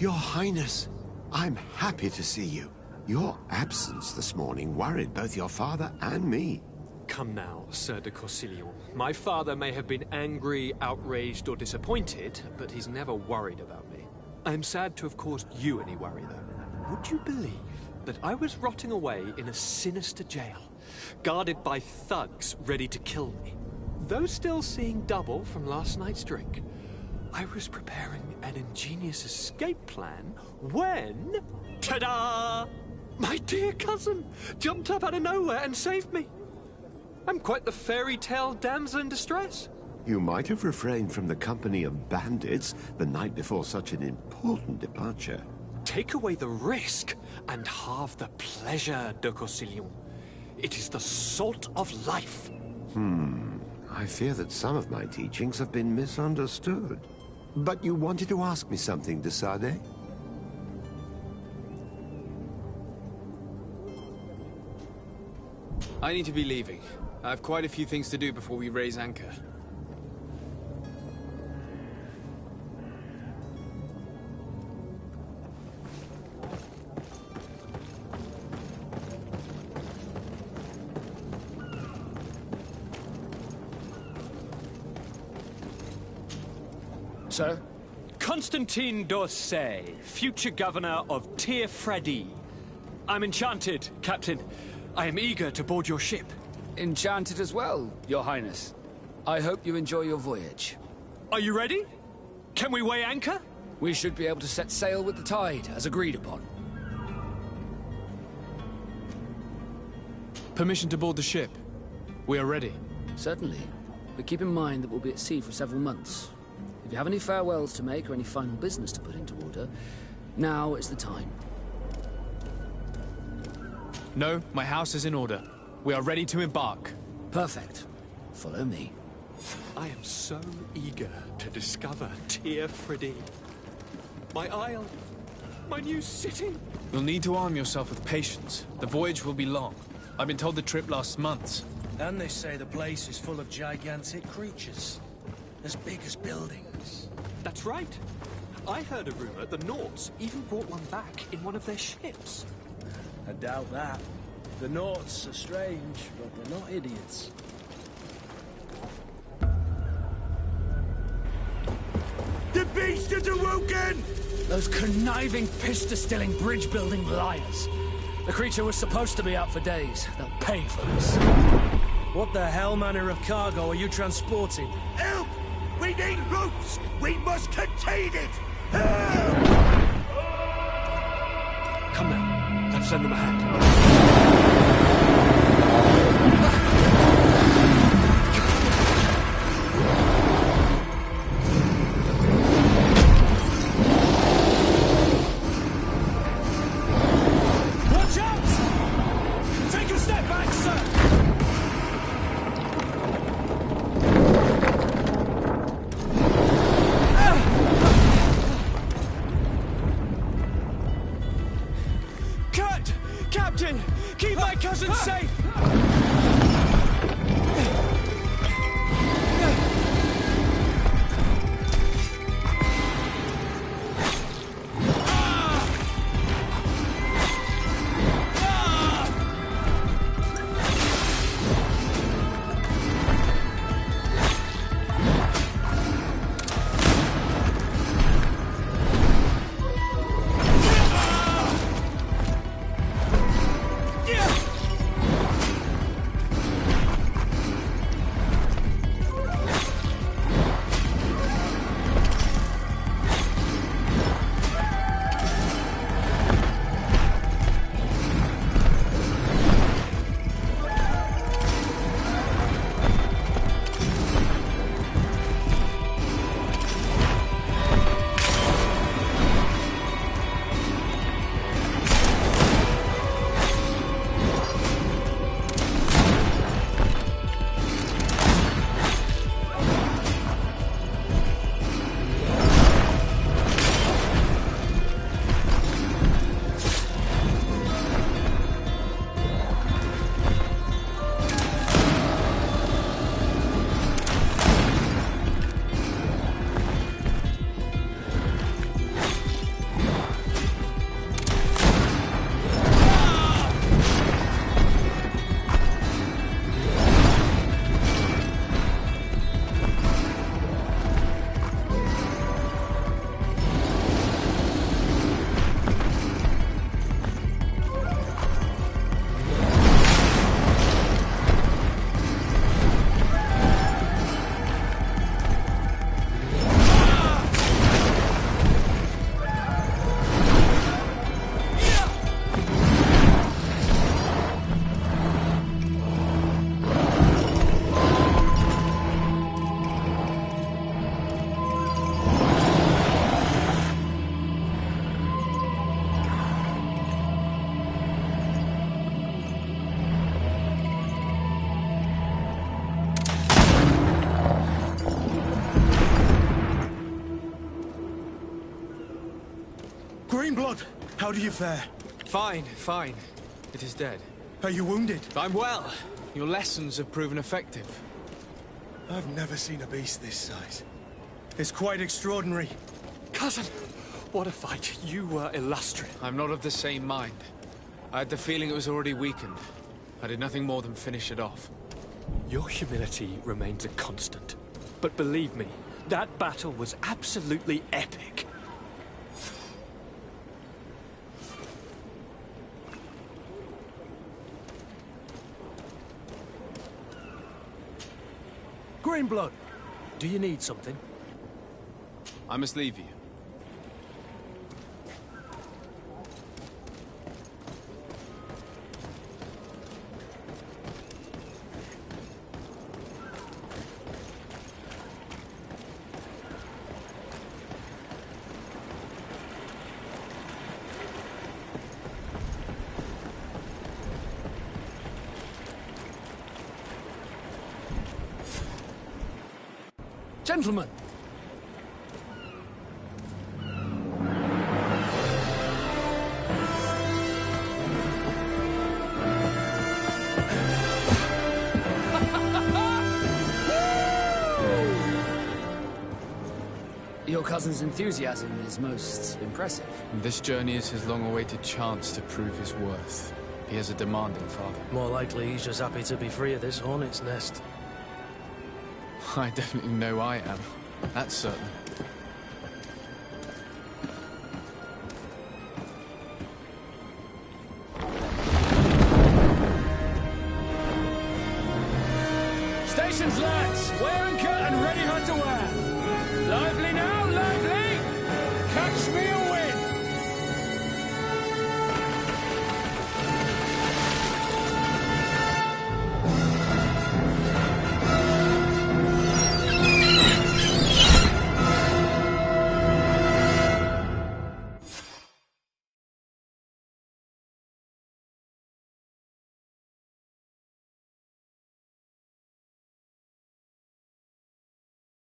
Your Highness, I'm happy to see you. Your absence this morning worried both your father and me. Come now, Sir de Corsillon. My father may have been angry, outraged, or disappointed, but he's never worried about me. I am sad to have caused you any worry, though. Would you believe that I was rotting away in a sinister jail, guarded by thugs ready to kill me? Though still seeing double from last night's drink, I was preparing an ingenious escape plan when... ta-da! My dear cousin jumped up out of nowhere and saved me. I'm quite the fairy tale damsel in distress. You might have refrained from the company of bandits the night before such an important departure. Take away the risk and halve the pleasure, de Corsillon. It is the salt of life. I fear that some of my teachings have been misunderstood. But you wanted to ask me something, de Sade? I need to be leaving. I have quite a few things to do before we raise anchor. Sir? Constantine d'Orsay, future governor of Tir Freddy. I'm enchanted, Captain. I am eager to board your ship. Enchanted as well, Your Highness. I hope you enjoy your voyage. Are you ready? Can we weigh anchor? We should be able to set sail with the tide, as agreed upon. Permission to board the ship. We are ready. Certainly. But keep in mind that we'll be at sea for several months. If you have any farewells to make or any final business to put into order, now is the time. No, my house is in order. We are ready to embark. Perfect. Follow me. I am so eager to discover Tir Freddy. My isle. My new city. You'll need to arm yourself with patience. The voyage will be long. I've been told the trip lasts months. And they say the place is full of gigantic creatures. As big as buildings. That's right. I heard a rumor the Nauts even brought one back in one of their ships. I doubt that. The Nauts are strange, but they're not idiots. The beast is awoken! Those conniving, pista-stilling, bridge-building liars. The creature was supposed to be out for days. They'll pay for this. What the hell manner of cargo are you transporting? Help! We need ropes! We must contain it! Help! Come now, let's lend them a hand. Watch out! Take a step back, sir! Captain! Keep my cousin safe! Greenblood, how do you fare? Fine, fine. It is dead. Are you wounded? I'm well. Your lessons have proven effective. I've never seen a beast this size. It's quite extraordinary. Cousin, what a fight. You were illustrious. I'm not of the same mind. I had the feeling it was already weakened. I did nothing more than finish it off. Your humility remains a constant. But believe me, that battle was absolutely epic. Greenblood, do you need something? I must leave you. Gentlemen! Your cousin's enthusiasm is most impressive. This journey is his long-awaited chance to prove his worth. He has a demanding father. More likely he's just happy to be free of this hornet's nest. I definitely know I am. That's certain.